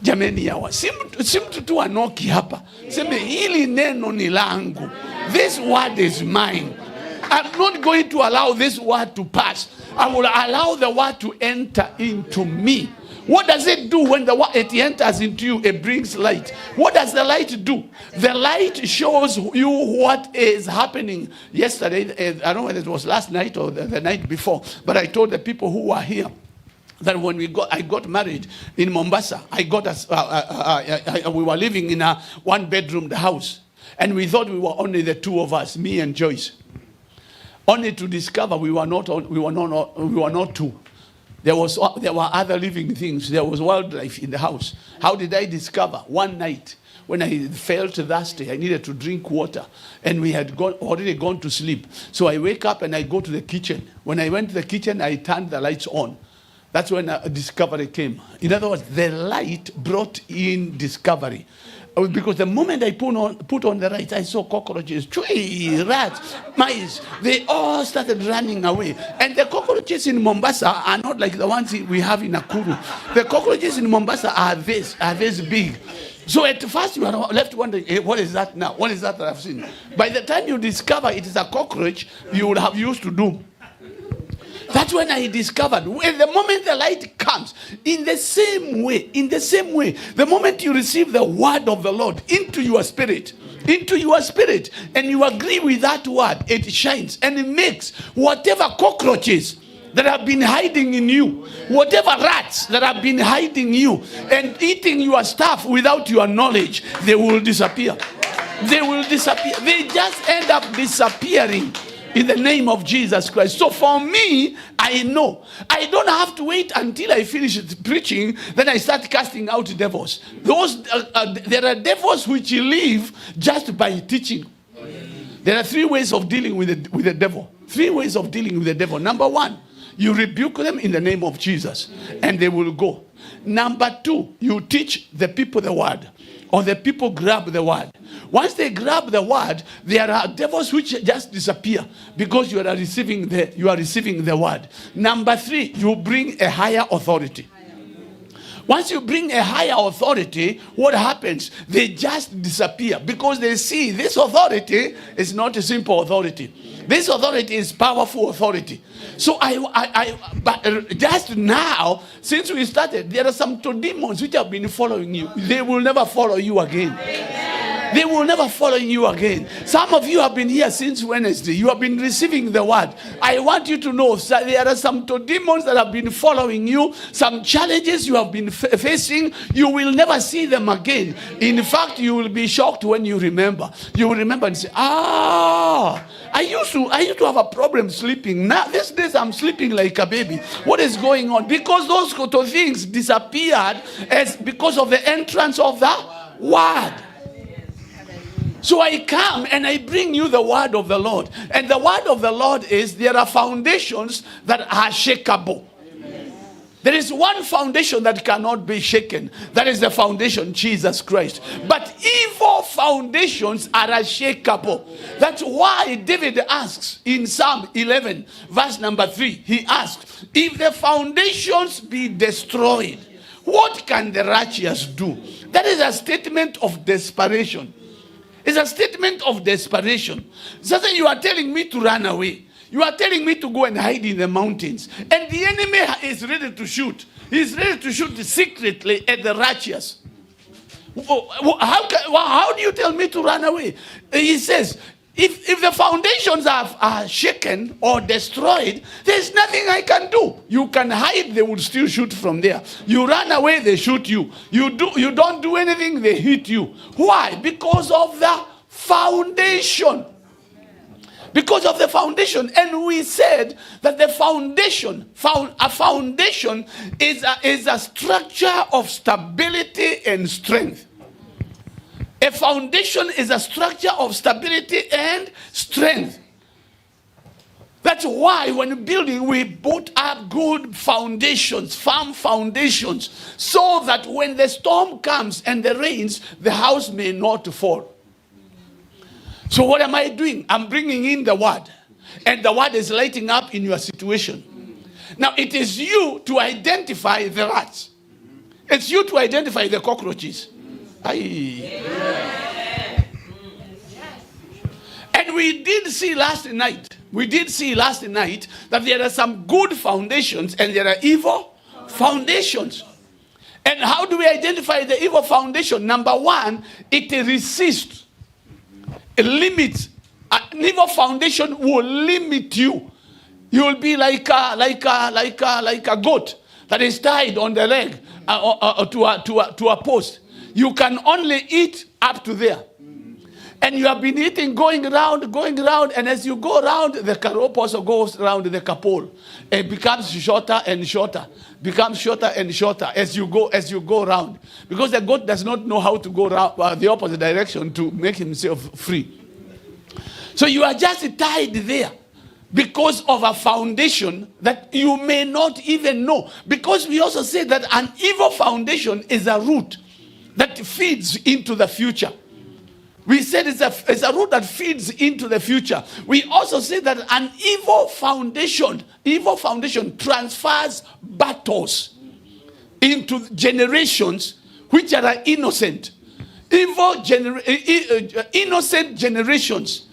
Jameni yawa, si mtu tu anoki hapa. Seme hili neno ni langu. This word is mine. I'm not going to allow this word to pass. I will allow the word to enter into me. What does it do when it enters into you? It brings light. What does the light do? The light shows you what is happening. Yesterday, I don't know whether it was last night or the night before, but I told the people who were here that when I got married in Mombasa, we were living in a one-bedroom house, and we thought we were only the two of us, me and Joyce. Only to discover we were not two. There were other living things. There was wildlife in the house. How did I discover? One night, when I felt thirsty, I needed to drink water, and we had already gone to sleep. So I wake up and I go to the kitchen. When I went to the kitchen, I turned the lights on. That's when a discovery came. In other words, the light brought in discovery. Because the moment I put on the light, I saw cockroaches, rats, mice. They all started running away. And the cockroaches in Mombasa are not like the ones we have in Nakuru. The cockroaches in Mombasa are this big. So at first you are left wondering, hey, what is that now? What is that I've seen? By the time you discover it is a cockroach, you would have used to do. That's when I discovered, when the moment the light comes, in the same way, the moment you receive the word of the Lord into your spirit, and you agree with that word, it shines and it makes whatever cockroaches that have been hiding in you, whatever rats that have been hiding in you and eating your stuff without your knowledge, they will disappear. They will disappear. They just end up disappearing. In the name of Jesus Christ. So for me, I know. I don't have to wait until I finish preaching, then I start casting out devils. There are devils which live just by teaching. There are 3 ways of dealing with the devil. 3 ways of dealing with the devil. Number 1, you rebuke them in the name of Jesus, and they will go. Number 2, you teach the people the word, or the people grab the word. Once they grab the word, there are devils which just disappear because you are receiving the word. Number 3, you bring a higher authority. Once you bring a higher authority, what happens? They just disappear because they see this authority is not a simple authority. This authority is powerful authority. So but just now, since we started, there are some demons which have been following you. They will never follow you again. They will never follow you again. Some of you have been here since Wednesday. You have been receiving the word. I want you to know that there are some demons that have been following you. Some challenges you have been facing. You will never see them again. In fact, you will be shocked when you remember. You will remember and say, I used to have a problem sleeping. Now these days I'm sleeping like a baby. What is going on? Because those things disappeared because of the entrance of the word. So I come and I bring you the word of the Lord. And the word of the Lord is there are foundations that are shakeable. There is one foundation that cannot be shaken. That is the foundation, Jesus Christ. But evil foundations are unshakable. That's why David asks in Psalm 11, verse number 3, he asks, if the foundations be destroyed, what can the righteous do? That is a statement of desperation. It's a statement of desperation. So you are telling me to run away. You are telling me to go and hide in the mountains. And the enemy is ready to shoot. He's ready to shoot secretly at the righteous. How do you tell me to run away? He says, if the foundations are shaken or destroyed, there's nothing I can do. You can hide, they will still shoot from there. You run away, they shoot you. You don't do anything, they hit you. Why? Because of the foundation. Because of the foundation. And we said that the foundation, a foundation is a structure of stability and strength. A foundation is a structure of stability and strength. That's why when building, we put up good foundations, firm foundations, so that when the storm comes and the rains, the house may not fall. So what am I doing? I'm bringing in the word. And the word is lighting up in your situation. Now it is you to identify the rats. It's you to identify the cockroaches. And we did see last night that there are some good foundations and there are evil foundations. And how do we identify the evil foundation? Number one, it resists, it limits. An evil foundation will limit you. You will be like a goat that is tied on the leg to a post. You can only eat up to there. And you have been eating, going around, and as you go around, the rope also goes around the capole. It becomes shorter and shorter, as you go around. Because the goat does not know how to go around the opposite direction to make himself free. So you are just tied there because of a foundation that you may not even know. Because we also say that an evil foundation is a root that feeds into the future. We said it's a root that feeds into the future. We also say that an evil foundation transfers battles into generations which are innocent. Innocent generations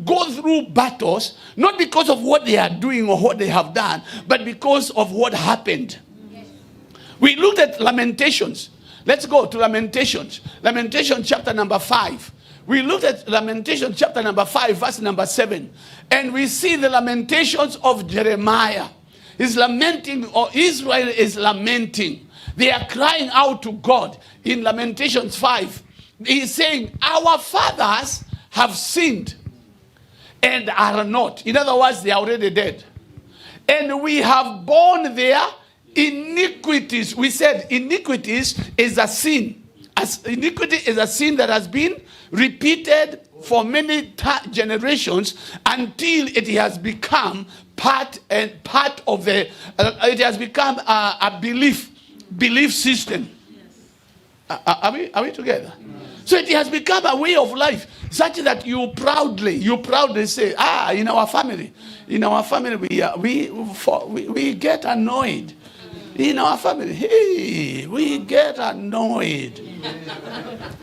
go through battles, not because of what they are doing or what they have done, but because of what happened. We looked at Lamentations. Let's go to Lamentations. Lamentation chapter number 5. We looked at Lamentation chapter number 5, verse number 7. And we see the lamentations of Jeremiah. He's lamenting, or Israel is lamenting. They are crying out to God in Lamentations 5. He's saying, our fathers have sinned and are not. In other words, they are already dead. And we have borne their iniquities. We said iniquities is a sin. Iniquity is a sin that has been repeated for many generations until it has become part of the. It has become a belief system. Are we together? So it has become a way of life, such that you proudly say, in our family we get annoyed. In our family, hey, we get annoyed.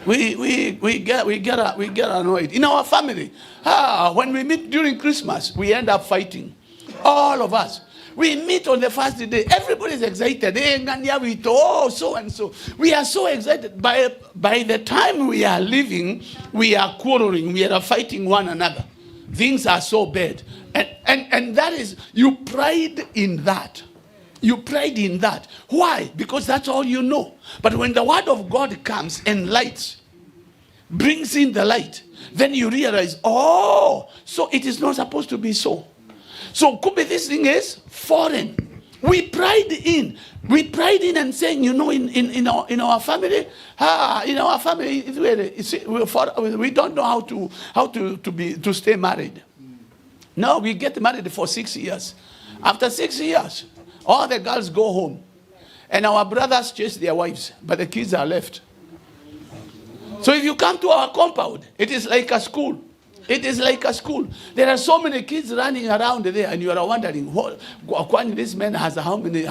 We get annoyed. In our family, when we meet during Christmas, we end up fighting. All of us. We meet on the first day. Everybody is excited. Oh, so and so. We are so excited. By the time we are leaving, we are quarreling. We are fighting one another. Things are so bad. And that is, you pride in that. You pride in that. Why? Because that's all you know. But when the word of God comes and lights, brings in the light, then you realize, so it is not supposed to be so. So could be this thing is foreign. We pride in and saying, in our family, we don't know how to stay married. No, we get married for 6 years. After 6 years, all the girls go home. And our brothers chase their wives, but the kids are left. So if you come to our compound, it is like a school. It is like a school. There are so many kids running around there, and you are wondering, this man has how many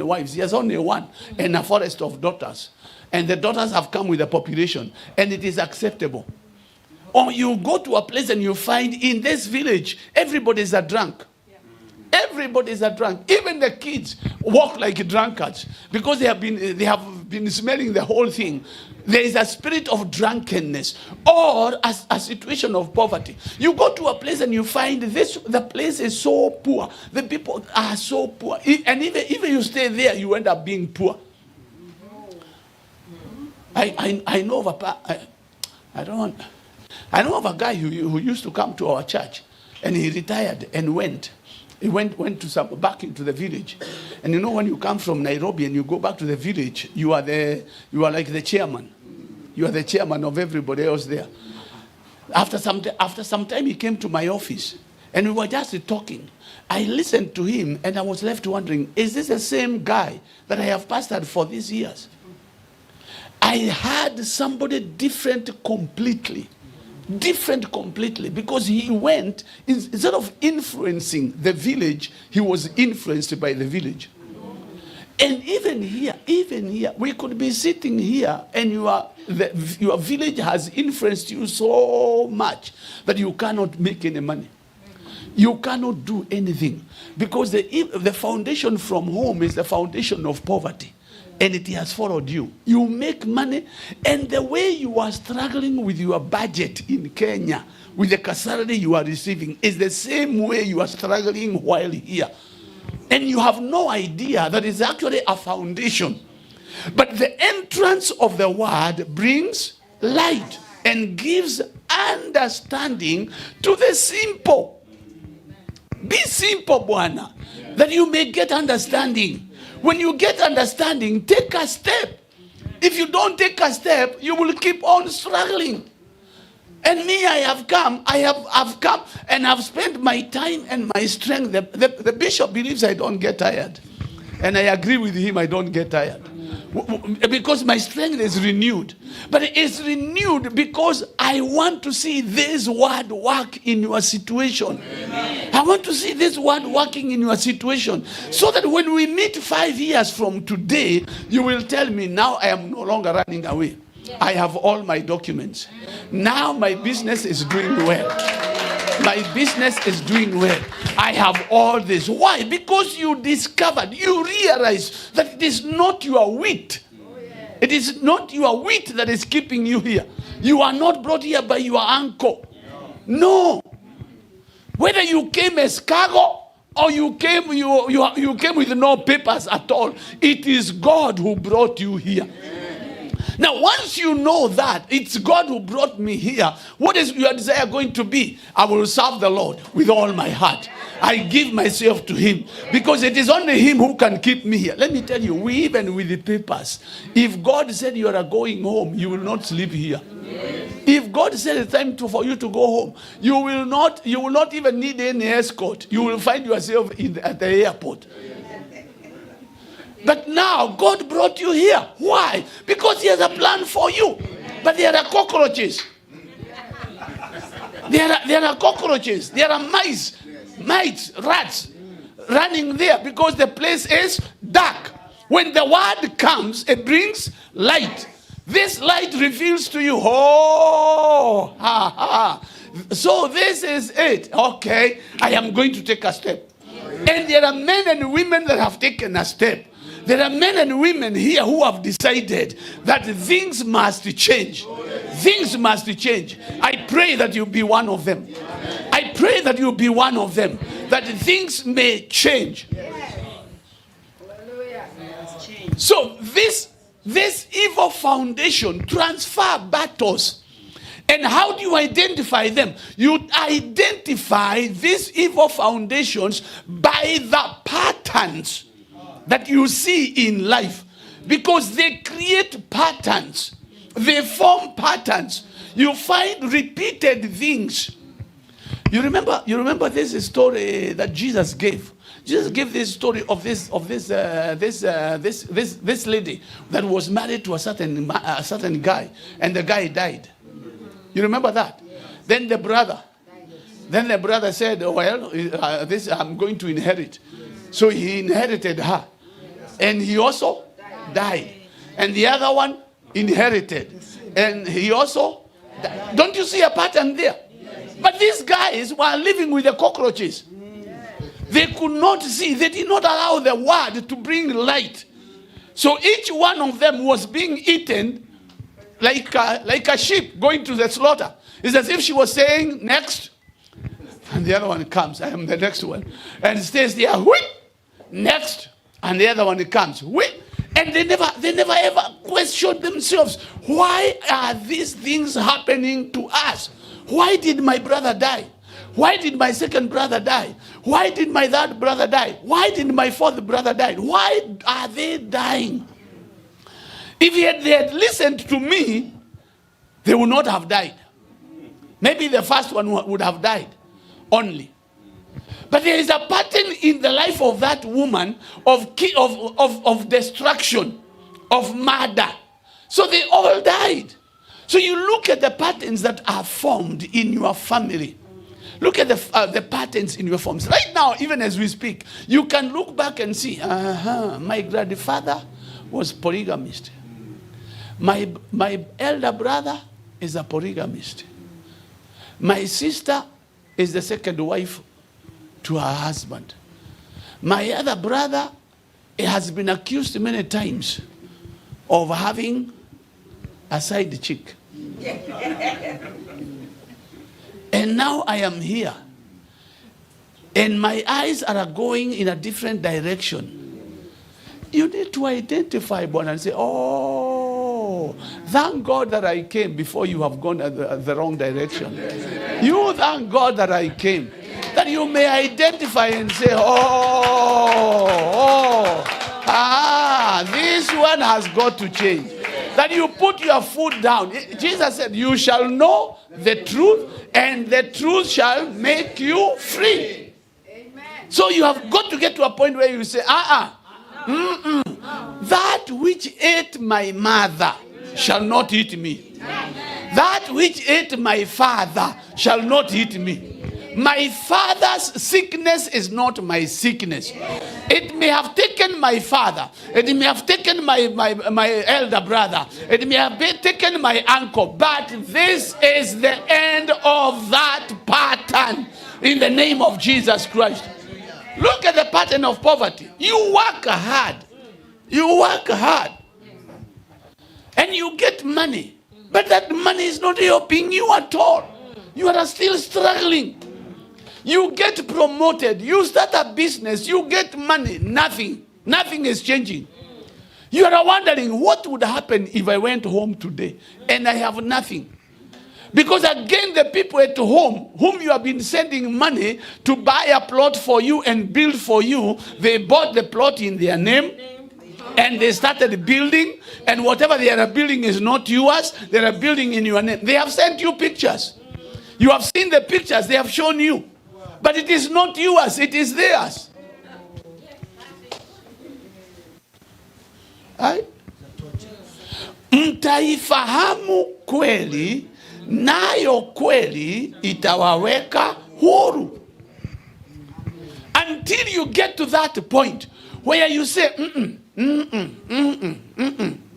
wives? He has only one, and a forest of daughters. And the daughters have come with a population, and it is acceptable. Or you go to a place and you find in this village, everybody is a drunk. Everybody is a drunk. Even the kids walk like drunkards because they have been smelling the whole thing. There is a spirit of drunkenness or a situation of poverty. You go to a place and you find the place is so poor. The people are so poor. And even you stay there, you end up being poor. I know of a guy who used to come to our church, and he retired and went. He went back into the village. And when you come from Nairobi and you go back to the village, you are like the chairman. You are the chairman of everybody else there. After some time, he came to my office, and we were just talking. I listened to him, and I was left wondering, is this the same guy that I have pastored for these years? I had somebody different completely, because he went, instead of influencing the village, he was influenced by the village. And even here, we could be sitting here, and your village has influenced you so much that you cannot make any money. You cannot do anything, because the foundation from home is the foundation of poverty. and it has followed you. You make money, and the way you are struggling with your budget in Kenya, with the salary you are receiving, is the same way you are struggling while here. And you have no idea that it's actually a foundation. But the entrance of the word brings light and gives understanding to the simple. Be simple, Bwana, that you may get understanding. When you get understanding, take a step. If you don't take a step, you will keep on struggling. And me, I've come and I've spent my time and my strength. The bishop believes I don't get tired. And I agree with him, I don't get tired. Because my strength is renewed. But it's renewed because I want to see this word work in your situation. Amen. I want to see this word working in your situation. So that when we meet 5 years from today, you will tell me, now I am no longer running away. I have all my documents. Now my business is doing well. My business is doing well. I have all this. Why? Because you discovered, you realized that it is not your wit. It is not your wit that is keeping you here. You are not brought here by your uncle. No. Whether you came as cargo or you came with no papers at all, it is God who brought you here. Now, once you know that it's God who brought me here, what is your desire going to be? I will serve the Lord with all my heart. I give myself to him because it is only him who can keep me here. Let me tell you, we even with the papers, if God said you are going home, you will not sleep here. If God said it's time for you to go home, you will not even need any escort. You will find yourself at the airport. But now God brought you here. Why? Because he has a plan for you. But there are cockroaches. There are cockroaches. There are mice, rats running there because the place is dark. When the word comes, it brings light. This light reveals to you, so this is it. Okay, I am going to take a step. And there are men and women that have taken a step. There are men and women here who have decided that things must change. Things must change. I pray that you be one of them. I pray that you be one of them. That things may change. So this evil foundation transfer battles. And how do you identify them? You identify these evil foundations by the patterns that you see in life, because they create patterns. They form patterns. You find repeated things. You remember this story that Jesus gave. Jesus gave this story of this lady that was married to a certain guy, and the guy died. You remember that? Then the brother said, "Well, this I'm going to inherit." So he inherited her. And he also died. And the other one inherited. And he also died. Don't you see a pattern there? But these guys were living with the cockroaches. They could not see. They did not allow the word to bring light. So each one of them was being eaten like a sheep going to the slaughter. It's as if she was saying, next. And the other one comes. I am the next one. And stays there. Whee! Next. And the other one comes. Wait. And they never ever questioned themselves. Why are these things happening to us? Why did my brother die? Why did my second brother die? Why did my third brother die? Why did my fourth brother die? Why are they dying? If they had listened to me, they would not have died. Maybe the first one would have died only. But there is a pattern in the life of that woman of destruction, of murder. So they all died. So you look at the patterns that are formed in your family. Look at the patterns in your forms. Right now, even as we speak, you can look back and see, my grandfather was polygamist. My elder brother is a polygamist. My sister is the second wife to her husband. My other brother has been accused many times of having a side chick. And now I am here. And my eyes are going in a different direction. You need to identify, Bonnie, and say, oh, thank God that I came before you have gone the wrong direction. You thank God that I came. That you may identify and say, this one has got to change. That you put your foot down. Jesus said, you shall know the truth, and the truth shall make you free. Amen. So you have got to get to a point where you say, that which ate my mother shall not eat me. That which ate my father shall not eat me. My father's sickness is not my sickness. It may have taken my father. It may have taken my elder brother. It may have taken my uncle. But this is the end of that pattern in the name of Jesus Christ. Look at the pattern of poverty. You work hard. You work hard. And you get money. But that money is not helping you at all. You are still struggling. You get promoted. You start a business. You get money. Nothing. Nothing is changing. You are wondering what would happen if I went home today and I have nothing. Because again, the people at home, whom you have been sending money to buy a plot for you and build for you, they bought the plot in their name and they started building, and whatever they are building is not yours. They are building in your name. They have sent you pictures. You have seen the pictures. They have shown you. But it is not yours. It is theirs. Mtaifahamu kweli, nayo kweli itawaweka huru. Until you get to that point where you say,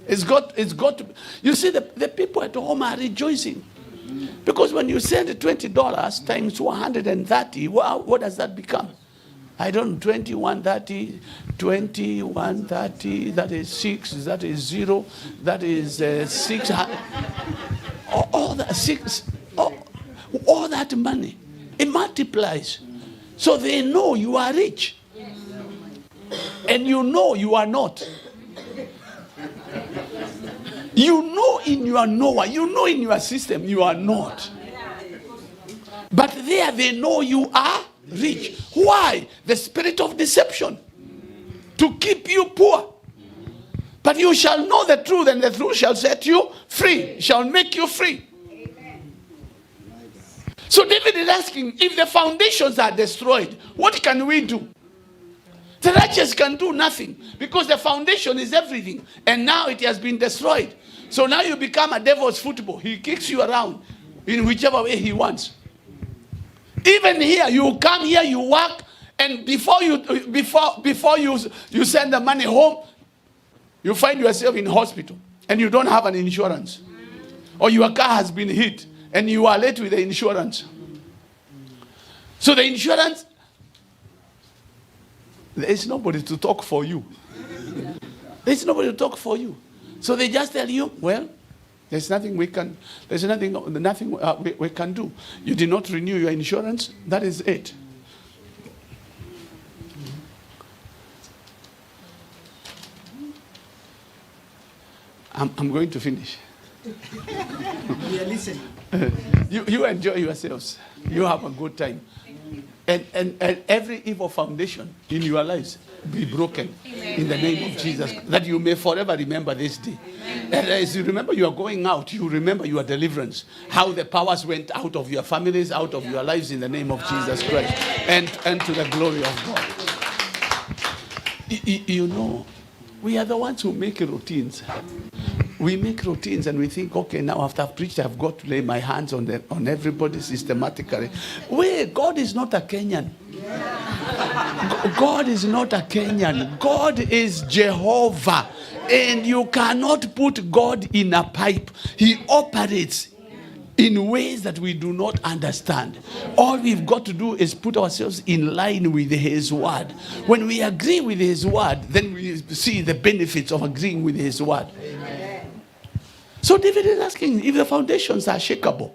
it's got to be. You see, the people at home are rejoicing. Because when you send $20 times 130, what does that become? I don't know, 2130, 2130, that is 6, that is 0, that is 600. All that 6, all that money, it multiplies. So they know you are rich. And you know you are not. You know in your knower, you know in your system, you are not. But there they know you are rich. Why? The spirit of deception. To keep you poor. But you shall know the truth, and the truth shall set you free. Shall make you free. So David is asking, if the foundations are destroyed, what can we do? The righteous can do nothing, because the foundation is everything, and now it has been destroyed. So now you become a devil's football. He kicks you around in whichever way he wants. Even here, you come here, you work, and before you send the money home, you find yourself in hospital, and you don't have an insurance, or your car has been hit, and you are late with the insurance. So the insurance, there is nobody to talk for you. There is nobody to talk for you. So they just tell you, well, there's nothing we can do. You did not renew your insurance. That is it. I'm going to finish. We are listening. You enjoy yourselves. You have a good time. And every evil foundation in your lives be broken. Amen. In the name of Jesus. That you may forever remember this day. Amen. And as you remember you are going out, you remember your deliverance. How the powers went out of your families, out of your lives in the name of Jesus Christ. And to the glory of God. You know, we are the ones who make routines. We make routines and we think, okay, now after I've preached, I've got to lay my hands on everybody systematically. Wait, God is not a Kenyan. God is not a Kenyan. God is Jehovah. And you cannot put God in a pipe. He operates in ways that we do not understand. All we've got to do is put ourselves in line with His word. When we agree with His word, then we see the benefits of agreeing with His word. So David is asking if the foundations are shakeable.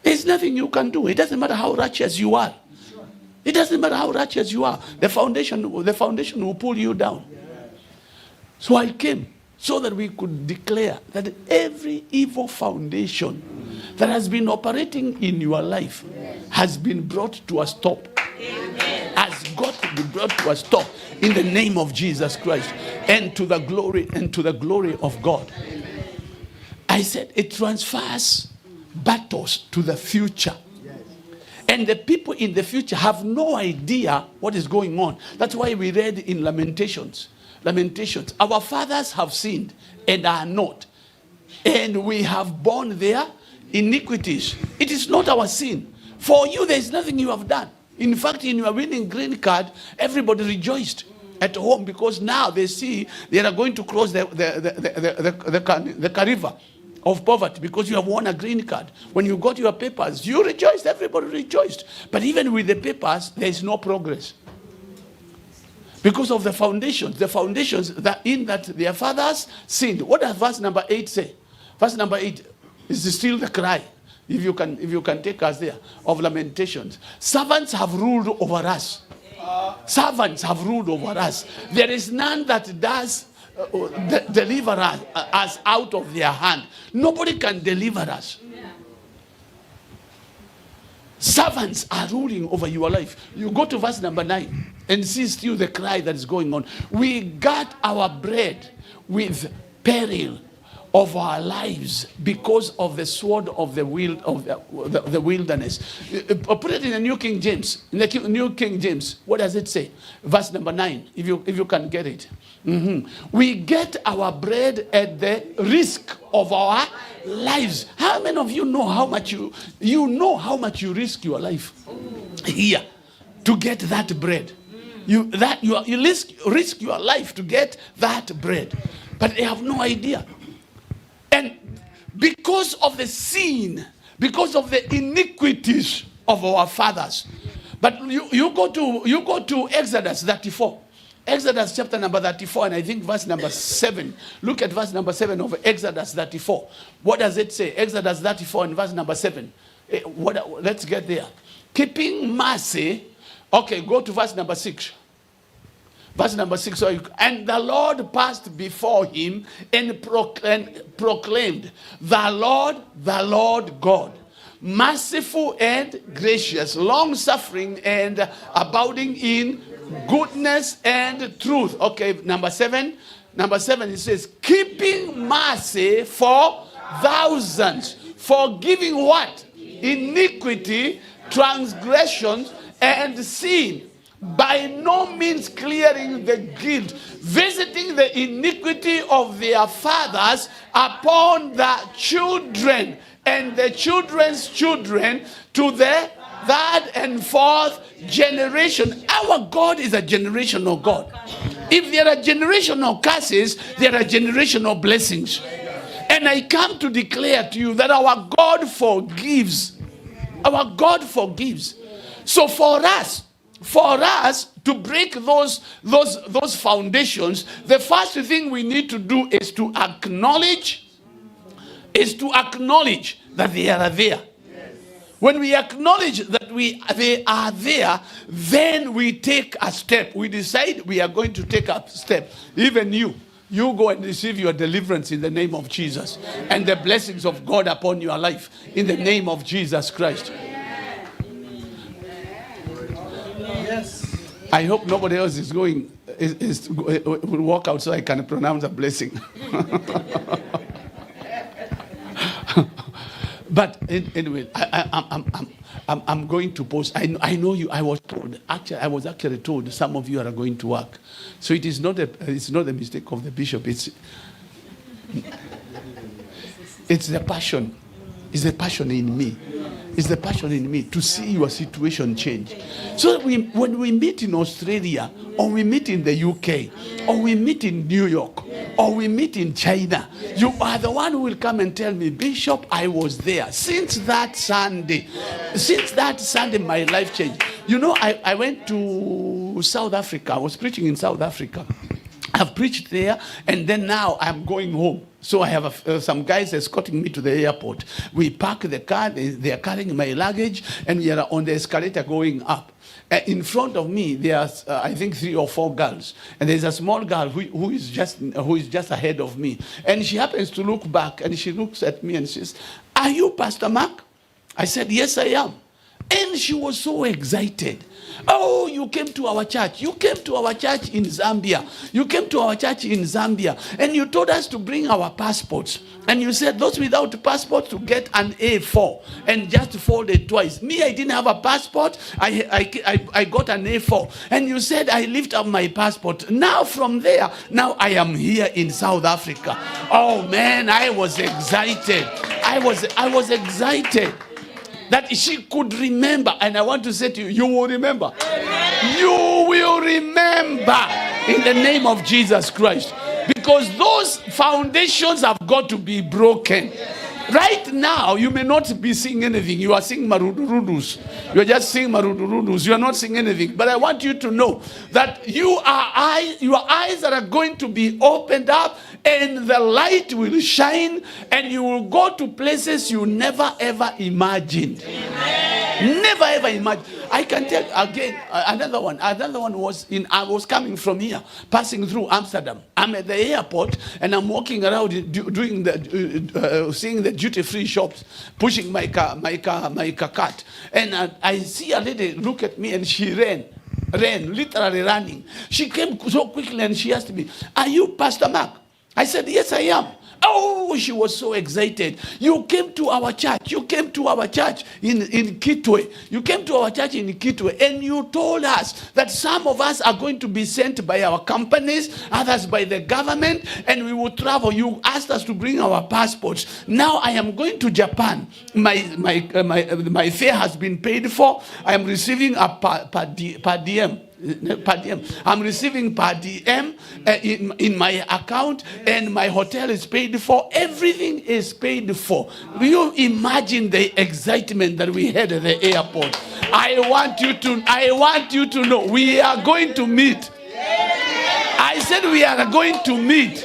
There's nothing you can do. It doesn't matter how righteous you are. It doesn't matter how righteous you are. The foundation will pull you down. So I came so that we could declare that every evil foundation that has been operating in your life has been brought to a stop. Has got to be brought to a stop in the name of Jesus Christ, and to the glory of God. I said it transfers battles to the future. And the people in the future have no idea what is going on. That's why we read in Lamentations, our fathers have sinned and are not, and we have borne their iniquities. It is not our sin. For you, there is nothing you have done. In fact, in your winning green card, everybody rejoiced at home because now they see they are going to cross the river of poverty because you have won a green card. When you got your papers, you rejoiced, everybody rejoiced. But even with the papers, there is no progress. Because of the foundations that in that their fathers sinned. What does verse number 8 say? Verse number 8 is still the cry. If you can take us there, of Lamentations. Servants have ruled over us. Servants have ruled over us. There is none that does deliver us out of their hand. Nobody can deliver us. Servants are ruling over your life. You go to verse number 9 and see still the cry that is going on. We got our bread with peril of our lives because of the sword of the wilderness. Put it in the New King James. In the New King James, what does it say? Verse number 9, if you can get it. We get our bread at the risk of our lives. How many of you know how much you risk your life here to get that bread? You risk your life to get that bread, but they have no idea. And because of the sin, because of the iniquities of our fathers. But you go to Exodus 34. Exodus chapter number 34, and I think verse number 7. Look at verse number 7 of Exodus 34. What does it say? Exodus 34 and verse number 7. Let's get there. Keeping mercy. Okay, go to verse number 6. Verse number 6. And the Lord passed before him and proclaimed, the Lord God, merciful and gracious, long-suffering and abounding in goodness and truth. Okay, number 7. Number 7, it says, keeping mercy for thousands, forgiving what? Iniquity, transgressions, and sin. By no means clearing the guilt, visiting the iniquity of their fathers upon the children and the children's children to the third and fourth generation. Our God is a generational God. If there are generational curses, there are generational blessings. And I come to declare to you that our God forgives. Our God forgives. So for us to break those foundations, the first thing we need to do is to acknowledge that they are there. When we acknowledge that they are there, then we take a step. We decide we are going to take a step. Even you go and receive your deliverance in the name of Jesus, and the blessings of God upon your life in the name of Jesus Christ. I hope nobody else is will walk out so I can pronounce a blessing. But anyway, I'm going to post. I know you. I was told. Actually, I was actually told some of you are going to work. So it's not a mistake of the bishop. It's the passion. It's the passion in me. It's the passion in me to see your situation change. So when we meet in Australia, or we meet in the UK, or we meet in New York, or we meet in China, you are the one who will come and tell me, Bishop, I was there. Since that Sunday, my life changed. You know, I went to South Africa. I was preaching in South Africa. I've preached there, and then now I'm going home. So I have some guys escorting me to the airport. We park the car, they are carrying my luggage, and we are on the escalator going up. In front of me, there's I think 3 or 4 girls, and there's a small girl who is just ahead of me, and she happens to look back, and she looks at me and says, "Are you Pastor Mark?" I said, "Yes, I am." And she was so excited. "Oh, you came to our church. You came to our church in Zambia. You came to our church in Zambia. And you told us to bring our passports. And you said those without passports to get an A4 and just fold it twice. Me, I didn't have a passport. I got an A4. And you said I lift up my passport. Now from there, now I am here in South Africa." Oh man, I was excited. I was excited that she could remember. And I want to say to you, you will remember. Amen. You will remember in the name of Jesus Christ. Because those foundations have got to be broken. Right now, you may not be seeing anything. You are seeing marudurudus. You are just seeing marudurudus. You are not seeing anything. But I want you to know that your eyes are going to be opened up, and the light will shine, and you will go to places you never ever imagined. Amen. Never ever imagined. I can tell again another one. Another one was I was coming from here, passing through Amsterdam. I'm at the airport and I'm walking around doing seeing the duty-free shops, pushing my cart, and I see a lady look at me, and she ran, literally running. She came so quickly and she asked me, "Are you Pastor Mark?" I said, "Yes, I am." Oh, she was so excited. "You came to our church. You came to our church in Kitwe. You came to our church in Kitwe, and you told us that some of us are going to be sent by our companies, others by the government, and we will travel. You asked us to bring our passports. Now I am going to Japan. My fare has been paid for. I am receiving a per diem. I'm receiving per diem in my account, and my hotel is paid for. Everything is paid for." Will you imagine the excitement that we had at the airport? I want you to know we are going to meet. I said we are going to meet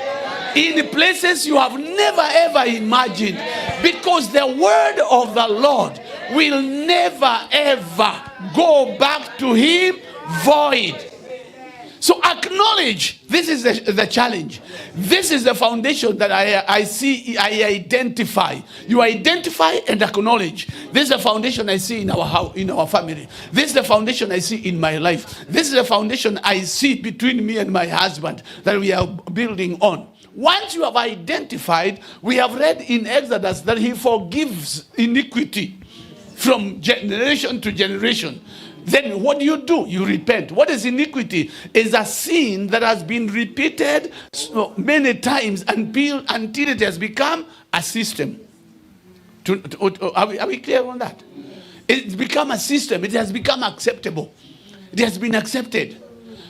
in places you have never ever imagined, because the word of the Lord will never ever go back to him void. So acknowledge, this is the challenge. This is the foundation that I see, I identify. You identify and acknowledge. This is the foundation I see in our house, in our family. This is the foundation I see in my life. This is the foundation I see between me and my husband that we are building on. Once you have identified, we have read in Exodus that he forgives iniquity from generation to generation. Then what do? You repent. What is iniquity? Is a sin that has been repeated so many times until it has become a system. Are we clear on that? It's become a system. It has become acceptable. It has been accepted.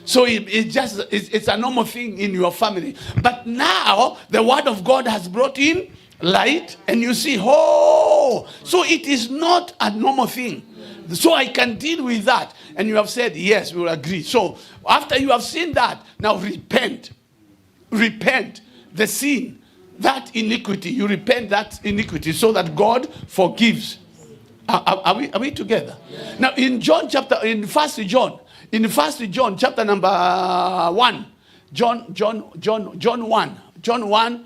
So it's a normal thing in your family. But now the word of God has brought in light, and you see, so it is not a normal thing. So I can deal with that. And you have said, yes, we will agree. So after you have seen that, now repent. Repent the sin, that iniquity. You repent that iniquity so that God forgives. Are we together? Yes. Now in First John chapter number 1, John 1,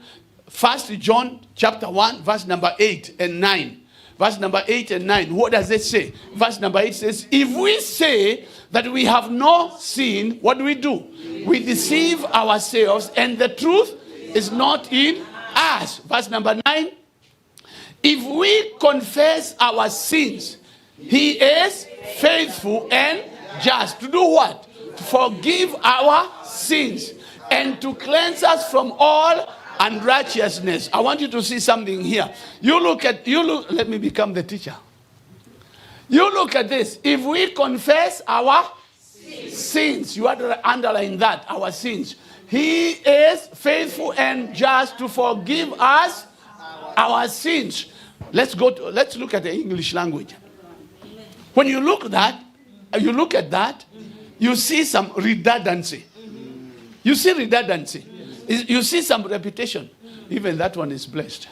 First John chapter 1, verse number 8 and 9. Verse number 8 and 9. What does it say? Verse number 8 says, "If we say that we have no sin, what do? We deceive ourselves, and the truth is not in us." Verse number 9. "If we confess our sins, he is faithful and just." To do what? To forgive our sins and to cleanse us from all unrighteousness. I want you to see something here. Let me become the teacher. You look at this. If we confess our sins, you have to underline that, our sins. He is faithful and just to forgive us our sins. Let's look at the English language. When you look at that, you see some redundancy. You see redundancy. You see some repetition. even that one is blessed.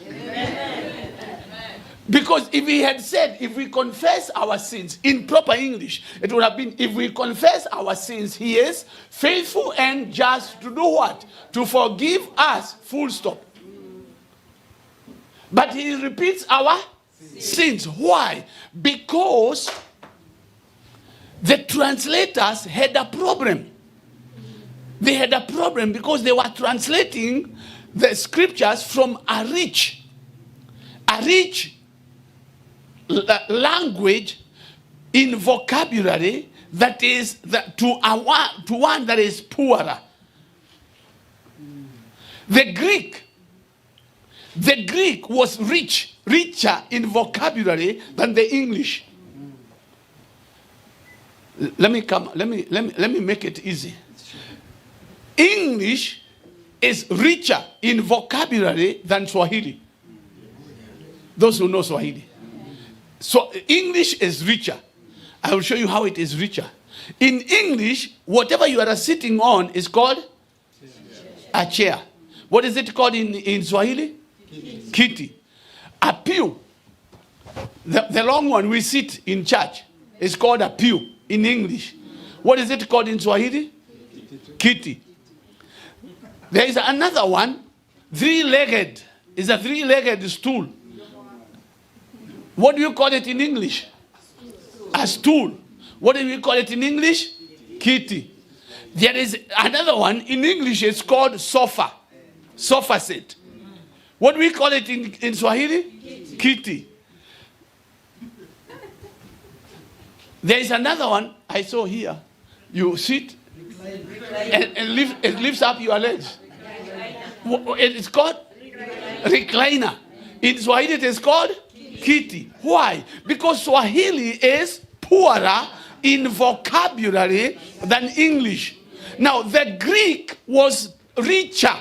Because if he had said, if we confess our sins, in proper English, it would have been, if we confess our sins, he is faithful and just to do what? To forgive us, full stop. But he repeats our sins. Why? Because the translators had a problem. They had a problem because they were translating the scriptures from a rich language in vocabulary that is to one that is poorer. The Greek was richer in vocabulary than the English. Let me make it easy. English is richer in vocabulary than Swahili. Those who know Swahili. So English is richer. I will show you how it is richer. In English, whatever you are sitting on is called a chair. What is it called in Swahili? Kiti. A pew. The long one we sit in church is called a pew in English. What is it called in Swahili? Kiti. There is another one, three-legged. It's a three-legged stool. What do you call it in English? A stool. What do we call it in English? Kiti. There is another one in English, it's called sofa. Sofa set. What do we call it in Swahili? Kiti. There is another one I saw here. You sit and it lifts up your legs. It's called recliner. In Swahili it is called kiti. Why? Because Swahili is poorer in vocabulary than English. Now the Greek was richer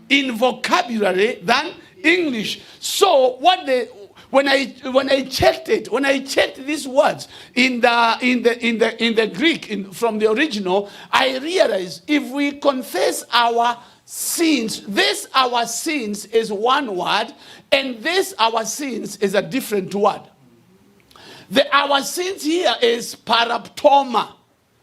in vocabulary than English. So when I checked these words in the Greek from the original, I realized if we confess our sins, this our sins is one word, and this our sins is a different word. Our sins here is paraptoma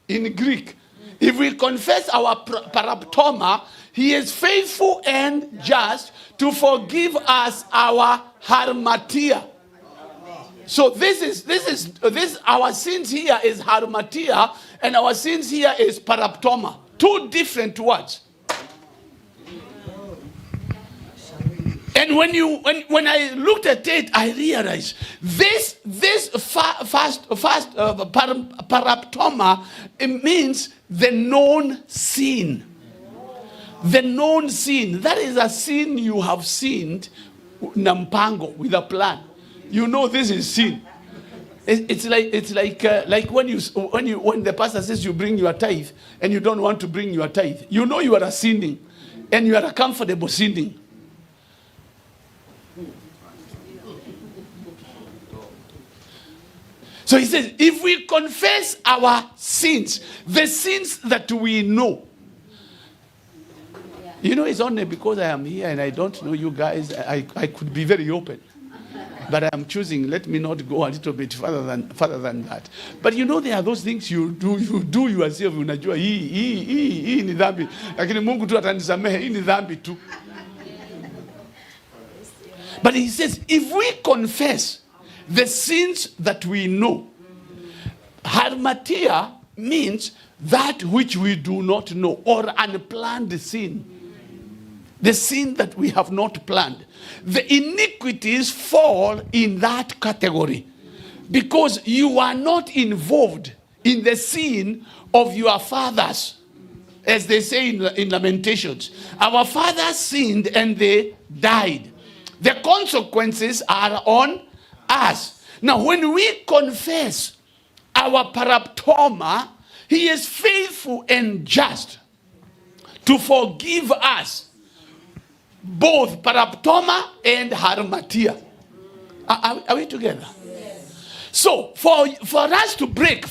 in Greek. If we confess our paraptoma, he is faithful and just to forgive us our harmatia. So this our sins here is harmatia, and our sins here is paraptoma. Two different words. And when I looked at it, I realized this paraptoma, it means the known sin. The known sin. That is a sin you have sinned, nampango, with a plan. You know this is sin. It's like when the pastor says you bring your tithe and you don't want to bring your tithe. You know you are sinning, and you are comfortable sinning. So he says, if we confess our sins, the sins that we know. You know, it's only because I am here and I don't know you guys, I could be very open. But I am choosing, let me not go a little bit further than that. But you know, there are those things you do yourself. Unajua hii ni dhambi. Lakini Mungu tu atanisamehe, hii ni dhambi tu. But he says, if we confess the sins that we know, harmatia means that which we do not know, or unplanned sin. The sin that we have not planned. The iniquities fall in that category because you are not involved in the sin of your fathers, as they say in Lamentations. Our fathers sinned and they died. The consequences are on us. Now, when we confess our paraptoma, he is faithful and just to forgive us both paraptoma and harmatia. Are we together? Yes. So for us to break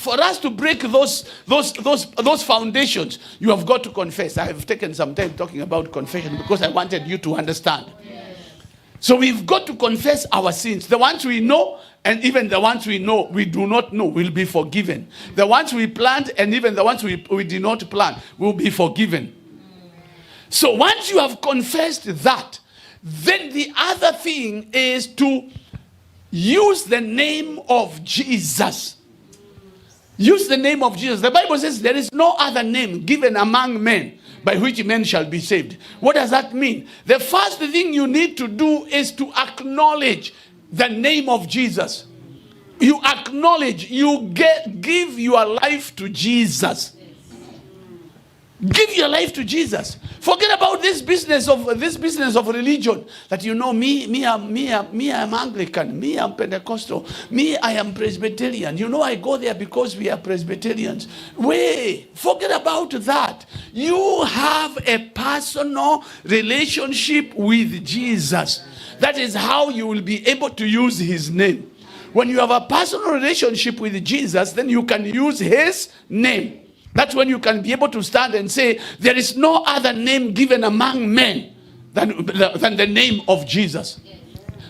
those foundations, you have got to confess. I have taken some time talking about confession because I wanted you to understand. Yes. So we've got to confess our sins. The ones we know, and even the ones we know we do not know, will be forgiven. The ones we planned, and even the ones we did not plan, will be forgiven. So once you have confessed that, then the other thing is to use the name of Jesus. Use the name of Jesus. The Bible says there is no other name given among men by which men shall be saved. What does that mean? The first thing you need to do is to acknowledge the name of Jesus. You acknowledge, give your life to Jesus. Give your life to Jesus. Forget about this business of religion. That me I'm Anglican. Me I'm Pentecostal. Me I am Presbyterian. I go there because we are Presbyterians. Forget about that. You have a personal relationship with Jesus. That is how you will be able to use his name. When you have a personal relationship with Jesus, then you can use his name. That's when you can be able to stand and say, there is no other name given among men than the name of Jesus.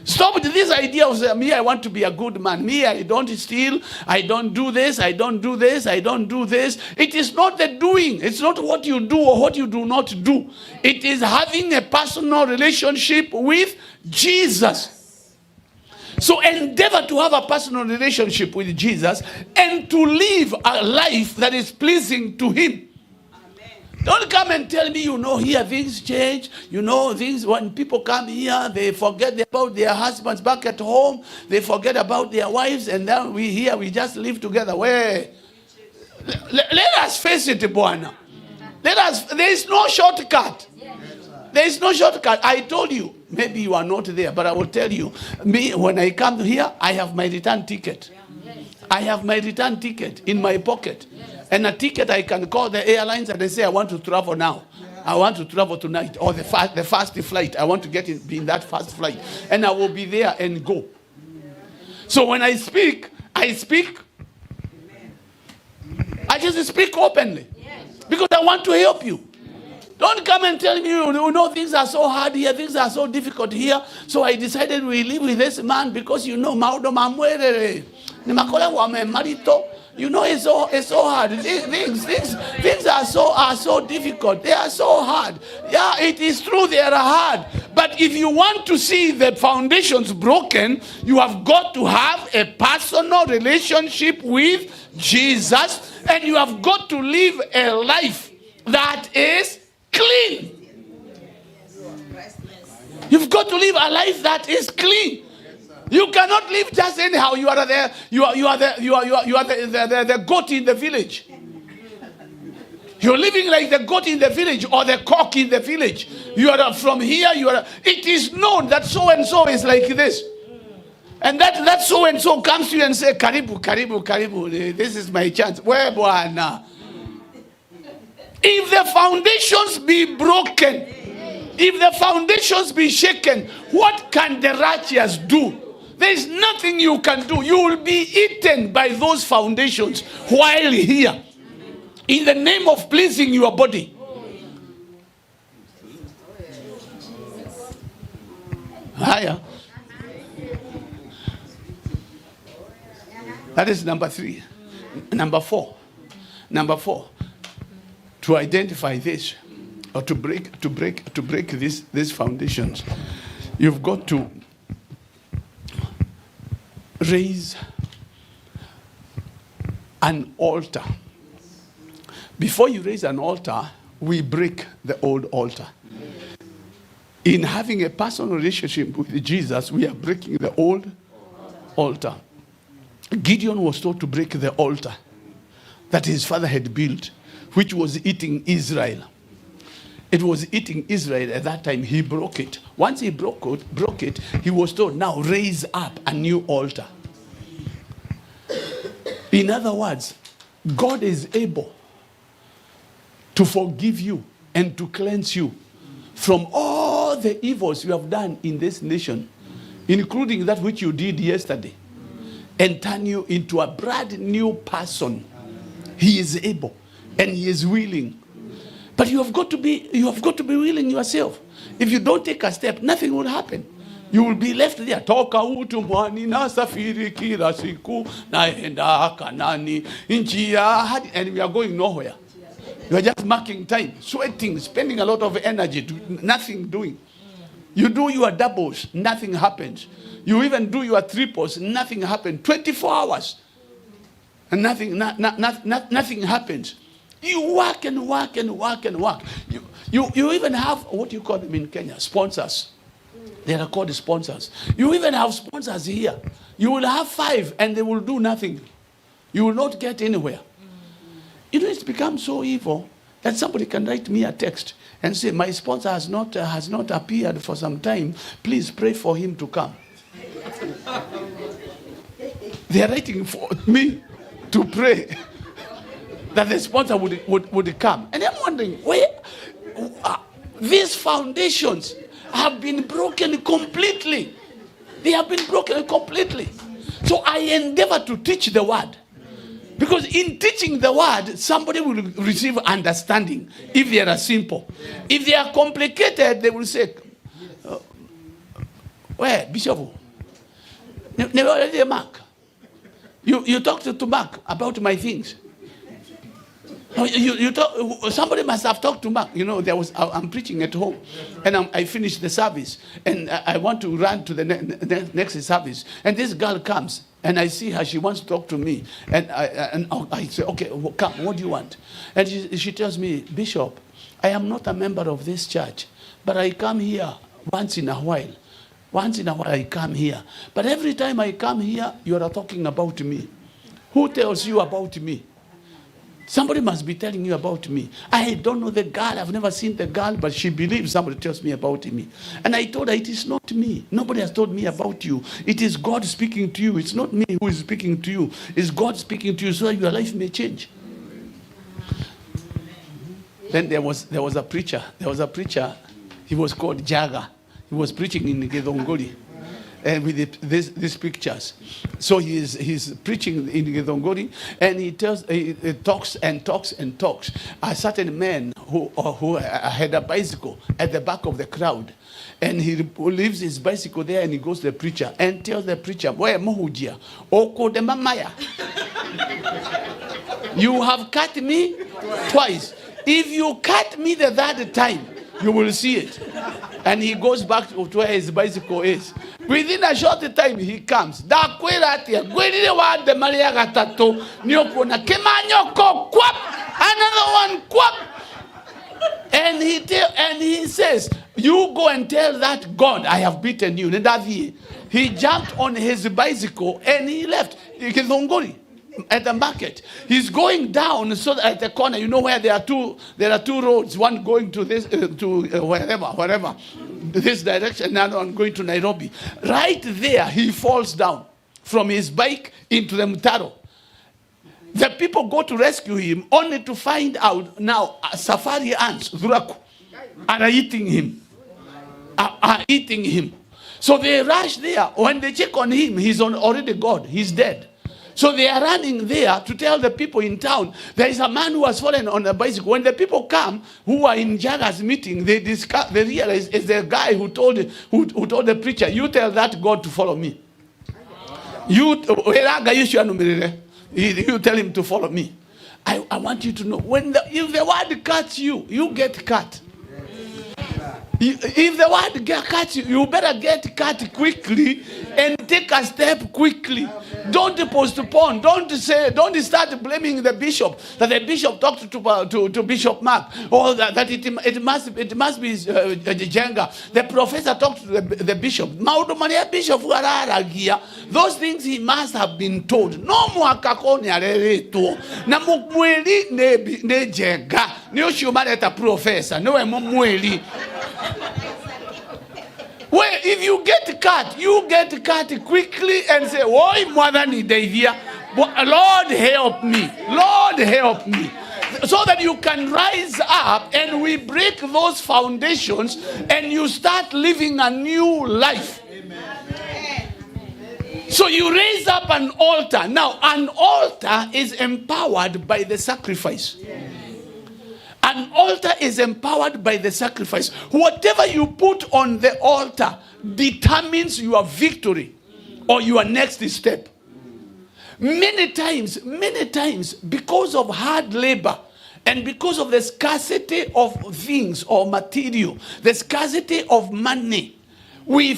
Stop with this idea of me, I want to be a good man. Me, I don't steal. I don't do this. I don't do this. I don't do this. It is not the doing. It's not what you do or what you do not do. It is having a personal relationship with Jesus. So endeavor to have a personal relationship with Jesus and to live a life that is pleasing to him. Amen. Don't come and tell me, here things change. Things, when people come here, they forget about their husbands back at home. They forget about their wives, and then we just live together. Let us face it, Bwana. There is no shortcut. There is no shortcut. I told you. Maybe you are not there, but I will tell you. Me, when I come here, I have my return ticket. I have my return ticket in my pocket. And a ticket I can call the airlines and they say, I want to travel now. I want to travel tonight. Or the fast flight. I want to be in that fast flight. And I will be there and go. So when I speak. I just speak openly. Because I want to help you. Don't come and tell me, things are so hard here, things are so difficult here. So I decided we live with this man because, maudo mamwere. It's so hard. Things are so difficult. They are so hard. Yeah, it is true they are hard. But if you want to see the foundations broken, you have got to have a personal relationship with Jesus. And you have got to live a life that is clean. You've got to live a life that is clean. You cannot live just anyhow. You are the goat in the village. You're living like the goat in the village or the cock in the village. You are from here. It is known that so and so is like this, and that so and so comes to you and say, "Karibu, karibu, karibu. This is my chance." Where bwana? If the foundations be broken, if the foundations be shaken, what can the righteous do? There is nothing you can do. You will be eaten by those foundations while here. In the name of pleasing your body. Higher. That is number 3. Number 4. To identify this, or to break these foundations, you've got to raise an altar. Before you raise an altar, we break the old altar. In having a personal relationship with Jesus, we are breaking the old altar. Gideon was told to break the altar that his father had built, which was eating Israel. It was eating Israel at that time. He broke it. Once he broke it, he was told, now raise up a new altar. In other words, God is able to forgive you and to cleanse you from all the evils you have done in this nation, including that which you did yesterday, and turn you into a brand new person. He is able. And he is willing. But you have got to be willing yourself. If you don't take a step, nothing will happen. You will be left there. Toka utumwani na safiri kila siku naenda Kanani njia hadi, and we are going nowhere. You are just marking time, sweating, spending a lot of energy, nothing doing. You do your doubles, nothing happens. You even do your triples, nothing happens. 24 hours, and nothing happens. You work and work and work and work. You even have, what do you call them in Kenya? Sponsors. They are called sponsors. You even have sponsors here. You will have 5 and they will do nothing. You will not get anywhere. You know, it's become so evil that somebody can write me a text and say, my sponsor has not appeared for some time. Please pray for him to come. They are writing for me to pray that the sponsor would come. And I'm wondering, where these foundations have been broken completely. They have been broken completely. So I endeavor to teach the word. Because in teaching the word, somebody will receive understanding if they are simple. If they are complicated, they will say, where, Bishop? Never Mark. You talked to Mark about my things. Somebody must have talked to Mark. You know, I'm preaching at home, and I finished the service, and I want to run to the next service. And this girl comes, and I see her. She wants to talk to me, and I say, okay, come. What do you want? And she tells me, Bishop, I am not a member of this church, but I come here once in a while. Once in a while I come here, but every time I come here, you are talking about me. Who tells you about me? Somebody must be telling you about me. I don't know the girl. I've never seen the girl, but she believes somebody tells me about me. And I told her, it is not me. Nobody has told me about you. It is God speaking to you. It's not me who is speaking to you. It's God speaking to you so that your life may change. Then there was a preacher. There was a preacher. He was called Jaga. He was preaching in Githongori. And with these pictures. So he's preaching in Githongori, and he talks and talks and talks. A certain man who had a bicycle at the back of the crowd, and he leaves his bicycle there, and he goes to the preacher and tells the preacher, "Where mohujia? Oko de mamaya. You have cut me twice. If you cut me the third time, you will see it." And he goes back to where his bicycle is. Within a short time, he comes. Another one, and he says, "You go and tell that God, I have beaten you." He jumped on his bicycle and he left. At the market, he's going down so that at the corner, you know where there are two roads, one going to this wherever this direction, another one going to Nairobi. Right there, he falls down from his bike into the mtaro. The people go to rescue him, only to find out now safari ants are eating him. So they rush there. When they check on him, he's already gone. He's dead. So they are running there to tell the people in town, there is a man who has fallen on a bicycle. When the people come, who are in Jaga's meeting, they realize it's the guy who told the preacher, "You tell that God to follow me. You tell him to follow me." I want you to know, if the word cuts you, you get cut. If the word cuts you, you better get cut quickly and take a step quickly. Don't postpone. Don't start blaming the bishop, that the bishop talked to Bishop Mark, or that it must be Jenga. The professor talked to the bishop. Bishop, those things he must have been told. No more kakoni arereto. Na mukmweli ne Jenga. Ni oshumareta professor. No mweli. Well, if you get cut quickly and say, "Oi, mwadhani Davia, Lord help me, Lord help me," so that you can rise up and we break those foundations and you start living a new life. Amen. So you raise up an altar. Now, an altar is empowered by the sacrifice. An An altar is empowered by the sacrifice. Whatever you put on the altar determines your victory or your next step. Many times, because of hard labor and because of the scarcity of things or material, the scarcity of money, we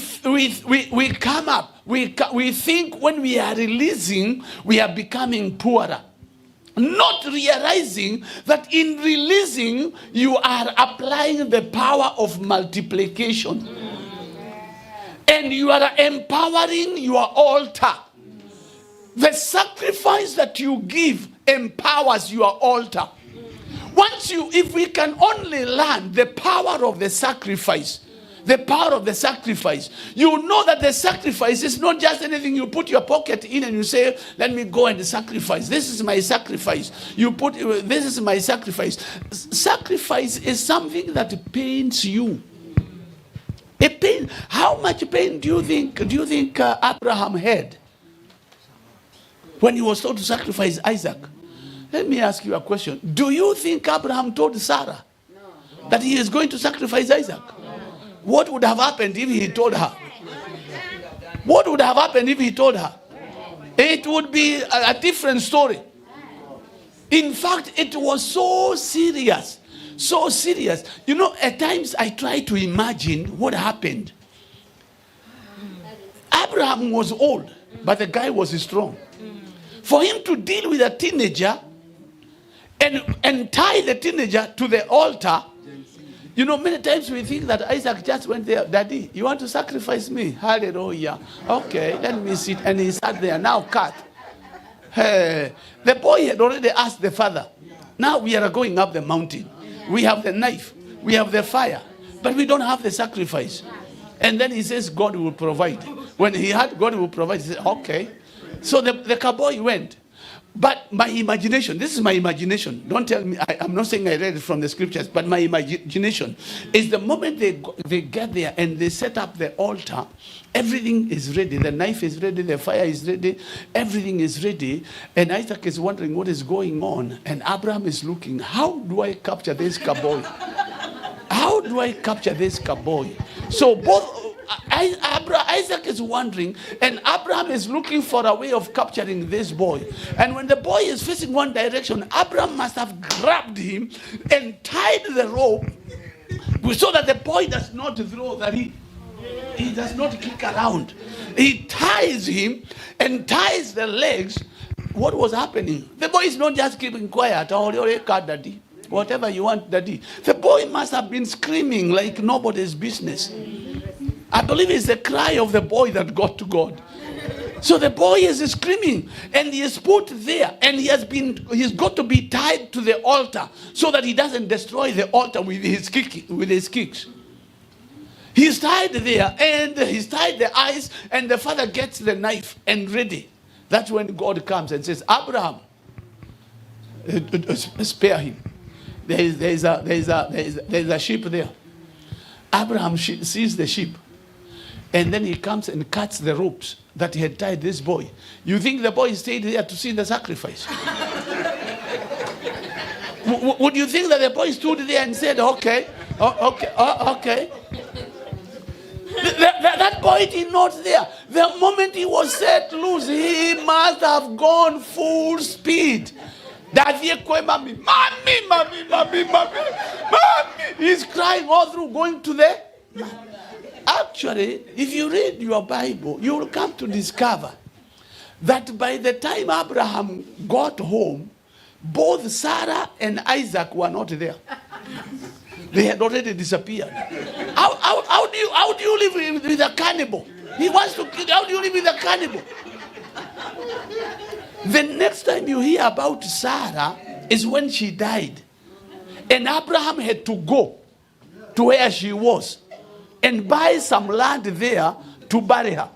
come up. We think when we are releasing, we are becoming poorer. Not realizing that in releasing, you are applying the power of multiplication. And you are empowering your altar. The sacrifice that you give empowers your altar. If we can only learn the power of the sacrifice, you know that the sacrifice is not just anything you put your pocket in and you say, let me go and sacrifice. This is my sacrifice. This is my sacrifice. Sacrifice is something that pains you. How much pain do you think Abraham had when he was told to sacrifice Isaac? Let me ask you a question. Do you think Abraham told Sarah that he is going to sacrifice Isaac? What would have happened if he told her? What would have happened if he told her? It would be a different story. In fact, it was so serious. So serious. You know, at times I try to imagine what happened. Abraham was old, but the guy was strong. For him to deal with a teenager and tie the teenager to the altar. You know, many times we think that Isaac just went there, Daddy, you want to sacrifice me? Hallelujah. Okay, let me sit. And he sat there, now cut. Hey, the boy had already asked the father, now we are going up the mountain. We have the knife, we have the fire, but we don't have the sacrifice. And then he says, God will provide. When he had God will provide, he said, okay. So the cowboy went. But my imagination, this is my imagination. Don't tell me, I'm not saying I read it from the scriptures, but my imagination is the moment they get there and they set up the altar, everything is ready. The knife is ready, the fire is ready, everything is ready. And Isaac is wondering what is going on. And Abraham is looking, how do I capture this cowboy? How do I capture this cowboy? So both Isaac is wondering, and Abraham is looking for a way of capturing this boy. And when the boy is facing one direction, Abraham must have grabbed him and tied the rope so that the boy does not throw, that he does not kick around. He ties him and ties the legs. What was happening? The boy is not just keeping quiet. Daddy. Whatever you want, Daddy. The boy must have been screaming like nobody's business. I believe it's the cry of the boy that got to God. So the boy is screaming and he is put there and he's got to be tied to the altar so that he doesn't destroy the altar with his kicks. He's tied there and he's tied the eyes and the father gets the knife and ready. That's when God comes and says, Abraham, spare him. There's a sheep there. Abraham sees the sheep. And then he comes and cuts the ropes that he had tied this boy. You think the boy stayed there to see the sacrifice? Would you think that the boy stood there and said, okay? That boy is not there. The moment he was set loose, he must have gone full speed. Mommy. He's crying all through, going to the... Actually, if you read your Bible, you will come to discover that by the time Abraham got home, both Sarah and Isaac were not there. They had already disappeared. How do you live with a cannibal? He wants to kill. How do you live with a cannibal? The next time you hear about Sarah is when she died. And Abraham had to go to where she was and buy some land there to bury her.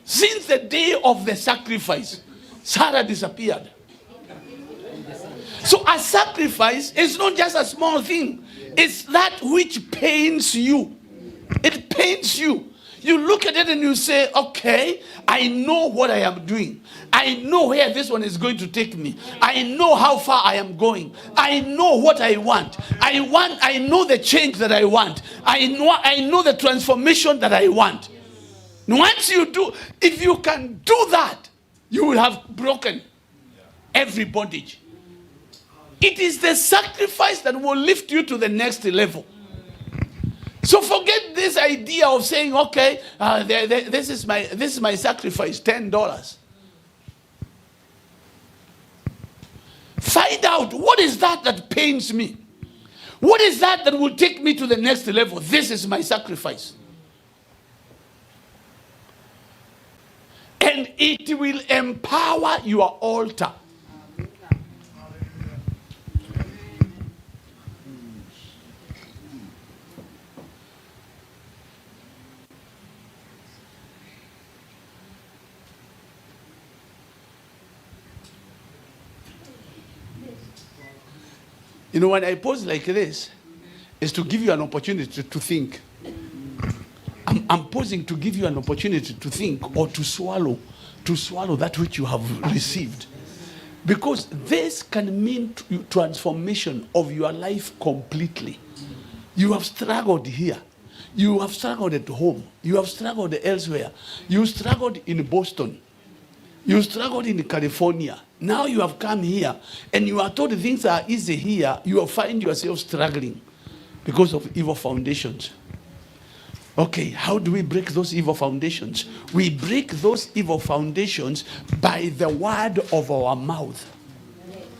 Since the day of the sacrifice, Sarah disappeared. So a sacrifice is not just a small thing. It's that which pains you. It pains you. You look at it and you say, okay, I know what I am doing. I know where this one is going to take me. I know how far I am going. I know what I want. I know the change that I want. I know the transformation that I want. Once you do, if you can do that, you will have broken every bondage. It is the sacrifice that will lift you to the next level. So forget this idea of saying, okay, this is my sacrifice, $10. Find out, what is that pains me? What is that will take me to the next level? This is my sacrifice. And it will empower your altar. You know, when I pose like this, is to give you an opportunity to think. I'm posing to give you an opportunity to think or to swallow that which you have received. Because this can mean transformation of your life completely. You have struggled here. You have struggled at home. You have struggled elsewhere. You struggled in Boston. You struggled in California. Now you have come here and you are told things are easy here. You will find yourself struggling because of evil foundations. Okay, how do we break those evil foundations? We break those evil foundations by the word of our mouth.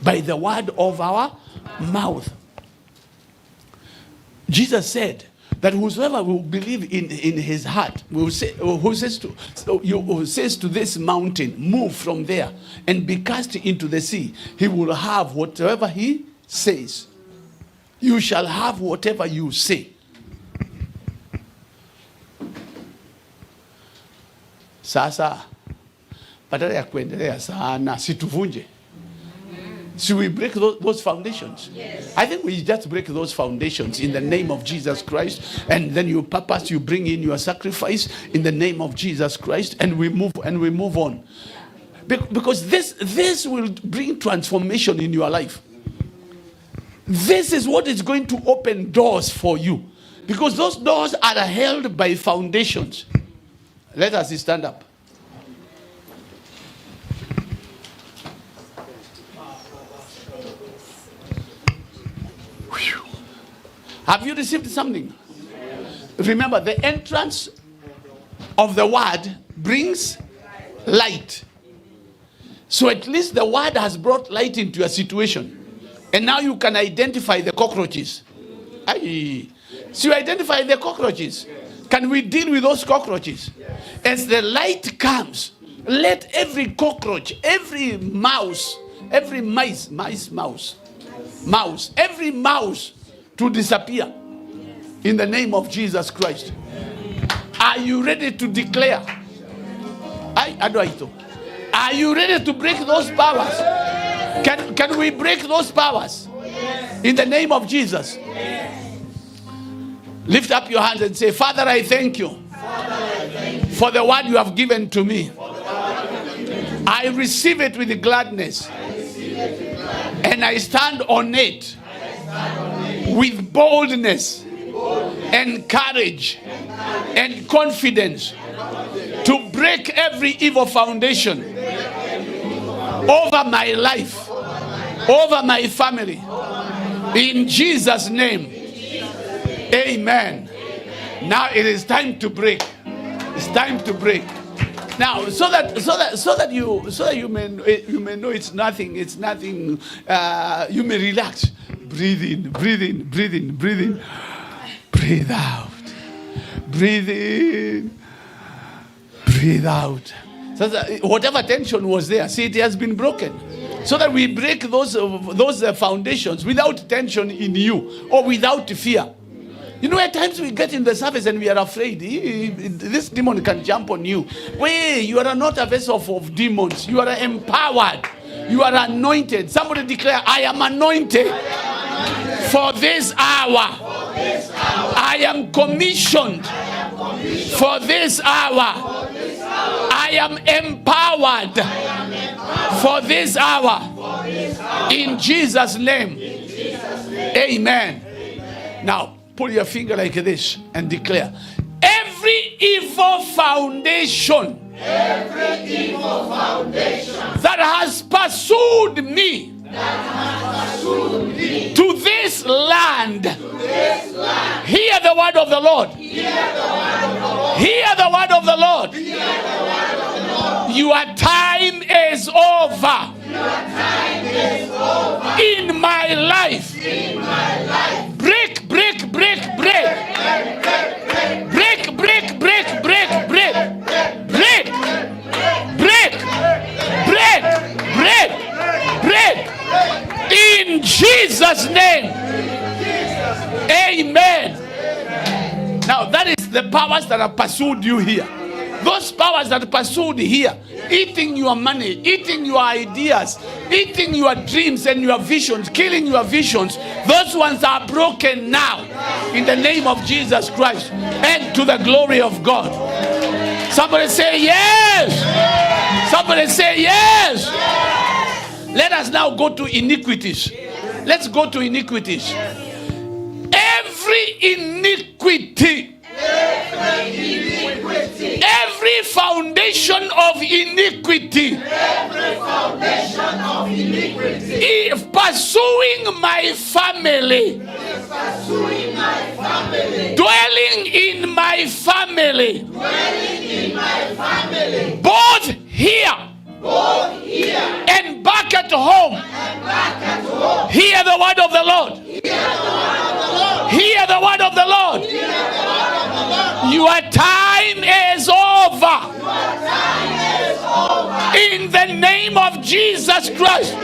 By the word of our mouth. Jesus said that whosoever will believe in his heart, who says to this mountain, move from there and be cast into the sea, he will have whatever he says. You shall have whatever you say. Sasa, badala ya kuendelea sana, situvunje. Should we break those foundations? Yes. I think we just break those foundations in the name of Jesus Christ. And then you purpose, you bring in your sacrifice in the name of Jesus Christ. And we move on. Because this will bring transformation in your life. This is what is going to open doors for you. Because those doors are held by foundations. Let us stand up. Have you received something? Remember, the entrance of the word brings light. So at least the word has brought light into your situation. And now you can identify the cockroaches. So you identify the cockroaches. Can we deal with those cockroaches? As the light comes, let every cockroach, every mouse, every mouse, every mouse to disappear in the name of Jesus Christ. Are you ready to declare? Are you ready to break those powers? Can we break those powers in the name of Jesus? Lift up your hands and say, Father, I thank you for the word you have given to me. I receive it with gladness. And I stand on it with boldness and courage and confidence to break every evil foundation over my life, over my family. In Jesus' name. Amen. Now it is time to break. It's time to break. Now, so that you may know it's nothing. It's nothing. You may relax. Breathe in. Breathe in. Breathe in. Breathe in. Breathe out. Breathe in. Breathe out. So that whatever tension was there, see, it has been broken. So that we break those foundations without tension in you or without fear. You know, at times we get in the service and we are afraid. This demon can jump on you. Wait, you are not a vessel of demons. You are empowered. You are anointed. Somebody declare, I am anointed for this hour. I am commissioned For this hour, I am empowered. For this hour, in Jesus' name, amen. Now, put your finger like this and declare, every evil foundation that has pursued me to this land, hear the word of the Lord. Hear the word of the Lord. Your time is over. In my life. Break, break, break, break. Break, break, break, break, break. Break, break, break, break, break. In Jesus' name. Amen. Now that is the powers that have pursued you here. Those powers that pursued here, eating your money, eating your ideas, eating your dreams and your visions, killing your visions, those ones are broken now in the name of Jesus Christ and to the glory of God. Somebody say yes. Somebody say yes. Let us now go to iniquities. Let's go to iniquities. Every iniquity, every foundation of iniquity, if pursuing my family, dwelling in my family, both here and back at home, hear the word of the Lord. Hear the word of the Lord. Your time is over. In the name of Jesus Christ.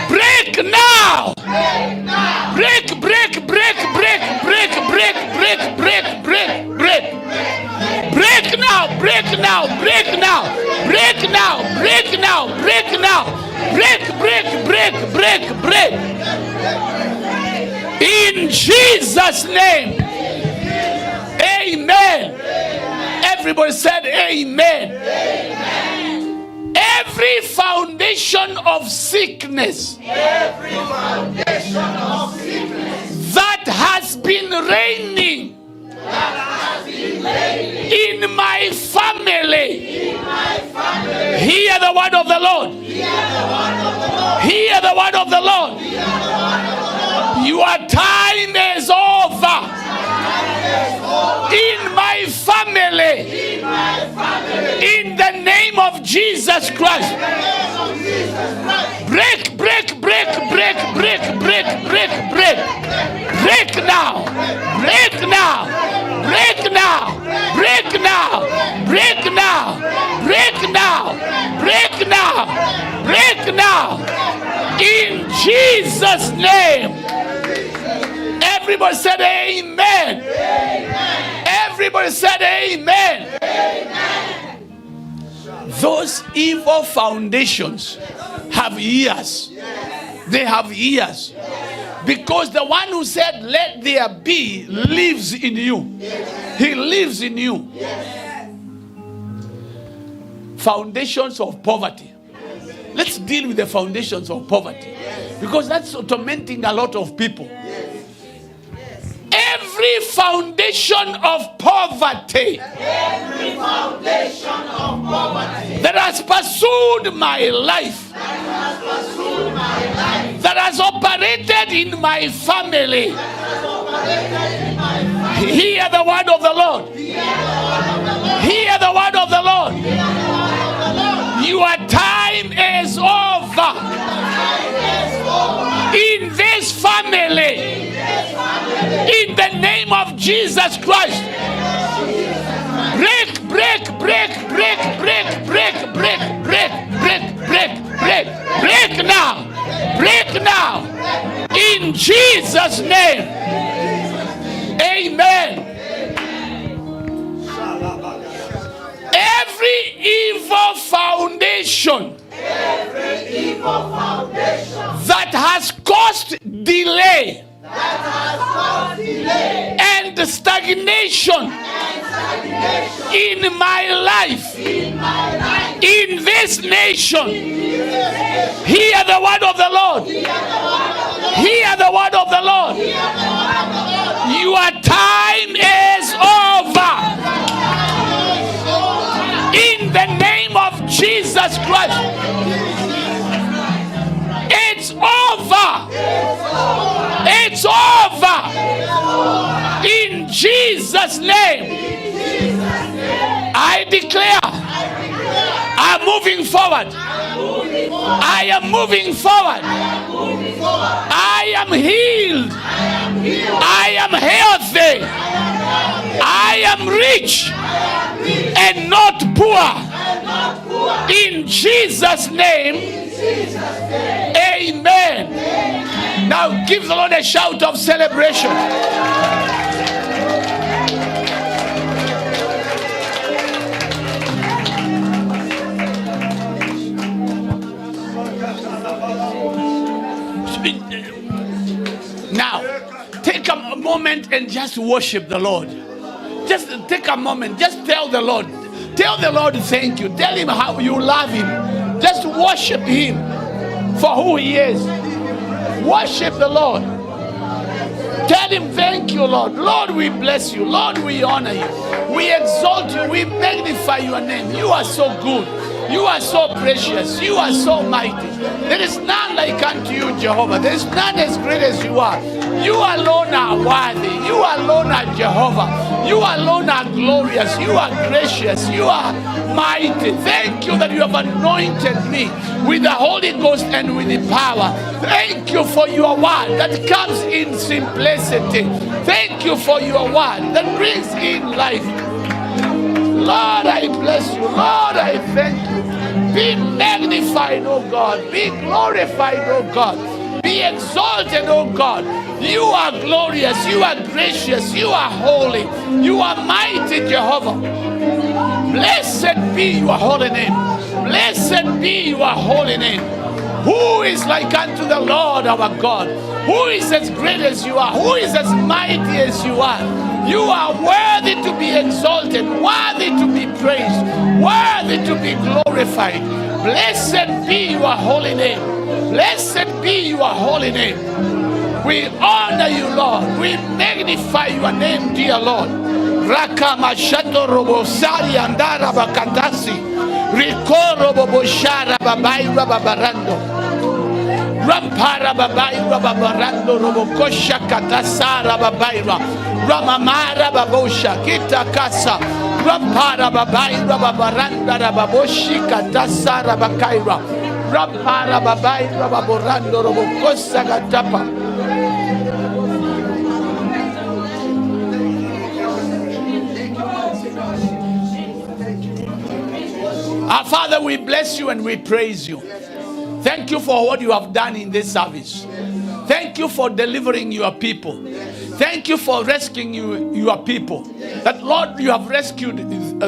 Break now. Break, break, break, break, break, break, break, break, break, break. Break now, break now, break now, break now, break now, break now. Break, break, break, break, break. In Jesus' name. Amen. Everybody said amen. Every foundation of sickness that has been reigning in my family, hear the word of the Lord. Hear the word of the Lord. Your time is over. In my family, in the name of Jesus Christ. Break, break, break, break, break, break, break, break. Break now. Break now. Break now. Break now. Break now. Break now. Break now. Break now. In Jesus' name. Everybody said amen. Everybody said amen. Those evil foundations have ears. They have ears. Because the one who said, let there be, lives in you. He lives in you. Foundations of poverty. Let's deal with the foundations of poverty. Because that's tormenting a lot of people. Every foundation of poverty that has pursued my life, that has operated in my family, hear the word of the Lord. Hear the word of the Lord. Your time is over. In this family, in the name of Jesus Christ. Break, break, break, break, break, break, break, break, break, break, break, break now. Break now. In Jesus' name. Amen. Every evil foundation that has caused delay and and stagnation in my life, in this nation. Hear the word of the Lord. Hear the word of the Lord. Your time is over. In the name of Jesus Christ. It's over. It's over. In Jesus' name. I declare, I'm moving forward. I am moving forward. I am healed. I am healthy. I am rich and not poor. In Jesus' name, amen. Now give the Lord a shout of celebration. Now, take a moment and just worship the Lord. Just take a moment. Just tell the Lord. Tell the Lord thank you. Tell him how you love him. Just worship him for who he is. Worship the Lord. Tell him thank you, Lord. Lord, we bless you. Lord, we honor you. We exalt you. We magnify your name. You are so good. You are so precious. You are so mighty. There is none like unto you, Jehovah. There is none as great as you are. You alone are worthy. You alone are Jehovah. You alone are glorious. You are gracious. You are mighty. Thank you that you have anointed me with the Holy Ghost and with the power. Thank you for your word that comes in simplicity. Thank you for your word that brings in life. Lord, I bless you. Lord, I thank you. Be magnified, oh God. Be glorified, oh God. Be exalted, oh God. You are glorious. You are gracious. You are holy. You are mighty, Jehovah. Blessed be your holy name. Blessed be your holy name. Who is like unto the Lord our God? Who is as great as you are? Who is as mighty as you are? You are worthy to be exalted, worthy to be praised, worthy to be glorified. Blessed be your holy name. Blessed be your holy name. We honor you, Lord. We magnify your name, dear Lord. Rakamashato robosari andara bakatasi. Rikoro boboshara babaira babarando. Rampara babaira babarando robokosha katasara babaira. Ramamara babosha kita kasa. Rampara babaira babaranda rababoshi katasara bakaira. Rampara babaira baborando robokosa katapa. Our Father, we bless you and we praise you. Thank you for what you have done in this service. Thank you for delivering your people. Thank you for rescuing your people. That, Lord, you have rescued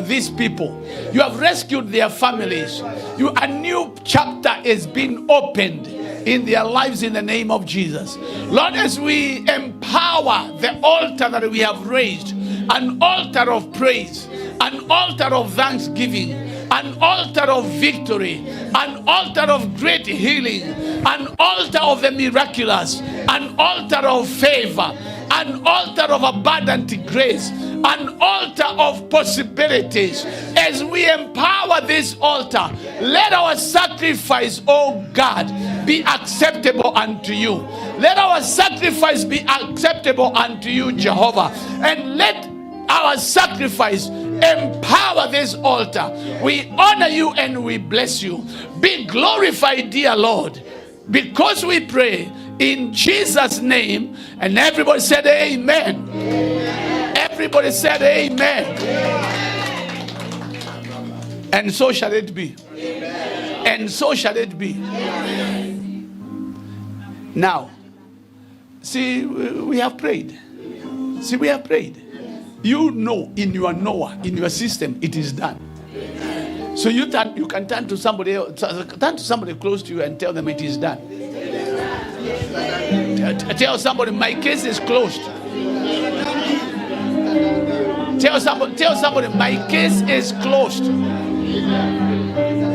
these people. You have rescued their families. A new chapter is being opened in their lives in the name of Jesus. Lord, as we empower the altar that we have raised, an altar of praise, an altar of thanksgiving, an altar of victory, an altar of great healing, an altar of the miraculous, an altar of favor, an altar of abundant grace, an altar of possibilities. As we empower this altar, let our sacrifice, oh God, be acceptable unto you. Let our sacrifice be acceptable unto you, Jehovah. And let our sacrifice empower this altar. We honor you and we bless you. Be glorified, dear Lord, because we pray in Jesus' name. And everybody said amen. Everybody said amen. And so shall it be. And so shall it be. Now, see, we have prayed. See, we have prayed. You know in your knower, in your system, it is done. So you can turn to somebody else, turn to somebody close to you and tell them it is done. Tell somebody, my case is closed. Tell somebody, my case is closed.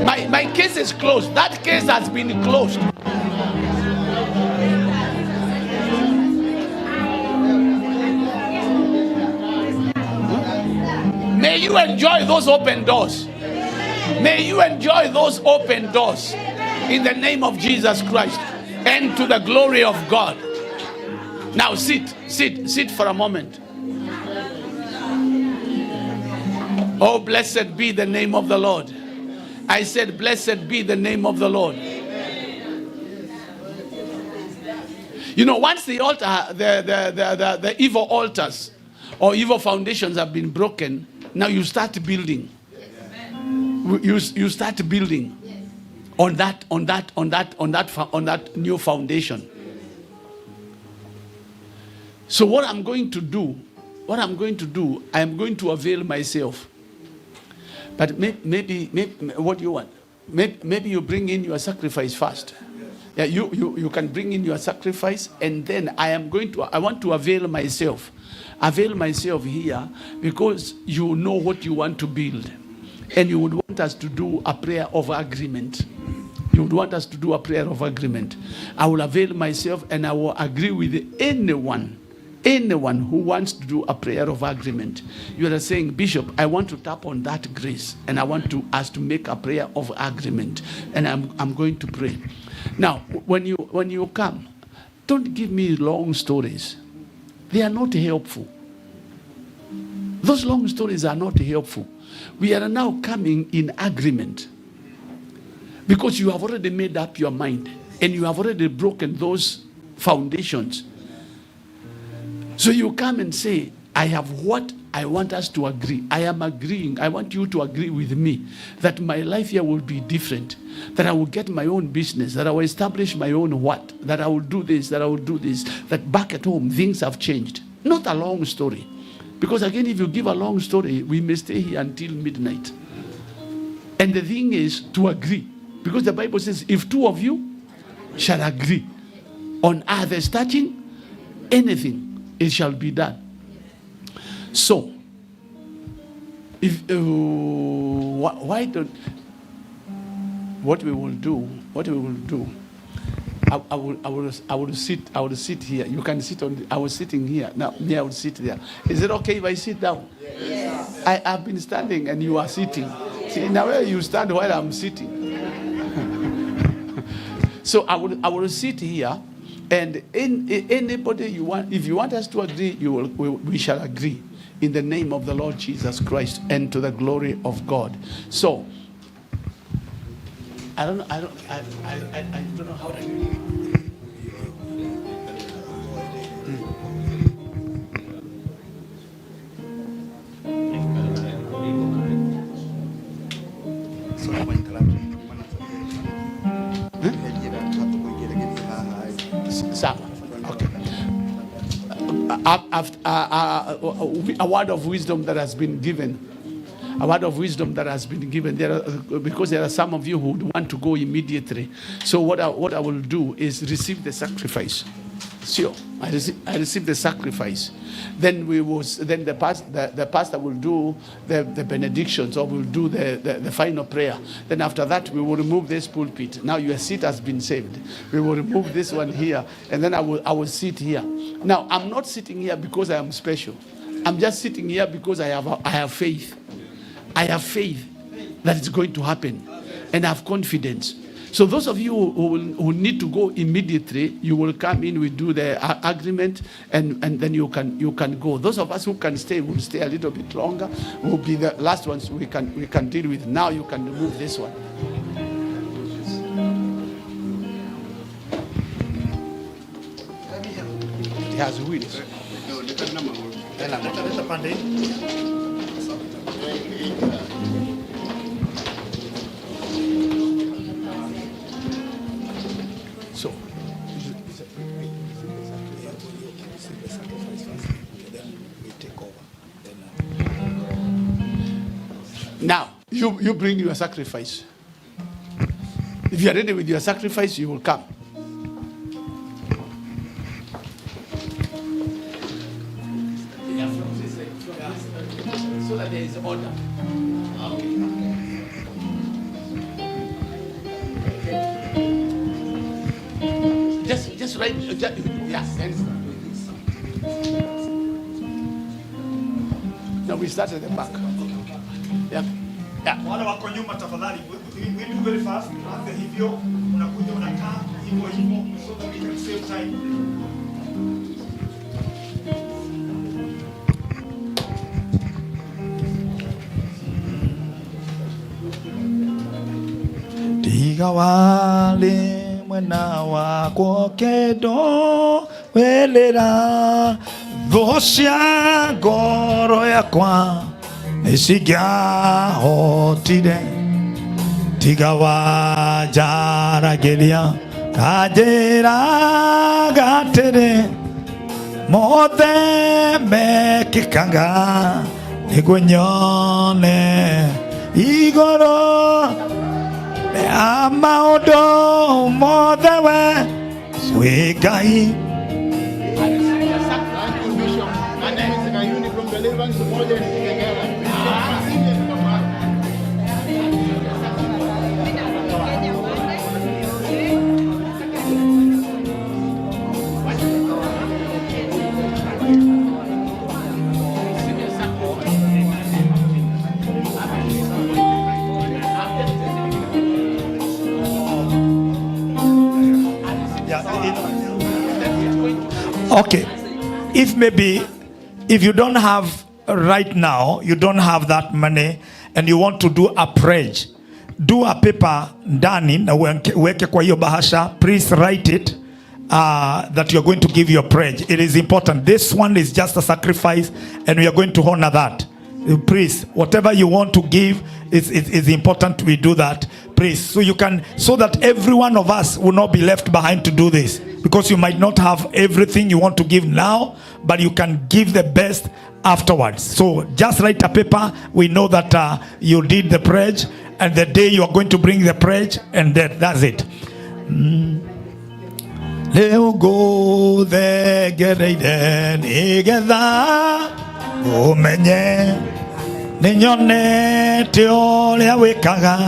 My case is closed. That case has been closed. May you enjoy those open doors. May you enjoy those open doors in the name of Jesus Christ and to the glory of God. Now sit for a moment. Oh, blessed be the name of the Lord. I said, blessed be the name of the Lord. You know, once the altar, the evil altars or evil foundations have been broken, now you start building. You start building on that new foundation. So what I'm going to do, I am going to avail myself. But maybe what do you want? Maybe you bring in your sacrifice first. Yeah, you can bring in your sacrifice, and then I want to avail myself. Avail myself here because you know what you want to build. And you would want us to do a prayer of agreement. You would want us to do a prayer of agreement. I will avail myself and I will agree with anyone who wants to do a prayer of agreement. You are saying, Bishop, I want to tap on that grace and I want us to make a prayer of agreement. And I'm going to pray. Now, when you come, don't give me long stories. They are not helpful. Those long stories are not helpful. We are now coming in agreement because you have already made up your mind and you have already broken those foundations. So you come and say, I have what I want us to agree. I am agreeing. I want you to agree with me that my life here will be different, that I will get my own business, that I will establish my own what, that I will do this, that I will do this, that back at home things have changed. Not a long story. Because again, if you give a long story, we may stay here until midnight. And the thing is to agree. Because the Bible says, if two of you shall agree on others touching anything, it shall be done. So, if why don't what we will do? I will sit here. You can sit on. I was sitting here. Now me, I will sit there. Is it okay if I sit down? Yes. I have been standing and you are sitting. See, now where you stand while I'm sitting. So I will sit here, and anybody you want, if you want us to agree, we shall agree in the name of the Lord Jesus Christ and to the glory of God. So I don't know how to. Okay. A word of wisdom that has been given. A word of wisdom that has been given. Because there are some of you who would want to go immediately. So what I will do is receive the sacrifice. Sure, I receive the sacrifice. Then the pastor will do the benedictions, or will do the final prayer. Then after that, we will remove this pulpit. Now your seat has been saved. We will remove this one here, and then I will sit here. Now I'm not sitting here because I am special. I'm just sitting here because I have faith. I have faith that it's going to happen, and I have confidence. So those of you who need to go immediately, you will come in, we do the agreement, and then you can go. Those of us who can stay will stay a little bit longer. Will be the last ones we can deal with. Now you can remove this one. It has wheels. So, now you bring your sacrifice. If you are ready with your sacrifice, you will come. Just right. Yeah. No, we start at the back. Yeah. Yeah. Wale wako nyuma tafadhali, we do very fast. Anze hivyo, unakuja unakaa hivyo hivyo so that we can save time. Tiga wale mwena wako kedo welera thosya ngoro yakwa nĩcingĩahotire tiga wanjarageria kanjĩraga atĩrĩ mothe mekĩkaga nĩguo nyone igũrũ rĩa maũndũ mothe we wĩ Ngai. Okay, if you don't have right now, you don't have that money and you want to do a pledge, do a paper ndani na uweke kwa hiyo bahasha. Please write it that you're going to give your pledge. It is important. This one is just a sacrifice and we are going to honor that. Please, whatever you want to give is important we do that. Please, so that every one of us will not be left behind to do this, because you might not have everything you want to give now, but you can give the best afterwards. So just write a paper. We know that you did the pledge, and the day you are going to bring the pledge, and that's it. Leo go there, get it, umenye ninyonete ũrĩa wĩkaga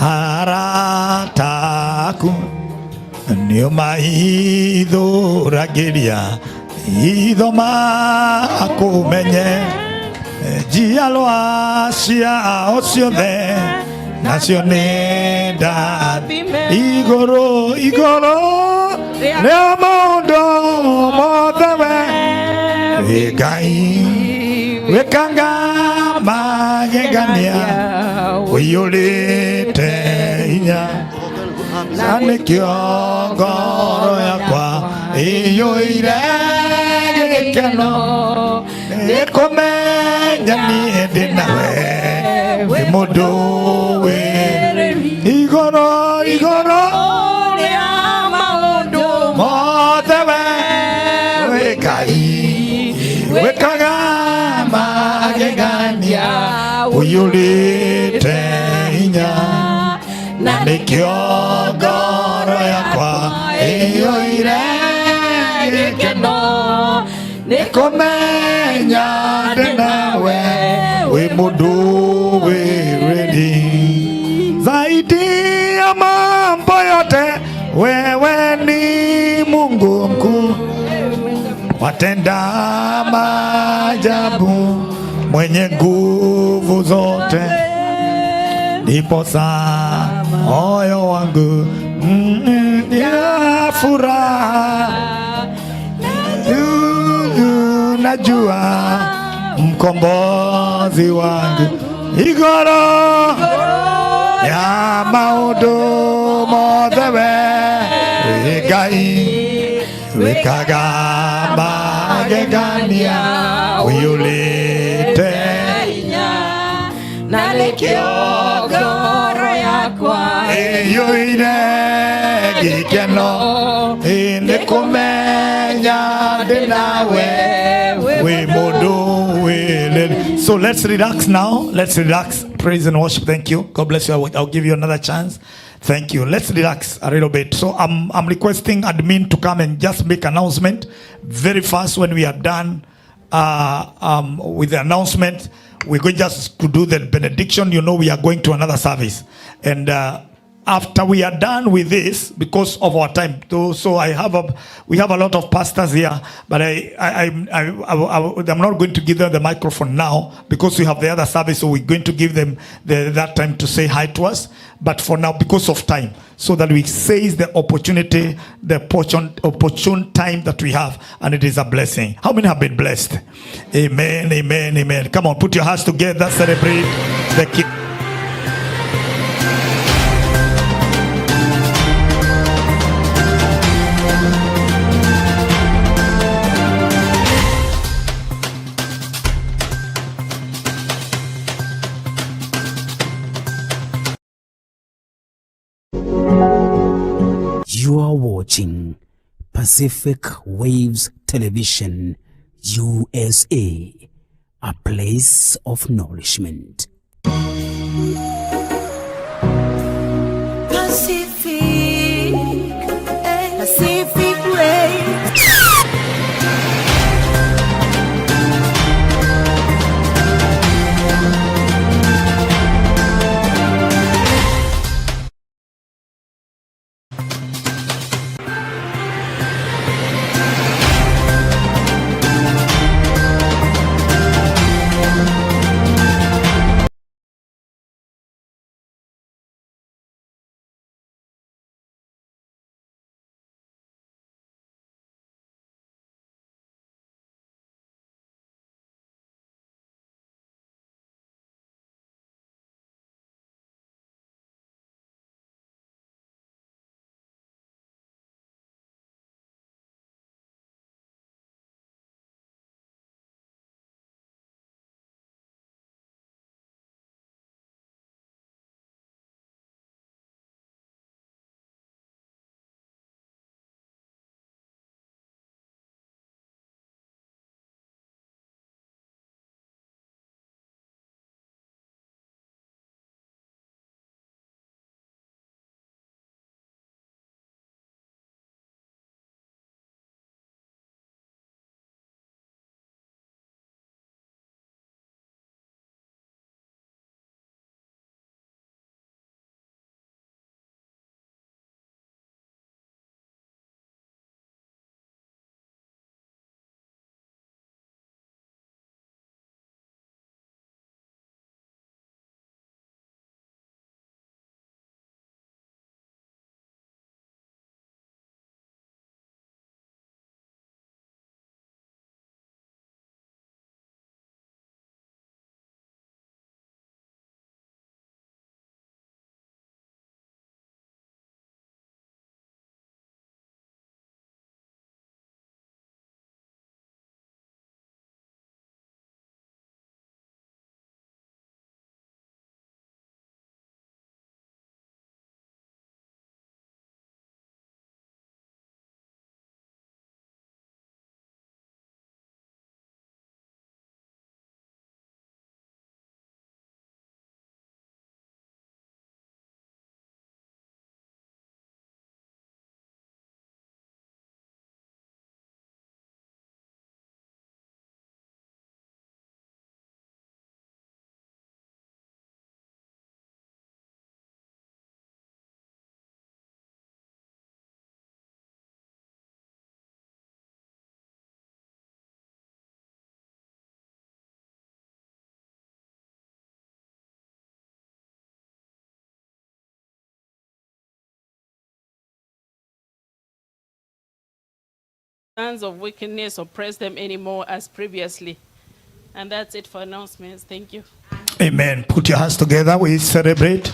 arataku nĩo maithũragĩria itho makũmenye njiarwa ciao ciothe nacio nĩ ndathime igũrũ rĩa maũndũ mothe we wĩ Ngai wĩkanga magegania ũiyũrĩte hinya na nĩkĩo ngoro yakwa ĩiyũire gĩkeno nĩkũmenya niĩ ndĩ nawe wĩ mũndũ wĩ igũrũ rĩa maũndũ mothe we wĩ Ngai wĩkaga magegania ũiyũrĩte hinya na nĩkĩo ngoro yakwa ĩiyũire gĩkeno nĩkũmenya ndĩ nawe wĩ mũndũ wĩ ready zaidi ya mambo yote wewe ni Mungu mkuu watenda maajabu mwenye nguvu zote ndiposa moyo wangu ya furaha najua mkombozi wangu igoro ya maũndũ mothe we wĩ Ngai wĩkaga magegania ũiyũrĩte hinya na nĩkĩo ngoro yakwa ĩiyũire gĩkeno nĩkũmenya ndĩ nawe wĩ mũndũ wĩ. So let's relax now. Let's relax. Praise and worship. Thank you. God bless you. I'll give you another chance. Thank you. Let's relax a little bit. So I'm requesting admin to come and just make announcement very fast. When we are done with the announcement, we're going just to do the benediction. You know, we are going to another service. And after we are done with this, because of our time, so we have a lot of pastors here, but I'm not going to give them the microphone now because we have the other service, so we're going to give them that time to say hi to us. But for now, because of time, so that we seize the opportunity, the opportune time that we have, and it is a blessing. How many have been blessed? Amen, amen, amen. Come on, put your hands together, celebrate the King. You are watching Pacific Waves Television, USA, a place of nourishment. Pacific Waves. Hands of wickedness oppress them anymore as previously. And that's it for announcements. Thank you. Amen. Put your hands together. We celebrate.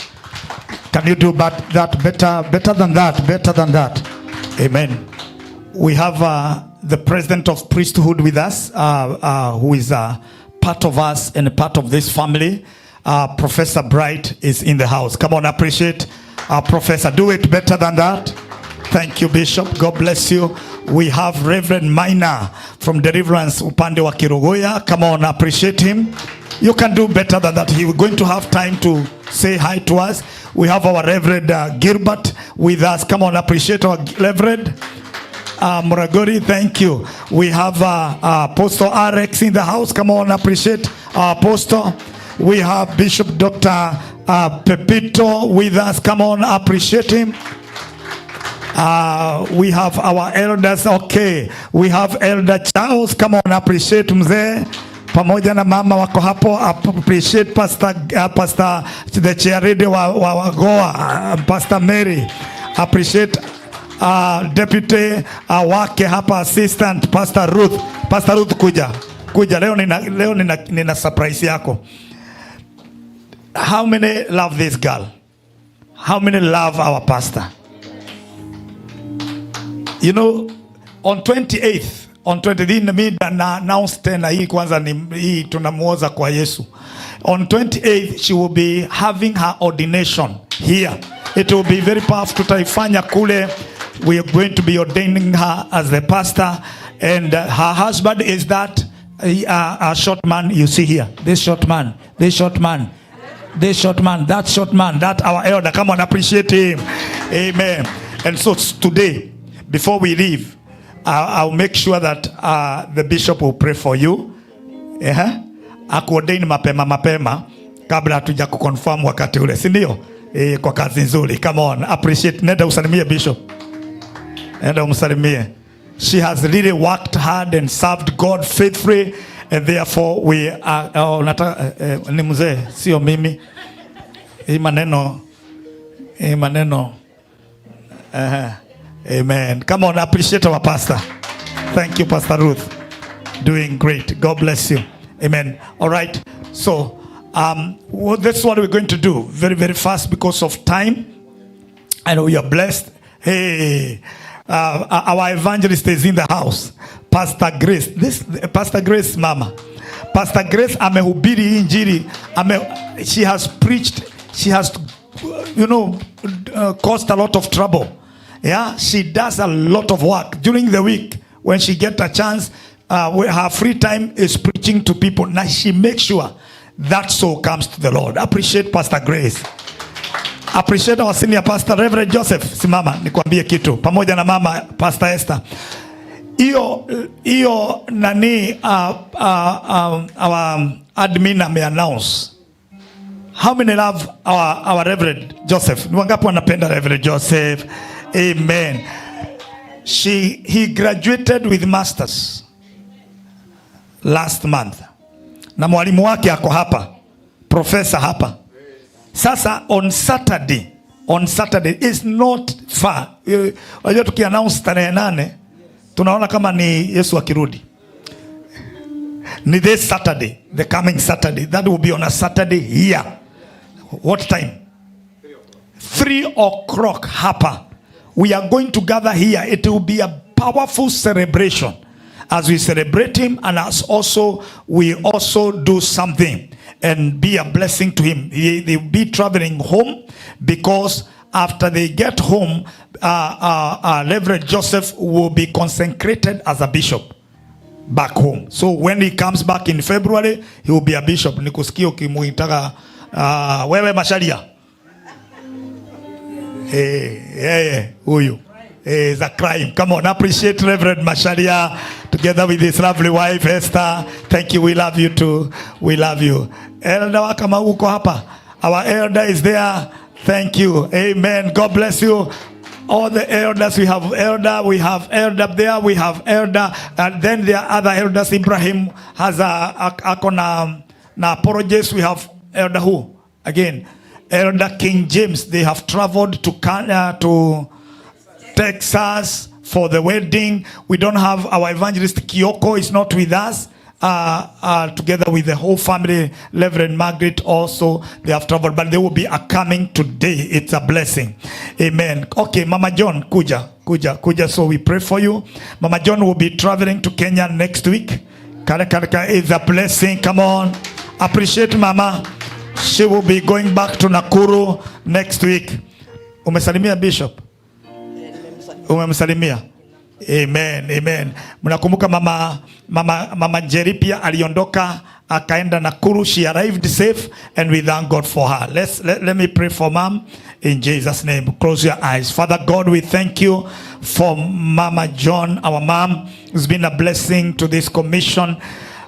Can you do that better than that? Amen. We have the president of priesthood with us, who is part of us and a part of this family. Professor Bright is in the house. Come on, appreciate Professor. Do it better than that. Thank you, Bishop. God bless you. We have Reverend Minor from Deliverance upande wa Kirugoya. Come on, appreciate him. You can do better than that. We're going to have time to say hi to us. We have our Reverend Gilbert with us. Come on, appreciate our Reverend Muragori. Thank you. We have Apostle RX in the house. Come on, appreciate our Apostle. We have Bishop Dr. Pepito with us. Come on, appreciate him. We have our elders. Okay, we have Elder Charles. Come on, appreciate mzee pamoja na mama wako hapo. Appreciate Pastor the chairlady wa Goa, Pastor Mary. Appreciate deputy wake hapa, assistant Pastor Ruth. Pastor Ruth, kuja leo nina surprise yako. How many love this girl? How many love our pastor? You know, on 28th, on 20th, na announce tena hii kwanza ni hii tunamuoza kwa Yesu. On 28th, she will be having her ordination here. It will be very powerful. Tutaifanya kule. We are going to be ordaining her as the pastor, and her husband is that a short man you see here. This short man, that short man, that our elder. Come on, appreciate him. Amen. And so today, before we leave, I'll make sure that the bishop will pray for you. Akuordain mapema kabla hatuja kuconfirm wakati ule, si ndio? Kwa kazi nzuri. Come on, appreciate. Nenda usalimie bishop. Nenda umsalimie. She has really worked hard and served God faithfully, and therefore we are ni mzee, sio mimi. Hii maneno. Amen. Come on, appreciate our pastor. Thank you, Pastor Ruth. Doing great. God bless you. Amen. All right. So, well, that's what we're going to do very, very fast because of time. I know you are blessed. Hey, our evangelist is in the house. Pastor Grace. Pastor Grace, mama. Pastor Grace amehubiri injili. She has preached. She has, caused a lot of trouble. Yeah, she does a lot of work during the week. When she gets a chance, her free time is preaching to people. Now she makes sure that soul comes to the Lord. Appreciate Pastor Grace. Appreciate our senior pastor, Reverend Joseph. Simama, nikwambie kitu. Pamoja na mama, Pastor Esther. Iyo nani, our admin ame-announce. How many love our Reverend Joseph? Ni wangapi wanapenda Reverend Joseph? Amen. He graduated with masters last month. Na mwalimu wake ako hapa. Professor hapa. Sasa on Saturday is not far. Wajua tuki-announce tarehe 8, tunaona kama ni Yesu akirudi. Ni this Saturday, the coming Saturday. That will be on a Saturday here. What time? 3 o'clock hapa. We are going to gather here. It will be a powerful celebration as we celebrate him, and as also we also do something and be a blessing to him. They will be traveling home because after they get home, Reverend Joseph will be consecrated as a bishop back home. So when he comes back in February, he will be a bishop. Nikusikia ukimuitaka wewe Masharia. Huyu is a crime. Come on, appreciate Reverend Masharia together with his lovely wife Esther. Thank you. We love you too. We love you. Elder wakama uko hapa. Our elder is there. Thank you. Amen. God bless you. All the elders, we have elder up there, we have elder, and then there are other elders. Ibrahim has a apologies. We have elder who? Again, Elder King James. They have traveled to Texas for the wedding. We don't have our evangelist Kyoko is not with us. Together with the whole family, Reverend Margaret also, they have traveled, but they will be coming today. It's a blessing. Amen. Okay, Mama John, kuja. So we pray for you. Mama John will be traveling to Kenya next week. Karaka is a blessing. Come on. Appreciate Mama. She will be going back to Nakuru next week. Umesalimia Bishop? Umemsalimia? Amen, amen. Mnakumbuka mama Jerry pia aliondoka akaenda Nakuru. She arrived safe and we thank God for her. Let me pray for mom in Jesus' name. Close your eyes. Father God, we thank you for Mama John, our mom, who's been a blessing to this commission.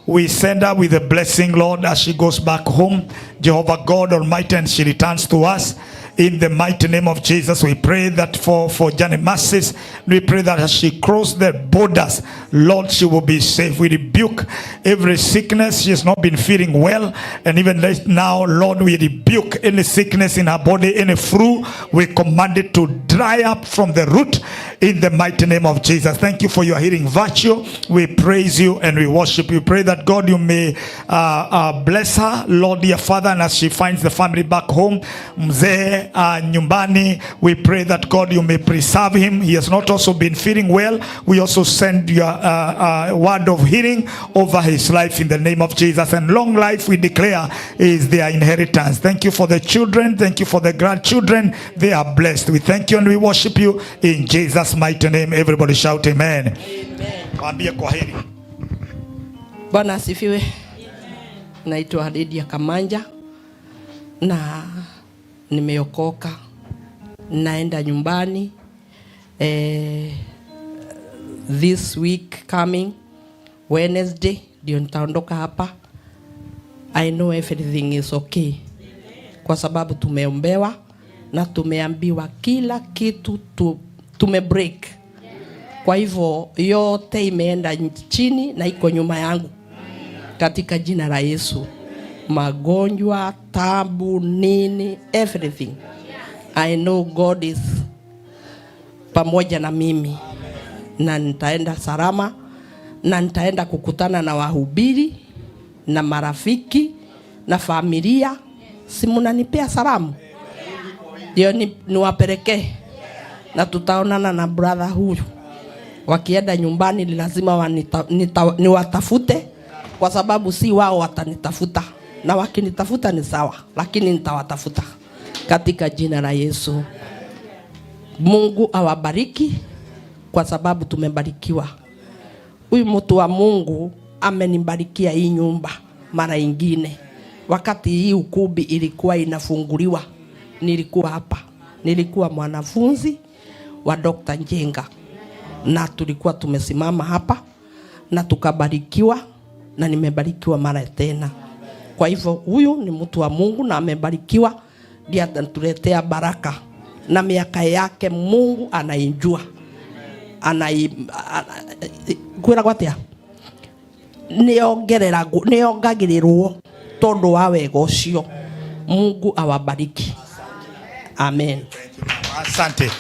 We send her with a blessing, Lord, as she goes back home, Jehovah God Almighty, and she returns to us. In the mighty name of Jesus, we pray that for Janet Masses, we pray that as she crosses the borders, Lord, she will be safe. We rebuke every sickness. She has not been feeling well. And even right now, Lord, we rebuke any sickness in her body, any flu. We command it to dry up from the root in the mighty name of Jesus. Thank you for your healing virtue. We praise you and we worship you. Pray that, God, you may bless her, Lord, dear Father, and as she finds the family back home, mzee nyumbani, we pray that, God, you may preserve him. He has not also been feeling well. We also send your word of healing over his life in the name of Jesus. And long life, we declare, is their inheritance. Thank you for the children. Thank you for the grandchildren. They are blessed. We thank you and we worship you in Jesus' mighty name. Everybody shout amen. Waambie kwaheri. Bwana asifiwe. Naitwa Lydia Kamanja na nimeokoka, naenda nyumbani this week coming Wednesday ndio nitaondoka hapa. I know everything is okay kwa sababu tumeombewa na tumeambiwa kila kitu tumebreak. Kwa hivyo yote imeenda chini na iko nyuma yangu katika jina la Yesu. Magonjwa, tabu, nini, everything. I know God is pamoja na mimi. Na nitaenda salama, na nitaenda kukutana na wahubiri, na marafiki, na familia. Si mnanipea salamu? Ndio niwapelekee. Na tutaonana na brother huyu. Wakienda nyumbani lazima niwatafute kwa sababu si wao watanitafuta. Na wakinitafuta ni sawa, lakini nitawatafuta katika jina la Yesu. Mungu awabariki kwa sababu tumebarikiwa. Huyu mtu wa Mungu amenibarikia hii nyumba mara ingine. Wakati hii ukumbi ilikuwa inafunguliwa, nilikuwa hapa. Nilikuwa mwanafunzi wa Dr. Njenga. Na tulikuwa tumesimama hapa na tukabarikiwa na nimebarikiwa mara tena. Kwa hivyo huyu ni mtu wa Mungu na amebarikiwa, ndiye atatuletea baraka. Na miaka yake Mungu anaijua. Kwira gwatia niongagirirwo tondu wa wega ucio. Mungu awabariki. Amen. Asante.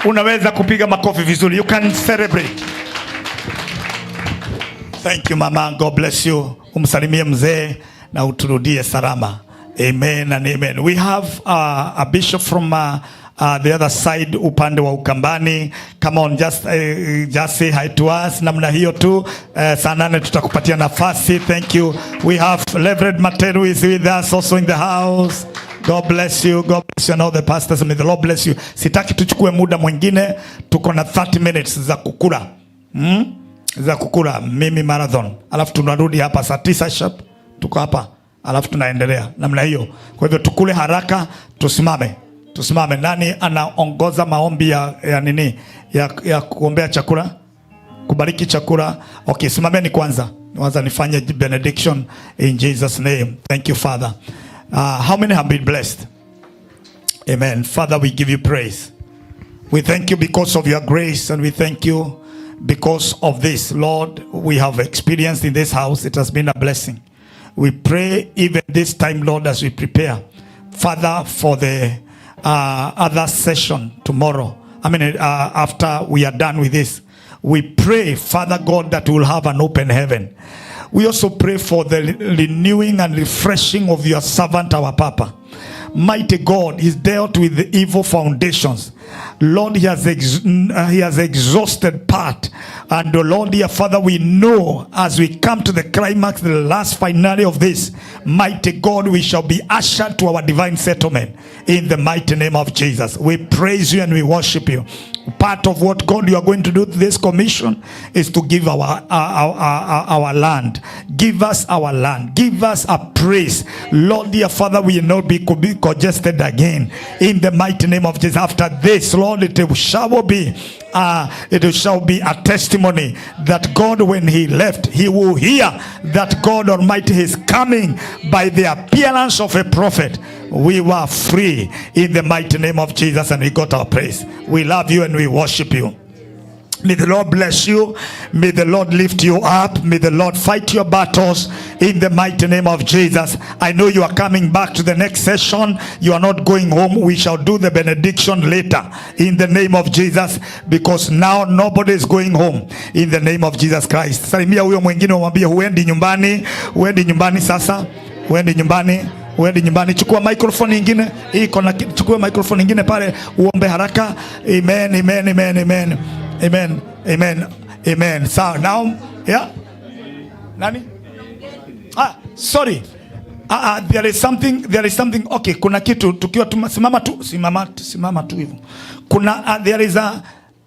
Unaweza kupiga makofi vizuri. You can celebrate. Thank you mama. God bless you. Umsalimie mzee na uturudie salama. Amen and amen. We have a bishop from the other side, upande wa Ukambani. Come on, just say hi to us. Namna hiyo tu. Saa 8 tutakupatia nafasi. Thank you. We have Reverend Materu is with us also in the house. God bless you. God bless you and all the pastors. May the Lord bless you. Sitaki tuchukue muda mwingine. Tuko na 30 minutes za kukula. Za kukula mimi marathon. Alafu tunarudi hapa saa 9 sharp. Tuko hapa. Alafu tunaendelea. Namna hiyo. Kwa hivyo tukule haraka, tusimame. Tusimame. Nani anaongoza maombi ya nini? Ya kuombea chakula? Kubariki chakula. Okay, simameni kwanza. Kwanza nifanye benediction in Jesus name. Thank you Father. How many have been blessed? Amen. Father, we give you praise. We thank you because of your grace, and we thank you because of this, Lord, we have experienced in this house. It has been a blessing. We pray even this time, Lord, as we prepare, Father, for the other session tomorrow. After we are done with this, we pray, Father God, that we will have an open heaven. We also pray for the renewing and refreshing of your servant, our Papa. Mighty God, he's dealt with the evil foundations. Lord, he has exhausted part. And Lord, dear Father, we know as we come to the climax, the last finale of this, mighty God, we shall be ushered to our divine settlement in the mighty name of Jesus. We praise you and we worship you. Part of what God you are going to do to this commission is to give our land. Give us our land. Give us a praise. Lord, dear Father, we will not be congested again in the mighty name of Jesus. After this, place, Lord, it shall be a testimony that God, when he left, he will hear that God Almighty is coming by the appearance of a prophet. We were free in the mighty name of Jesus, and we got our praise. We love you and we worship you. May the Lord bless you. May the Lord lift you up. May the Lord fight your battles in the mighty name of Jesus. I know you are coming back to the next session. You are not going home. We shall do the benediction later in the name of Jesus, because now nobody is going home in the name of Jesus Christ. Salimia huyo mwingine, umwambie huendi nyumbani. Huendi nyumbani sasa. Huendi nyumbani. Uende nyumbani, chukua microphone nyingine. Chukua microphone nyingine pale, uombe haraka. Amen, amen, amen, amen. Amen, amen, amen. So now, yeah. Nani? Sorry. There is something. Okay, kuna kitu tukiwa simama tu hivyo. Kuna there is a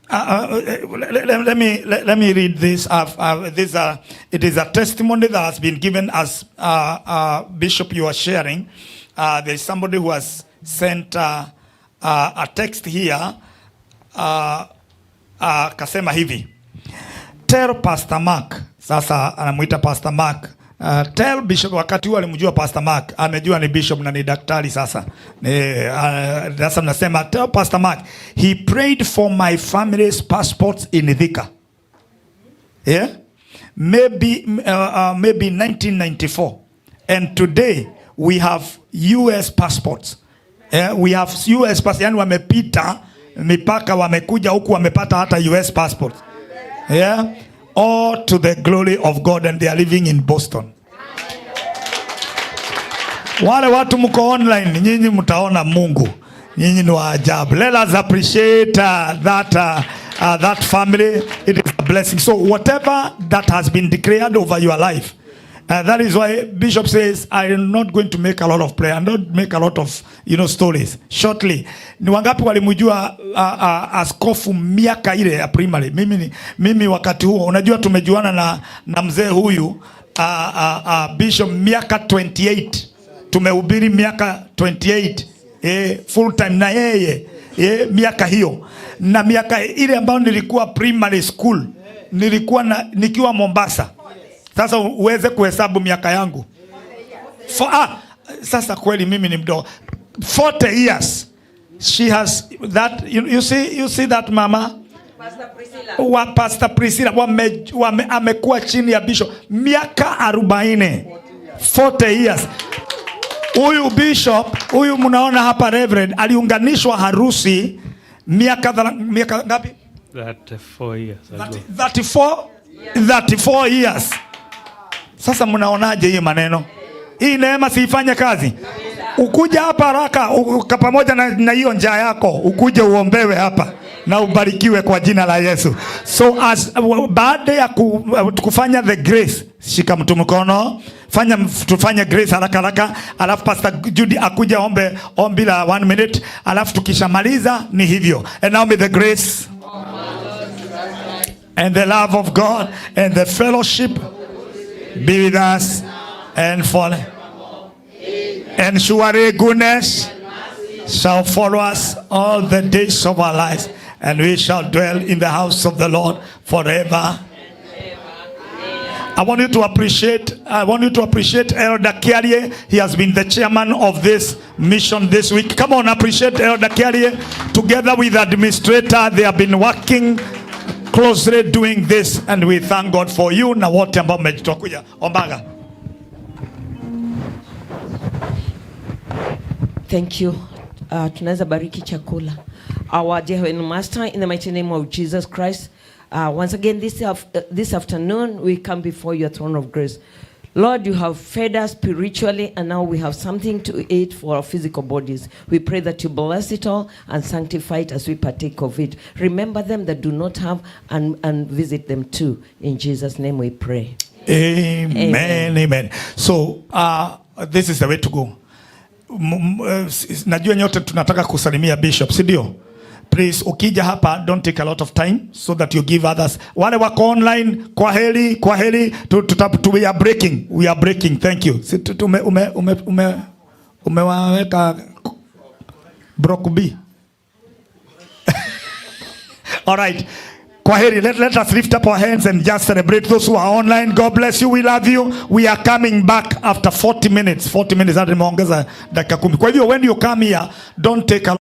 let me read this. It is a testimony that has been given as Bishop you are sharing. There is somebody who has sent a text here. Kasema hivi, tell Pastor Mark. Sasa anamuita Pastor Mark. Tell Bishop, wakati huo alimjua Pastor Mark, amejua ni Bishop na ni daktari sasa. Sasa nasema tell Pastor Mark, he prayed for my family's passports in Thika. Yeah? Maybe 1994. And today we have US passports. We have US passports. Yani wamepita mipaka, wamekuja huku, wamepata hata US passport. Yeah, all to the glory of God, and they are living in Boston. Wale watu mko online, nyinyi mtaona Mungu. Nyinyi ni wa ajabu. Let us appreciate that family. It is a blessing. So whatever that has been declared over your life, that is why Bishop says, I am not going to make a lot of prayer. I don't make a lot of stories. Shortly, ni wangapi walimjua askofu miaka ile ya primary? Mimi wakati huo, unajua tumejuana na mzee huyu Bishop miaka 28. Tumehubiri miaka 28 full time na yeye miaka hiyo, na miaka ile ambayo nilikuwa primary school, nikiwa Mombasa. Sasa uweze kuhesabu miaka yangu. Sasa kweli mimi ni mdogo. 40 years. She has that, you see that mama? Pastor Priscilla. Amekuwa chini ya Bishop miaka 40. 40 years. Huyu Bishop, huyu mnaona hapa Reverend, aliunganishwa harusi miaka ngapi? 34 years ago. 34 years. Sasa mnaonaje hii maneno? Hii neema siifanye kazi? Ukuja hapa haraka pamoja na hiyo njaa yako, ukuje uombewe hapa na ubarikiwe kwa jina la Yesu. So baada ya kufanya the grace, shika mtu mkono, tufanye grace haraka, alafu Pastor Judy akuja ombi la 1 minute, alafu tukishamaliza ni hivyo. And now may the grace and the love of God and the fellowship be with us and follow. And surely goodness shall follow us all the days of our lives, and we shall dwell in the house of the Lord forever. I want you to appreciate Elder Kariuki. He has been the chairman of this mission this week. Come on, appreciate Elder Kariuki. Together with the administrator, they have been working closely doing this, and we thank God for you. Na wote ambao mmejitoa kuja ombaga. Thank you. Tunaweza bariki chakula. Our dear Master, in the mighty name of Jesus Christ, once again this afternoon we come before your throne of grace. Lord, you have fed us spiritually, and now we have something to eat for our physical bodies. We pray that you bless it all and sanctify it as we partake of it. Remember them that do not have, and visit them too. In Jesus' name we pray. Amen. Amen. So this is the way to go. Najua nyote tunataka kusalimia Bishop, si ndio? Please, ukija hapa, don't take a lot of time so that you give others. Wale wako online, kwa heri, we are breaking. Thank you. Umewaweka brokubi. All right. Kwaheri, let us lift up our hands and just celebrate those who are online. God bless you. We love you. We are coming back after 40 minutes. 40 minutes. Hadi nimeongeza dakika 10. Kwa hivyo when you come here, don't take a